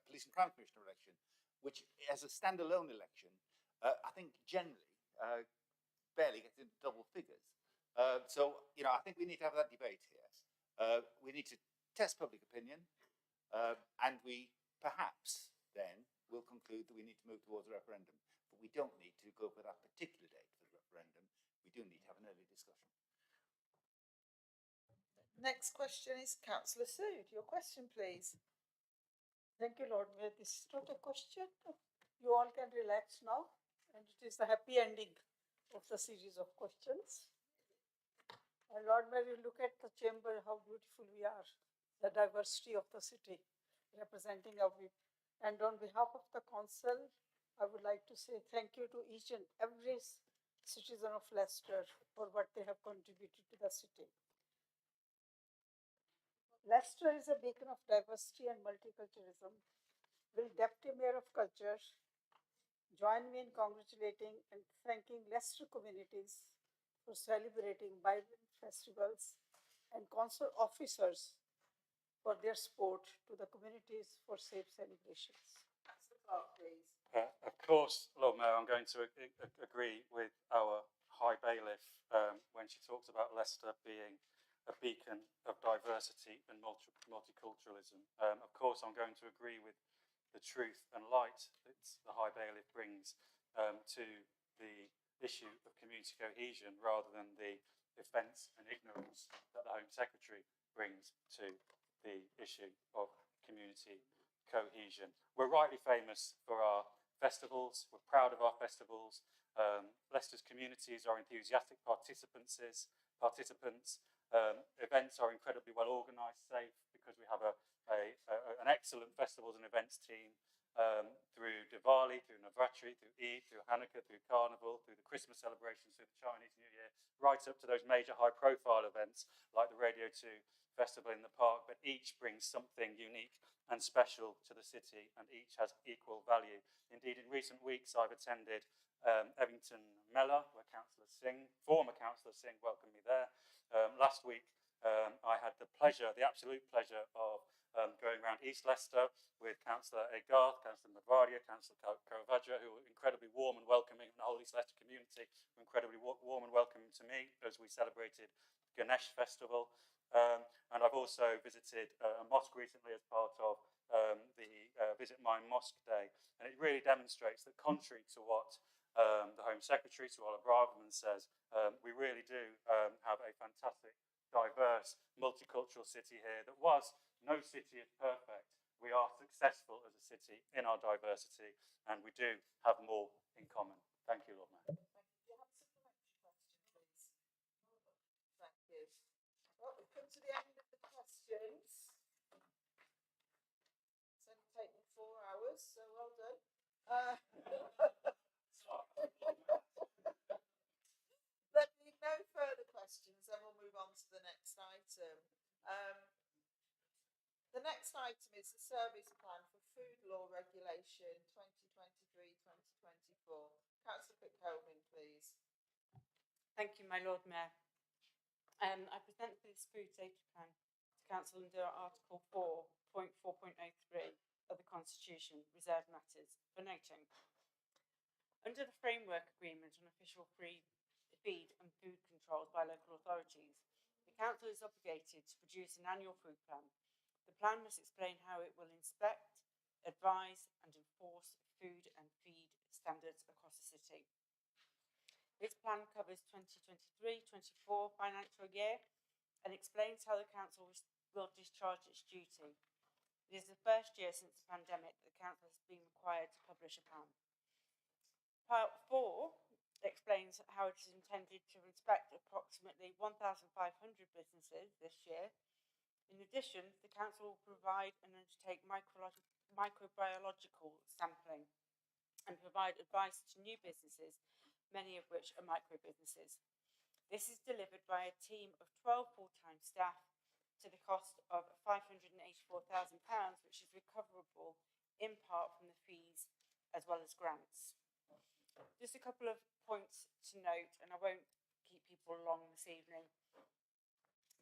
police and crime commissioner election, which as a standalone election, I think generally barely gets into double figures. So I think we need to have that debate here. We need to test public opinion, and we perhaps then will conclude that we need to move towards a referendum. But we don't need to go for that particular date for the referendum. We do need to have an early discussion. Next question is Councillor Sood. Your question, please. Thank you, Lord Mayor. This is not a question. You all can relax now, and it is the happy ending of the series of questions. And Lord Mayor, you look at the chamber, how beautiful we are, the diversity of the city, representing every. And on behalf of the council, I would like to say thank you to each and every citizen of Leicester for what they have contributed to the city. Leicester is a beacon of diversity and multiculturalism. Will Deputy Mayor of Culture join me in congratulating and thanking Leicester communities for celebrating vibrant festivals and council officers for their support to the communities for safe celebrations. Councillor Clark, please. Of course, Lord Mayor, I'm going to agree with our High Bailiff when she talks about Leicester being a beacon of diversity and multiculturalism. Of course, I'm going to agree with the truth and light that the High Bailiff brings to the issue of community cohesion, rather than the offence and ignorance that the Home Secretary brings to the issue of community cohesion. We're rightly famous for our festivals. We're proud of our festivals. Leicester's communities are enthusiastic participants. Events are incredibly well organised, safe, because we have an excellent festivals and events team through Diwali, through Navratri, through Eid, through Hanukkah, through Carnival, through the Christmas celebrations, through the Chinese New Year, right up to those major high-profile events like the Radio 2 Festival in the Park, but each brings something unique and special to the city, and each has equal value. Indeed, in recent weeks, I've attended Evington Mellor, where former Councillor Singh welcomed me there. Last week, I had the absolute pleasure of going around East Leicester with Councillor Agarth, Councillor Mavadia, Councillor Karavajra, who were incredibly warm and welcoming, and the whole East Leicester community were incredibly warm and welcoming to me as we celebrated Ganesh Festival. And I've also visited a mosque recently as part of the Visit My Mosque Day, and it really demonstrates that, contrary to what the Home Secretary, Suala Braverman, says, we really do have a fantastic, diverse, multicultural city here. That was no city is perfect. We are successful as a city in our diversity, and we do have more in common. Thank you, Lord Mayor. Thank you. Well, we've come to the end of the questions. It's only taken 4 hours, so well done. There being no further questions, then we'll move on to the next item. The next item is the service plan for food law regulation 2023-2024. Councillor Pitt-Coleman, please. Thank you, my Lord Mayor. I present this food safety plan to Council under Article 4.4.03 of the Constitution, Reserved Matters, for noting. Under the Framework Agreement on Official Free Feed and Food Controls by Local Authorities, the Council is obligated to produce an annual food plan. The plan must explain how it will inspect, advise and enforce food and feed standards across the city. This plan covers 2023-24 financial year and explains how the Council will discharge its duty. It is the first year since the pandemic that the Council has been required to publish a plan. Part 4 explains how it is intended to inspect approximately 1,500 businesses this year. In addition, the Council will provide and undertake microbiological sampling and provide advice to new businesses, many of which are micro businesses. This is delivered by a team of 12 full-time staff to the cost of £584,000, which is recoverable in part from the fees as well as grants. Just a couple of points to note, and I won't keep people long this evening,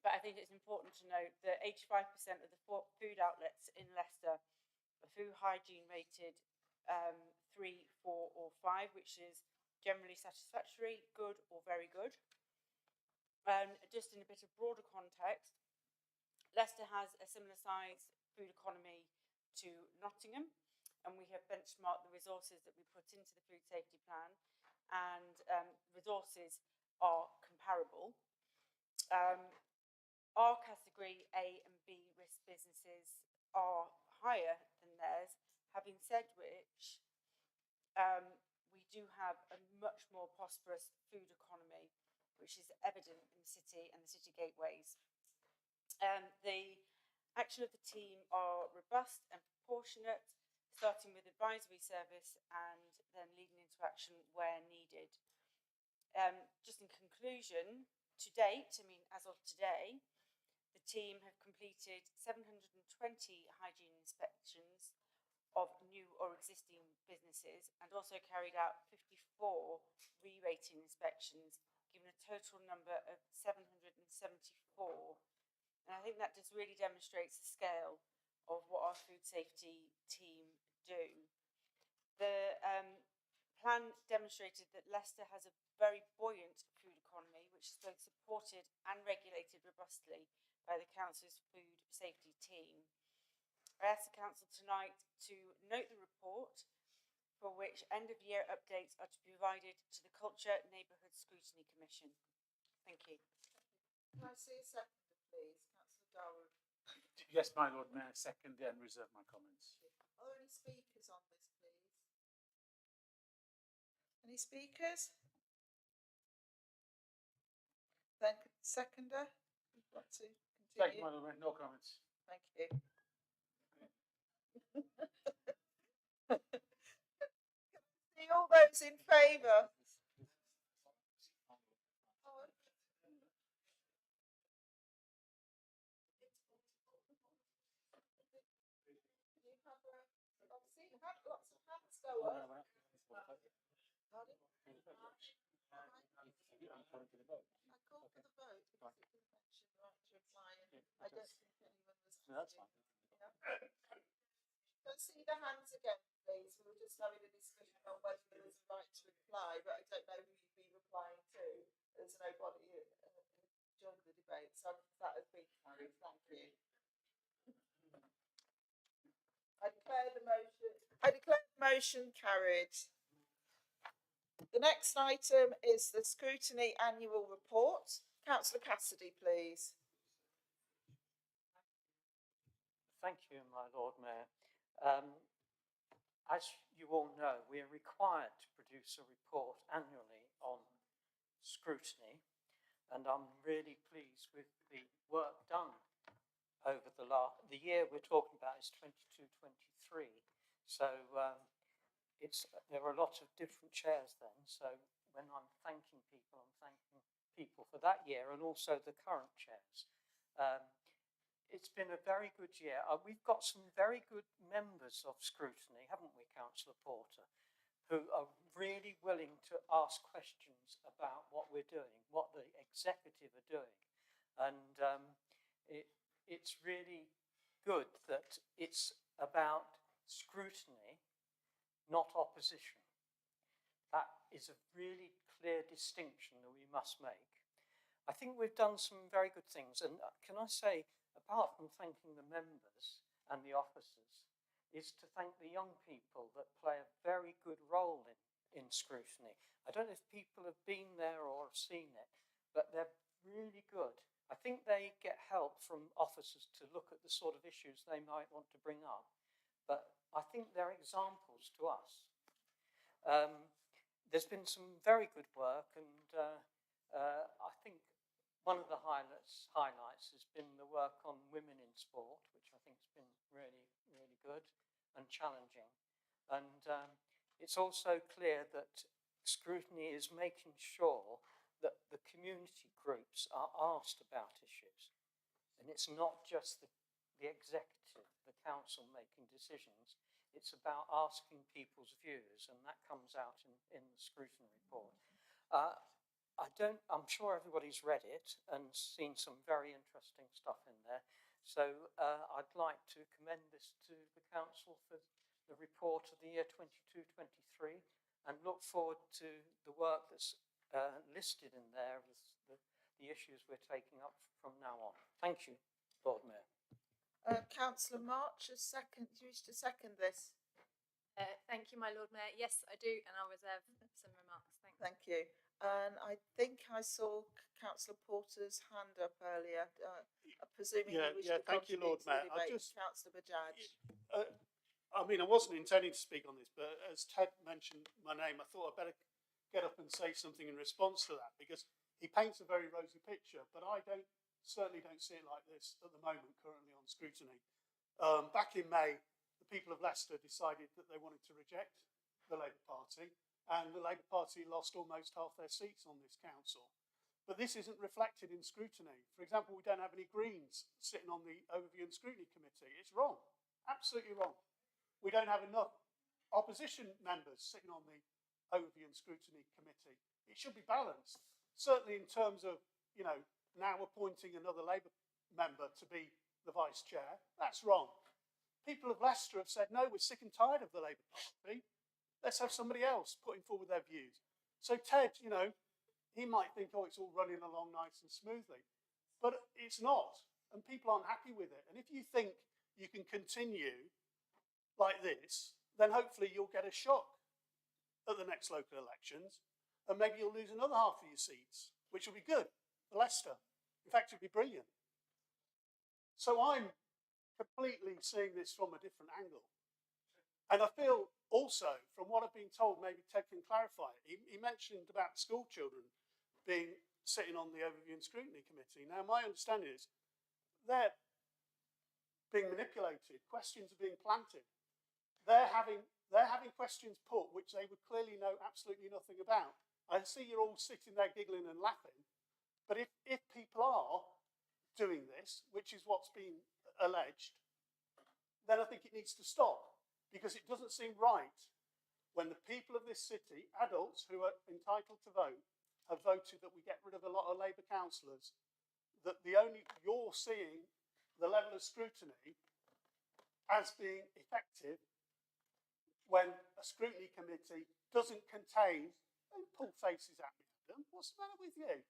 but I think it's important to note that 85% of the food outlets in Leicester are food hygiene rated 3, 4 or 5, which is generally satisfactory, good or very good. Just in a bit of broader context, Leicester has a similar size food economy to Nottingham, and we have benchmarked the resources that we put into the food safety plan, and resources are comparable. Our category A and B risk businesses are higher than theirs, having said which, we do have a much more prosperous food economy, which is evident in the city and the city gateways. The action of the team are robust and proportionate, starting with advisory service and then leading into action where needed. Just in conclusion, to date, I mean as of today, the team have completed 720 hygiene inspections of new or existing businesses and also carried out 54 re-rating inspections, giving a total number of 774. And I think that just really demonstrates the scale of what our food safety team do. The plan demonstrated that Leicester has a very buoyant food economy, which is both supported and regulated robustly by the Council's food safety team. I ask the Council tonight to note the report, for which end-of-year updates are to be provided to the Culture Neighbourhood Scrutiny Commission. Thank you. Can I see a seconder, please? Councillor Darwood. Yes, my Lord Mayor, second and reserve my comments. Are there any speakers on this, please? Any speakers? Then seconder, you want to continue? Thank you, my Lord Mayor, no comments. Thank you. See all those in favour? Lots of hands go up. Pardon? I called for the vote because it didn't mention the right to reply. I don't think anyone was. No, that's fine. Let's see the hands again, please. We were just having a discussion on whether there was a right to reply, but I don't know who you'd be replying to. There's nobody who joined the debate, so that has been carried. Thank you. I declare the motion carried. The next item is the scrutiny annual report. Councillor Cassidy, please. Thank you, my Lord Mayor. As you all know, we are required to produce a report annually on scrutiny, and I'm really pleased with the work done over the year we're talking about is 22-23. So there are a lot of different chairs then. So when I'm thanking people, I'm thanking people for that year and also the current chairs. It's been a very good year. We've got some very good members of scrutiny, haven't we, Councillor Porter, who are really willing to ask questions about what we're doing, what the executive are doing. And it's really good that it's about scrutiny, not opposition. That is a really clear distinction that we must make. I think we've done some very good things. And can I say, apart from thanking the members and the officers, is to thank the young people that play a very good role in scrutiny. I don't know if people have been there or have seen it, but they're really good. I think they get help from officers to look at the sort of issues they might want to bring up, but I think they're examples to us. There's been some very good work, and I think one of the highlights has been the work on women in sport, which I think has been really, really good and challenging. And it's also clear that scrutiny is making sure that the community groups are asked about issues. And it's not just the executive, the council making decisions. It's about asking people's views, and that comes out in the scrutiny report. I'm sure everybody's read it and seen some very interesting stuff in there. So I'd like to commend this to the council for the report of the year 22-23 and look forward to the work that's listed in there as the issues we're taking up from now on. Thank you, Lord Mayor. Councillor March, do you wish to second this? Thank you, my Lord Mayor. Yes, I do, and I'll reserve some remarks. Thank you. And I think I saw Councillor Porter's hand up earlier. Presuming you wish to thank you, Lord Mayor. Councillor Bajaj. I mean, I wasn't intending to speak on this, but as Ted mentioned my name, I thought I'd better get up and say something in response to that, because he paints a very rosy picture, but I certainly don't see it like this at the moment, currently on scrutiny. Back in May, the people of Leicester decided that they wanted to reject the Labour Party, and the Labour Party lost almost half their seats on this council. But this isn't reflected in scrutiny. For example, we don't have any Greens sitting on the Overview and Scrutiny Committee. It's wrong, absolutely wrong. We don't have enough opposition members sitting on the Overview and Scrutiny Committee. It should be balanced, certainly in terms of, now appointing another Labour member to be the vice chair. That's wrong. People of Leicester have said, no, we're sick and tired of the Labour Party. Let's have somebody else putting forward their views. So Ted, he might think, oh, it's all running along nice and smoothly, but it's not, and people aren't happy with it. And if you think you can continue like this, then hopefully you'll get a shock at the next local elections, and maybe you'll lose another half of your seats, which will be good for Leicester. In fact, it'd be brilliant. So I'm completely seeing this from a different angle. And I feel also, from what I've been told, maybe Ted can clarify it. He mentioned about school children sitting on the Overview and Scrutiny Committee. Now, my understanding is they're being manipulated. Questions are being planted. They're having questions put which they would clearly know absolutely nothing about. I see you're all sitting there giggling and laughing, but if people are doing this, which is what's been alleged, then I think it needs to stop, because it doesn't seem right when the people of this city, adults who are entitled to vote, have voted that we get rid of a lot of Labour councillors, that you're seeing the level of scrutiny as being effective when a scrutiny committee doesn't contain, don't pull faces at me, Adam. What's the matter with you?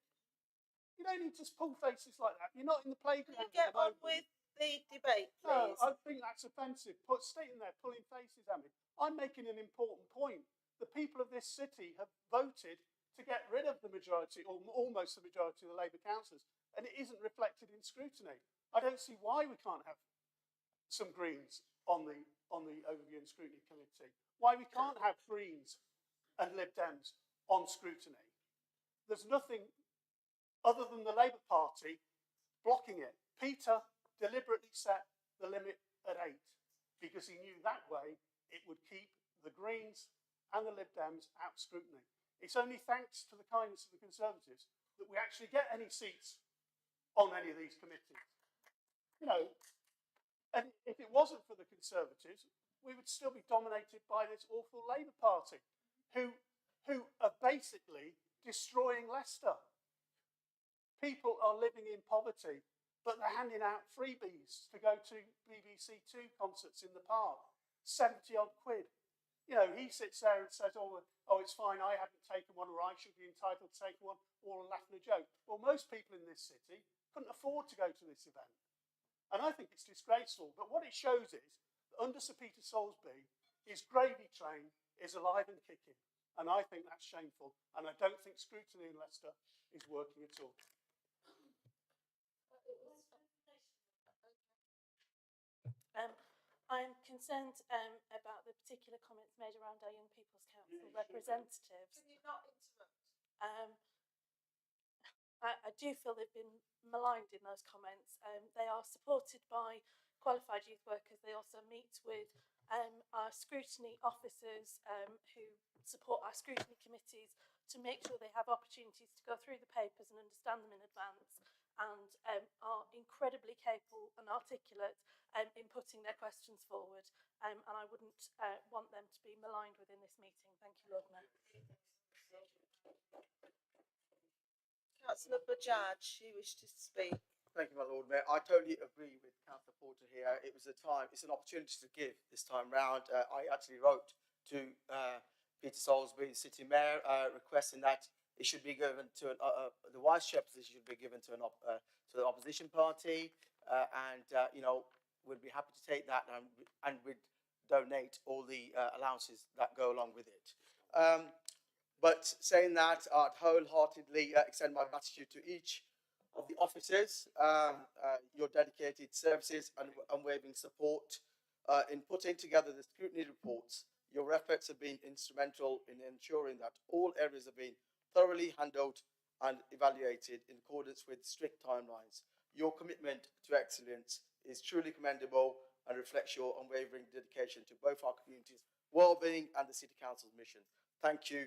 You don't need to pull faces like that. You're not in the playground. Can you get on with the debate, please? No, I think that's offensive. Sitting there pulling faces at me. I'm making an important point. The people of this city have voted to get rid of the majority, or almost the majority of the Labour councillors, and it isn't reflected in scrutiny. I don't see why we can't have some Greens on the Overview and Scrutiny Committee. Why we can't have Greens and Lib Dems on scrutiny. There's nothing other than the Labour Party blocking it. Peter deliberately set the limit at 8 because he knew that way it would keep the Greens and the Lib Dems out of scrutiny. It's only thanks to the kindness of the Conservatives that we actually get any seats on any of these committees. And if it wasn't for the Conservatives, we would still be dominated by this awful Labour Party, who are basically destroying Leicester. people are living in poverty, but they're handing out freebies to go to BBC Two concerts in the park, 70 odd quid. You know, he sits there and says, oh, it's fine, I haven't taken one, or I should be entitled to take one, or a laugh and a joke. Well, most people in this city couldn't afford to go to this event. And I think it's disgraceful. But what it shows is that under Sir Peter Salisbury, his gravy train is alive and kicking. And I think that's shameful. And I don't think scrutiny in Leicester is working at all. I'm concerned about the particular comments made around our Young People's Council representatives. Can you not interrupt? I do feel they've been maligned in those comments. They are supported by qualified youth workers. They also meet with our scrutiny officers who support our scrutiny committees to make sure they have opportunities to go through the papers and understand them in advance, and are incredibly capable and articulate in putting their questions forward. And I wouldn't want them to be maligned within this meeting. Thank you, Lord Mayor. Councillor Bajaj, you wish to speak. Thank you, my Lord Mayor. I totally agree with Councillor Porter here. It was it's an opportunity to give this time round. I actually wrote to Peter Salisbury, City Mayor, requesting that it should be given to the vice chair position should be given to to the opposition party, and you know, we'd be happy to take that, and we'd donate all the allowances that go along with it. But saying that, I'd wholeheartedly extend my gratitude to each of the officers, your dedicated services and unwavering support in putting together the scrutiny reports. Your efforts have been instrumental in ensuring that all areas have been thoroughly handled and evaluated in accordance with strict timelines. Your commitment to excellence is truly commendable and reflects your unwavering dedication to both our community's well-being and the City Council's mission. Thank you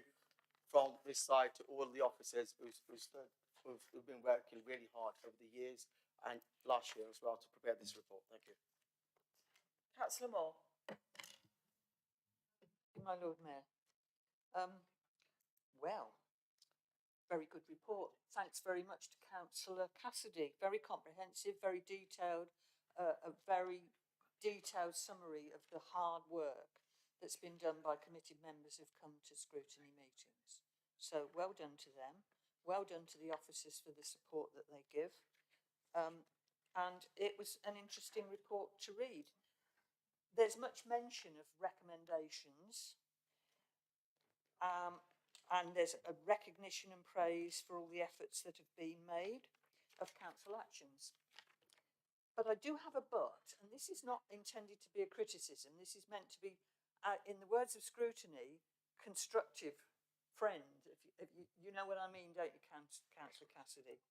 from this side to all the officers who've been working really hard over the years and last year as well to prepare this report. Thank you. Councillor Moore. My Lord Mayor. Well, very good report. Thanks very much to Councillor Cassidy. Very comprehensive, very detailed, a very detailed summary of the hard work that's been done by committee members who've come to scrutiny meetings. So well done to them. Well done to the officers for the support that they give. And it was an interesting report to read. There's much mention of recommendations, and there's a recognition and praise for all the efforts that have been made of council actions. But I do have a but, and this is not intended to be a criticism. This is meant to be, in the words of scrutiny, constructive friend. If you know what I mean, don't you, Councillor Cassidy?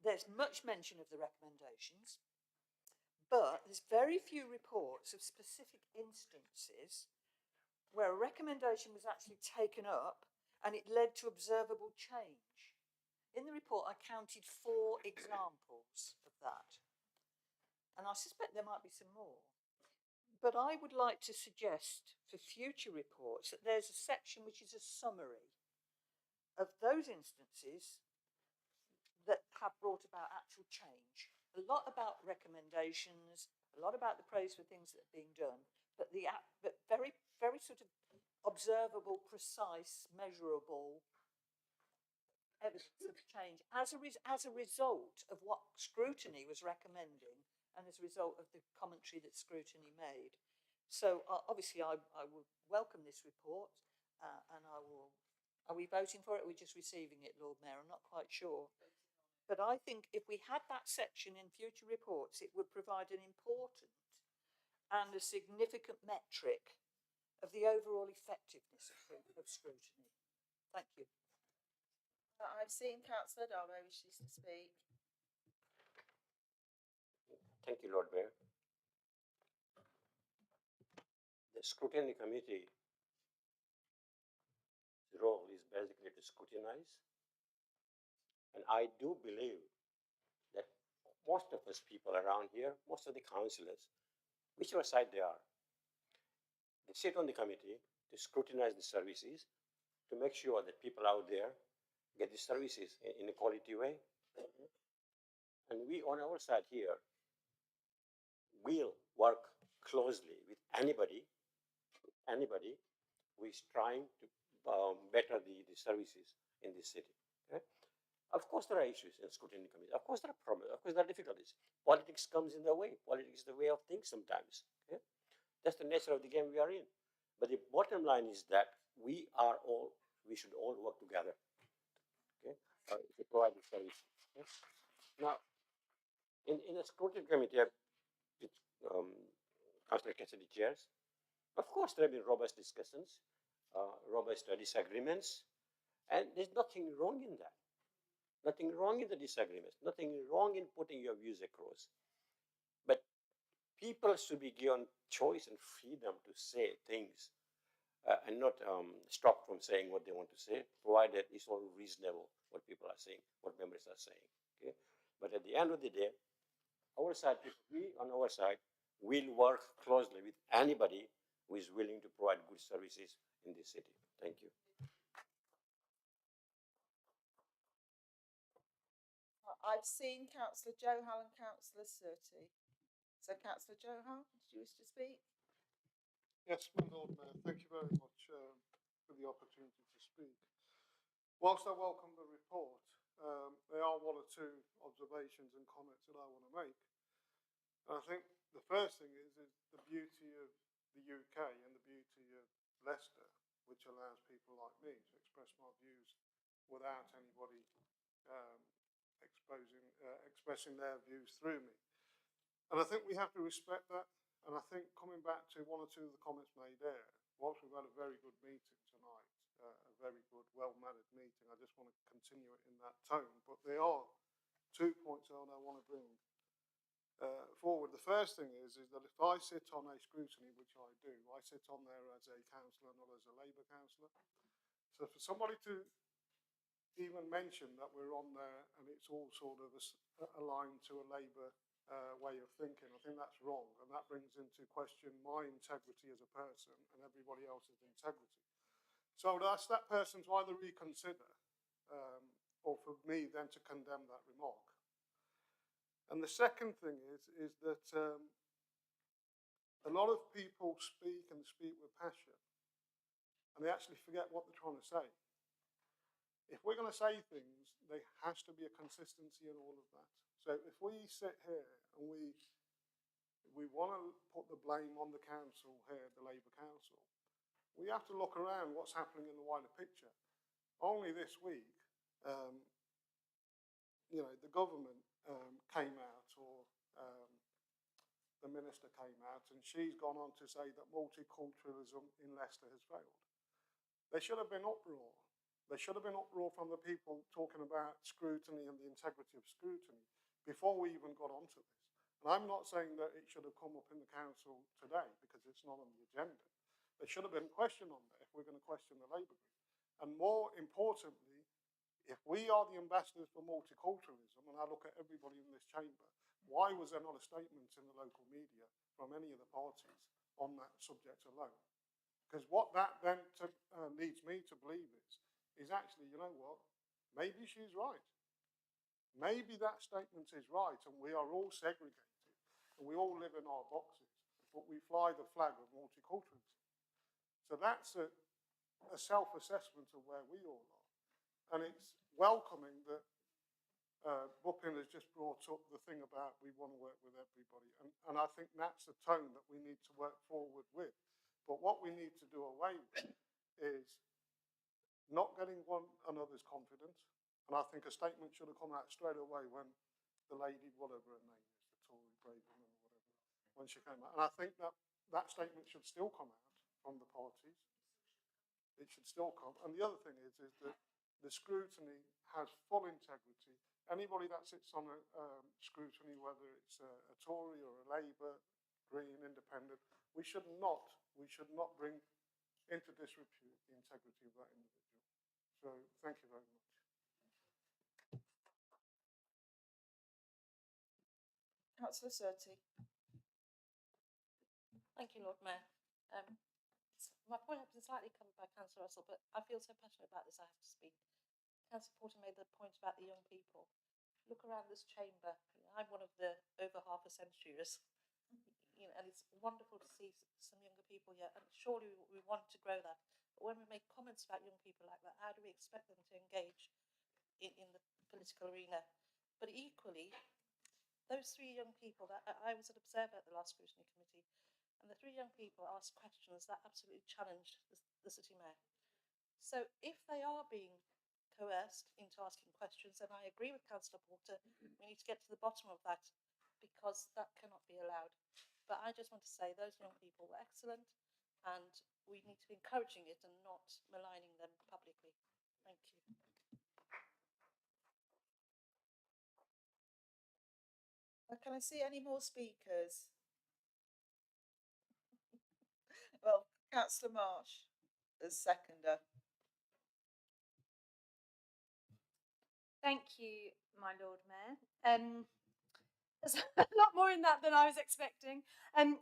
There's much mention of the recommendations, but there's very few reports of specific instances where a recommendation was actually taken up and it led to observable change. In the report, I counted 4 examples of that. And I suspect there might be some more. But I would like to suggest for future reports that there's a section which is a summary of those instances that have brought about actual change. A lot about recommendations, a lot about the praise for things that are being done, but very, very sort of observable, precise, measurable evidence of change as a result of what scrutiny was recommending and as a result of the commentary that scrutiny made. So obviously I will welcome this report and are we voting for it or are we just receiving it, Lord Mayor? I'm not quite sure. But I think if we had that section in future reports, it would provide an important and a significant metric of the overall effectiveness of scrutiny. Thank you. I've seen Councillor Darboe wishes to speak. Thank you, Lord Mayor. The scrutiny committee's role is basically to scrutinize. And I do believe that most of us people around here, most of the councillors, whichever side they are, they sit on the committee to scrutinize the services, to make sure that people out there get the services in a quality way And we, on our side here, will work closely with anybody who is trying to better the services in this city. Okay? Of course, there are issues in scrutiny committee. Of course, there are problems. Of course, there are difficulties. Politics comes in the way. Politics is the way of things sometimes. Okay? That's the nature of the game we are in. But the bottom line is that we should all work together. Okay? To provide the service. Okay? Now, in a scrutiny committee, which Councillor Cassidy chairs, of course, there have been robust discussions, robust disagreements, and there's nothing wrong in that. Nothing wrong in the disagreements, nothing wrong in putting your views across. But people should be given choice and freedom to say things and not stopped from saying what they want to say, provided it's all reasonable what people are saying, what members are saying. Okay? But at the end of the day, our side, we on our side will work closely with anybody who is willing to provide good services in this city. Thank you. I've seen Councillor Johal and Councillor Surtee. So Councillor Johal, did you wish to speak? Yes, my Lord Mayor, thank you very much for the opportunity to speak. Whilst I welcome the report, there are one or two observations and comments that I want to make. And I think the first thing is the beauty of the UK and the beauty of Leicester, which allows people like me to express my views without anybody expressing their views through me. And I think we have to respect that. And I think coming back to one or two of the comments made there, whilst we've had a very good meeting tonight, a very good, well-mannered meeting, I just want to continue it in that tone. But there are 2 points that I want to bring forward. The first thing is that if I sit on a scrutiny, which I do, I sit on there as a councillor, not as a Labour councillor. So for somebody to even mention that we're on there and it's all sort of aligned to a Labour way of thinking, I think that's wrong, and that brings into question my integrity as a person and everybody else's integrity. So I would ask that person to either reconsider or for me then to condemn that remark. And the second thing is that a lot of people speak and speak with passion, and they actually forget what they're trying to say. If we're going to say things, there has to be a consistency in all of that. So if we sit here and we want to put the blame on the council here, the Labour Council, we have to look around what's happening in the wider picture. Only this week, the government came out, or the minister came out, and she's gone on to say that multiculturalism in Leicester has failed. There should have been uproar. There should have been uproar from the people talking about scrutiny and the integrity of scrutiny before we even got onto this. And I'm not saying that it should have come up in the council today because it's not on the agenda. There should have been a question on there if we're going to question the Labour group. And more importantly, if we are the ambassadors for multiculturalism, and I look at everybody in this chamber, why was there not a statement in the local media from any of the parties on that subject alone? Because what that then leads me to believe is actually, you know what, maybe she's right. Maybe that statement is right, and we are all segregated, and we all live in our boxes, but we fly the flag of multiculturalism. So that's a self-assessment of where we all are. And it's welcoming that Buchan has just brought up the thing about we want to work with everybody. And I think that's the tone that we need to work forward with. But what we need to do away with is not getting one another's confidence. And I think a statement should have come out straight away when the lady, whatever her name is, the Tory Braverman or whatever, when she came out. And I think that statement should still come out from the parties. It should still come. And the other thing is that the scrutiny has full integrity. Anybody that sits on a scrutiny, whether it's a Tory or a Labour, Green, Independent, we should not bring into disrepute the integrity of that individual. So thank you very much. Councillor Surtee. Thank you, Lord Mayor. My point has been slightly covered by Councillor Russell, but I feel so passionate about this I have to speak. Councillor Porter made the point about the young people. look around this chamber, I'm one of the over half a centuries, you know, and it's wonderful to see some younger people here, and surely we want to grow that. But when we make comments about young people like that, how do we expect them to engage in the political arena? But equally, those three young people that I was an observer at the last scrutiny committee, and the three young people asked questions that absolutely challenged the city mayor. So if they are being coerced into asking questions, and I agree with Councillor Porter, we need to get to the bottom of that, because that cannot be allowed. But I just want to say those young people were excellent, and we need to be encouraging it and not maligning them publicly. Thank you. Can I see any more speakers? Well, Councillor Marsh as seconder. Thank you, my Lord Mayor. There's a lot more in that than I was expecting. I'll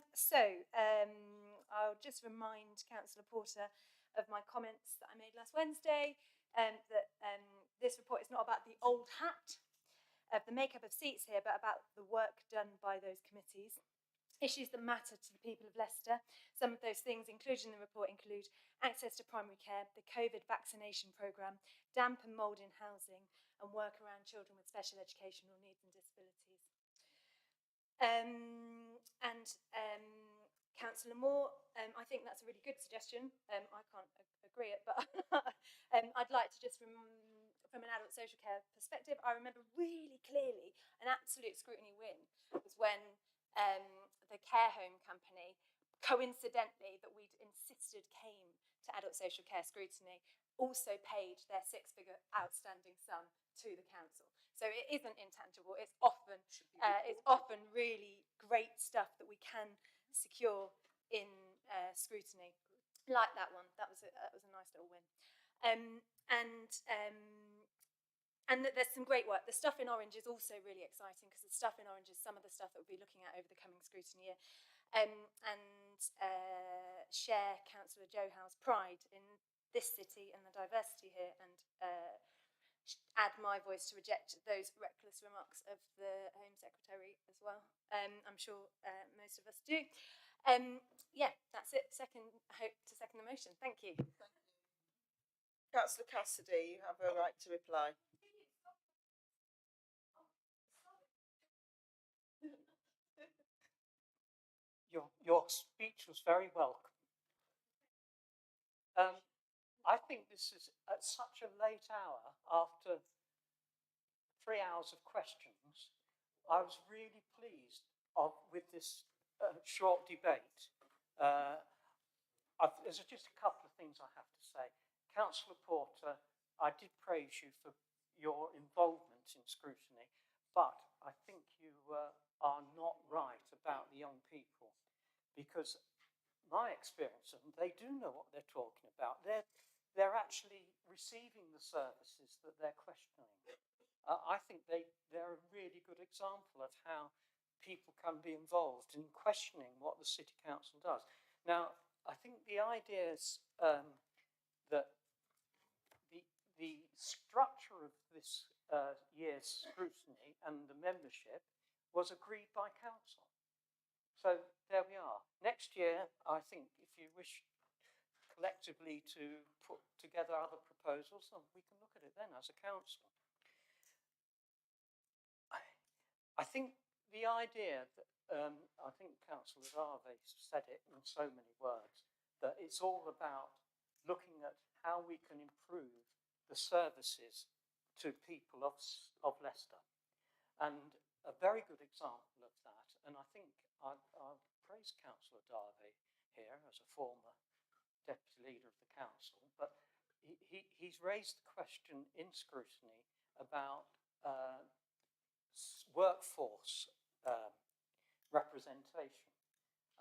just remind Councillor Porter of my comments that I made last Wednesday, that this report is not about the old hat of the makeup of seats here, but about the work done by those committees. Issues that matter to the people of Leicester. Some of those things included in the report include access to primary care, the COVID vaccination programme, damp and mould in housing, and work around children with special educational needs and disabilities. Councillor Moore, I think that's a really good suggestion. I can't agree it, but I'd like to just, from an adult social care perspective, I remember really clearly an absolute scrutiny win was when the care home company, coincidentally, that we'd insisted came to adult social care scrutiny, also paid their six-figure outstanding sum to the council. So it isn't intangible. It's often really great stuff that we can secure in scrutiny, like that one. That was a nice little win. And that there's some great work. The stuff in orange is also really exciting, because the stuff in orange is some of the stuff that we'll be looking at over the coming scrutiny year. Share Councillor Jo Howe's pride in this city and the diversity here, and add my voice to reject those reckless remarks of the Home Secretary as well. I'm sure most of us do. Yeah, that's it. I hope to second the motion. Thank you. Councillor Cassidy, you have a right to reply. Your speech was very welcome. I think this is at such a late hour, after 3 hours of questions, I was really pleased with this short debate. There's just a couple of things I have to say. Councillor Porter, I did praise you for your involvement in scrutiny, but I think you are not right about the young people, because my experience of them, they do know what they're talking about. They're actually receiving the services that they're questioning. I think they're a really good example of how people can be involved in questioning what the City Council does. Now, I think the ideas that the structure of this year's scrutiny and the membership was agreed by Council. So there we are. Next year, I think if you wish collectively to put together other proposals, we can look at it then as a council. I think the idea that, I think Councillor Darby said it in so many words, that it's all about looking at how we can improve the services to people of Leicester. And a very good example of that, and I think I'll praise Councillor Darby here as a former deputy leader of the council, but he's raised the question in scrutiny about workforce representation,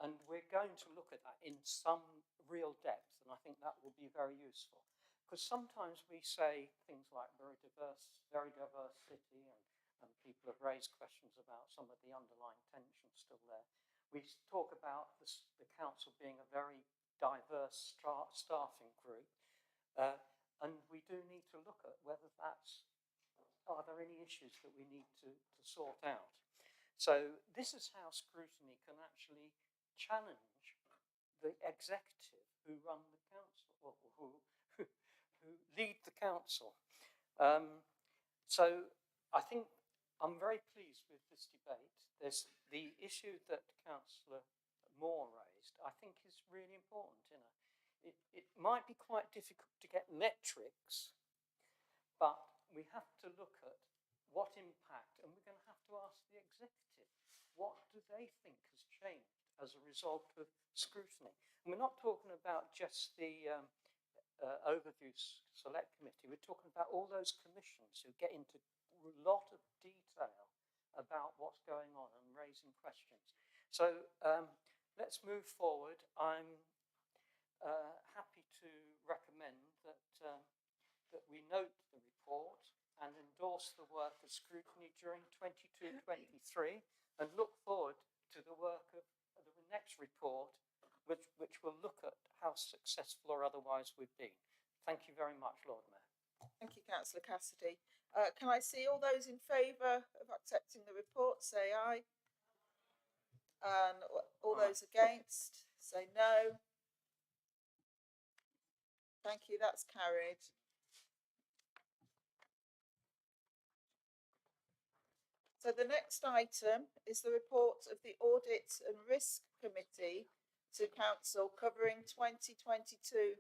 and we're going to look at that in some real depth, and I think that will be very useful, because sometimes we say things like very diverse city, and people have raised questions about some of the underlying tensions still there. We talk about the council being a very diverse staffing group, and we do need to look at whether that's are there any issues that we need to sort out? So this is how scrutiny can actually challenge the executive who run the council, or who lead the council. So I think I'm very pleased with this debate. There's the issue that Councillor Moore raised, I think is really important. It might be quite difficult to get metrics, but we have to look at what impact, and we're going to have to ask the executive, what do they think has changed as a result of scrutiny? And we're not talking about just the Overview Select Committee, we're talking about all those commissions who get into a lot of detail about what's going on and raising questions. So let's move forward. I'm happy to recommend that that we note the report and endorse the work of scrutiny during 22-23 and look forward to the work of the next report, which will look at how successful or otherwise we've been. Thank you very much, Lord Mayor. Thank you, Councillor Cassidy. Can I see all those in favour of accepting the report say aye? And all those against say no. Thank you, that's carried. So the next item is the report of the Audit and Risk Committee to Council covering 2022-2023.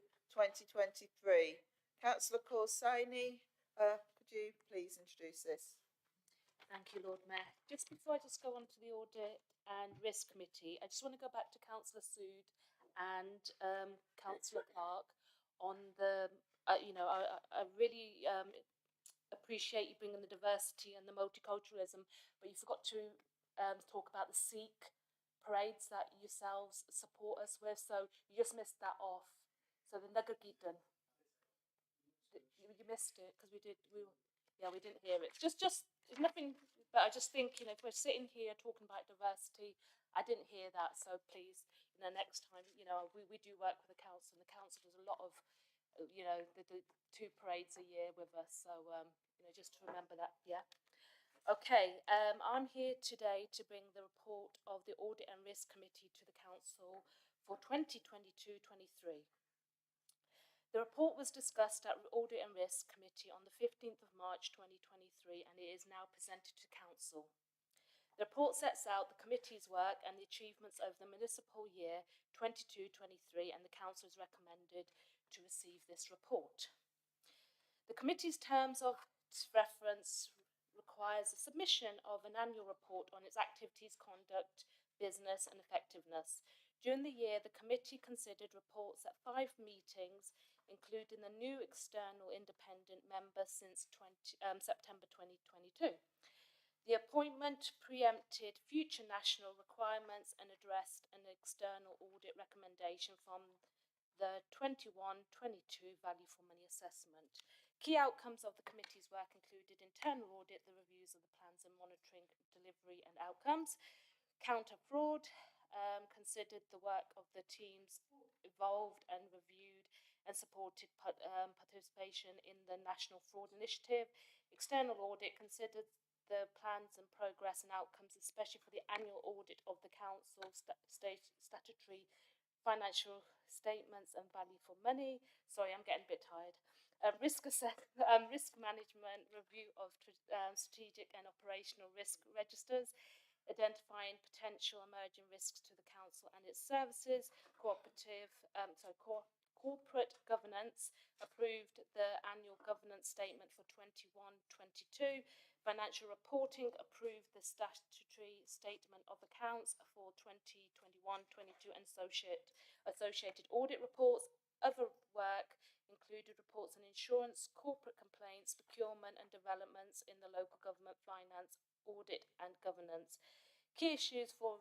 Councillor Corsaini, could you please introduce this? Thank you, Lord Mayor. Just before I just go on to the Audit and Risk Committee, I just want to go back to Councillor Sood and Councillor Clark on the, I really appreciate you bringing the diversity and the multiculturalism, but you forgot to talk about the Sikh parades that yourselves support us with, so you just missed that off. So the Nagar Kirtan, you missed it because we didn't hear it. Just it's nothing, but I just think, if we're sitting here talking about diversity, I didn't hear that, so please, next time, we do work with the council, and the council does a lot of, the 2 parades a year with us, so, just to remember that, yeah. Okay, I'm here today to bring the report of the Audit and Risk Committee to the council for 2022-23. The report was discussed at Audit and Risk Committee on the 15th of March 2023, and it is now presented to council. The report sets out the committee's work and the achievements over the municipal year 22-23, and the council is recommended to receive this report. The committee's terms of reference requires the submission of an annual report on its activities, conduct, business and effectiveness. During the year, the committee considered reports at 5 meetings, including the new external independent member since September 2022. The appointment preempted future national requirements and addressed an external audit recommendation from the 21-22 value for money assessment. Key outcomes of the committee's work included internal audit, the reviews of the plans and monitoring delivery and outcomes, counter fraud, considered the work of the teams involved and reviewed and supported participation in the National Fraud Initiative. External audit considered the plans and progress and outcomes, especially for the annual audit of the council's statutory financial statements and value for money. Sorry, I'm getting a bit tired. Risk management, review of strategic and operational risk registers, identifying potential emerging risks to the council and its services, corporate governance, approved the annual governance statement for 21-22, financial reporting, approved the statutory statement of accounts for 2021-22 and associated audit reports. Other work included reports on insurance, corporate complaints, procurement and developments in the local government finance, audit and governance. Key issues for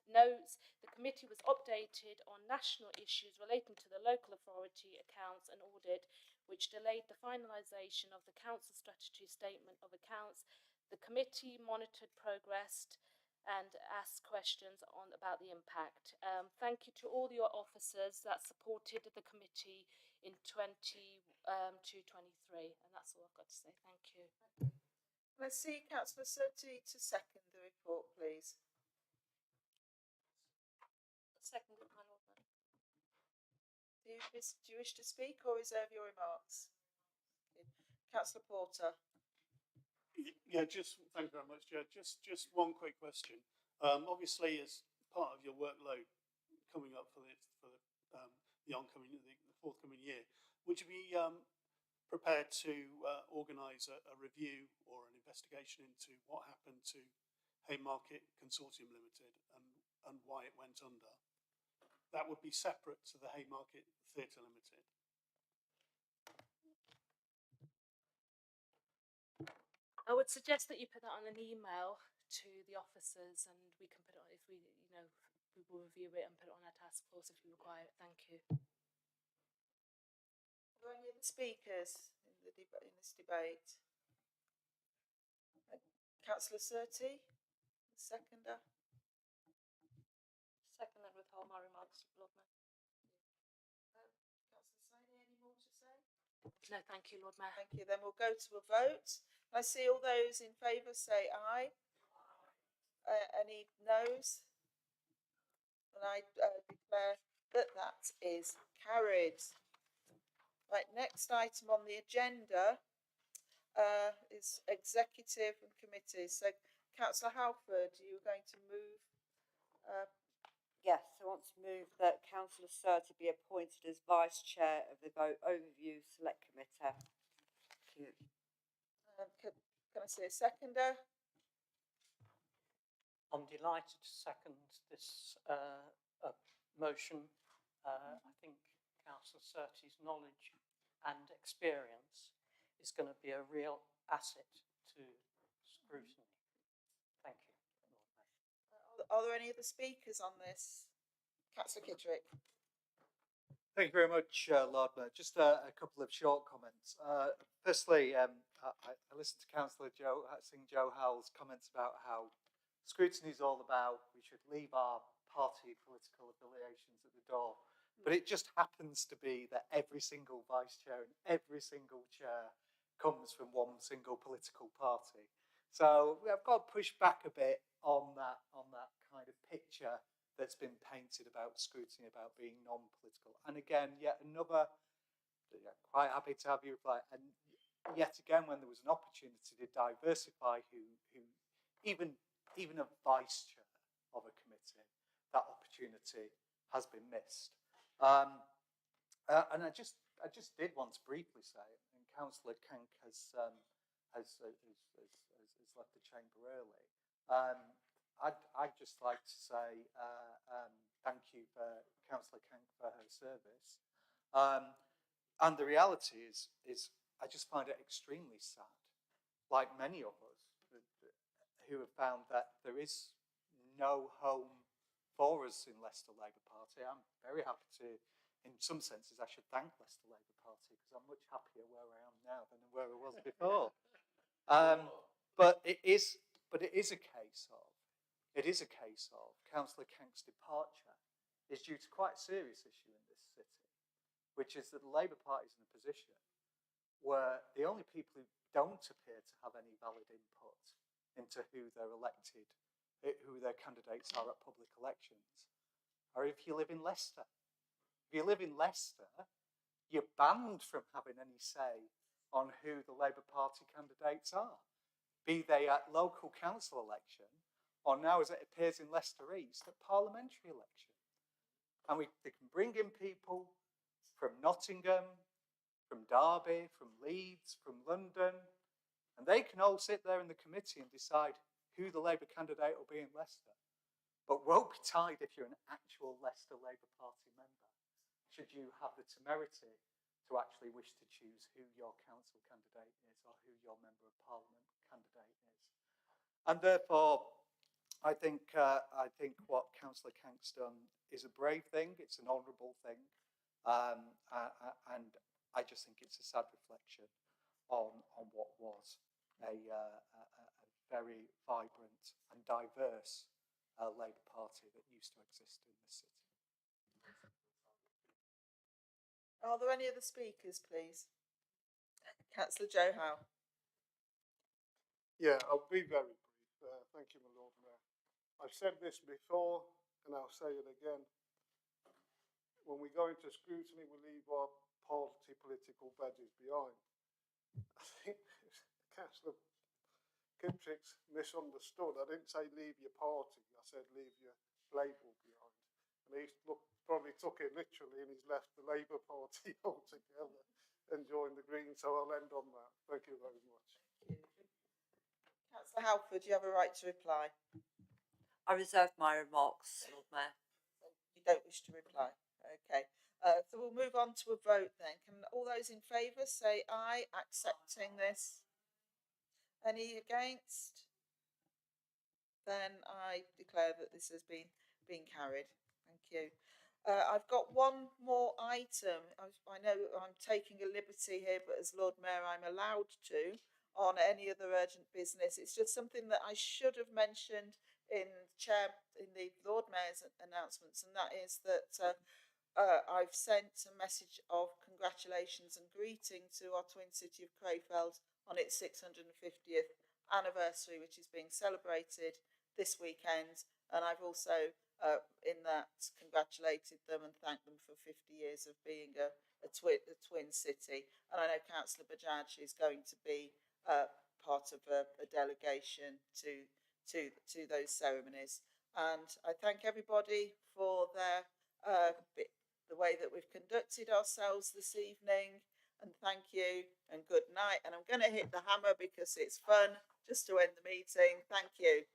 notes: the committee was updated on national issues relating to the local authority accounts and audit, which delayed the finalisation of the council statutory statement of accounts. The committee monitored progress and ask questions on about the impact. Thank you to all your officers that supported the committee in 22-23, and that's all I've got to say. Thank you. Let's see Councillor Surtee to second the report, please. Seconded, my Lord Mayor. Do you wish to speak or reserve your remarks? Councillor Porter. Yeah, thank you very much, Chair. Just one quick question. Obviously, as part of your workload coming up for the forthcoming year, would you be prepared to organise a review or an investigation into what happened to Haymarket Consortium Limited and why it went under? That would be separate to the Haymarket Theatre Limited. I would suggest that you put that on an email to the officers, and we can put it on if we will review it and put it on our task force if we require it. Thank you. Are there any other speakers in this debate? Councillor Surtee, the seconder. Second and withhold my remarks, Lord Mayor. Councillor Saini, any more to say? No, thank you, Lord Mayor. Thank you. Then we'll go to a vote. I see all those in favour say aye. Any noes? And I declare that that is carried. Right, next item on the agenda is executive and committees. So, Councillor Halford, you were going to move. Yes, I want to move that Councillor Surtee be appointed as Vice Chair of the Vote Overview Select Committee. Thank you. Can I see a seconder? I'm delighted to second this motion. I think Councillor Surtee's knowledge and experience is going to be a real asset to scrutiny. Thank you. Are there any other speakers on this? Councillor Kittrick. Thank you very much, Lord Mayor. Just a couple of short comments. Firstly, I listened to Councillor Joe Howell's comments about how scrutiny is all about we should leave our party political affiliations at the door. But it just happens to be that every single vice chair and every single chair comes from one single political party. So I've got to push back a bit on that kind of picture that's been painted about scrutiny, about being non-political. And again, yet another, quite happy to have you reply. And yet again, when there was an opportunity to diversify who even a vice chair of a committee, that opportunity has been missed. And I just did want to briefly say, and Councillor Kank has left the chamber early. I'd just like to say thank you for Councillor Kank for her service. And the reality is I just find it extremely sad, like many of us who have found that there is no home for us in Leicester Labour Party. I'm very happy to, in some senses, I should thank Leicester Labour Party because I'm much happier where I am now than where I was before. But it is a case of Councillor Kank's departure is due to quite a serious issue in this city, which is that the Labour Party is in a position where the only people who don't appear to have any valid input into who they're elected, who their candidates are at public elections, are if you live in Leicester. If you live in Leicester, you're banned from having any say on who the Labour Party candidates are, be they at local council election or now, as it appears in Leicester East, at parliamentary election. And they can bring in people from Nottingham, from Derby, from Leeds, from London, and they can all sit there in the committee and decide who the Labour candidate will be in Leicester. But woe betide if you're an actual Leicester Labour Party member, should you have the temerity to actually wish to choose who your council candidate is or who your member of parliament candidate is. And therefore, I think what Councillor Kank's done is a brave thing, it's an honourable thing, and I just think it's a sad reflection on what was a very vibrant and diverse Labour Party that used to exist in this city. Are there any other speakers, please? Councillor Joe Howe. Yeah, I'll be very brief. Thank you, my Lord Mayor. I've said this before, and I'll say it again. When we go into scrutiny, we leave our political badges behind. I think Councillor Kipchik's misunderstood. I didn't say leave your party. I said leave your label behind. And he's probably took it literally, and he's left the Labour Party altogether and joined the Greens. So I'll end on that. Thank you very much. Councillor Halford, you have a right to reply. I reserve my remarks, Lord Mayor. You don't wish to reply. Okay. So we'll move on to a vote then. Can all those in favour say aye, accepting this? Any against? Then I declare that this has been carried. Thank you. I've got one more item. I know I'm taking a liberty here, but as Lord Mayor, I'm allowed to on any other urgent business. It's just something that I should have mentioned in the Lord Mayor's announcements, and that is that I've sent a message of congratulations and greeting to our twin city of Crayfeld on its 650th anniversary, which is being celebrated this weekend. And I've also, in that, congratulated them and thanked them for 50 years of being a twin city. And I know Councillor Bajaj is going to be part of a delegation to those ceremonies. And I thank everybody for their the way that we've conducted ourselves this evening, and thank you and good night. And I'm going to hit the hammer because it's fun just to end the meeting. Thank you.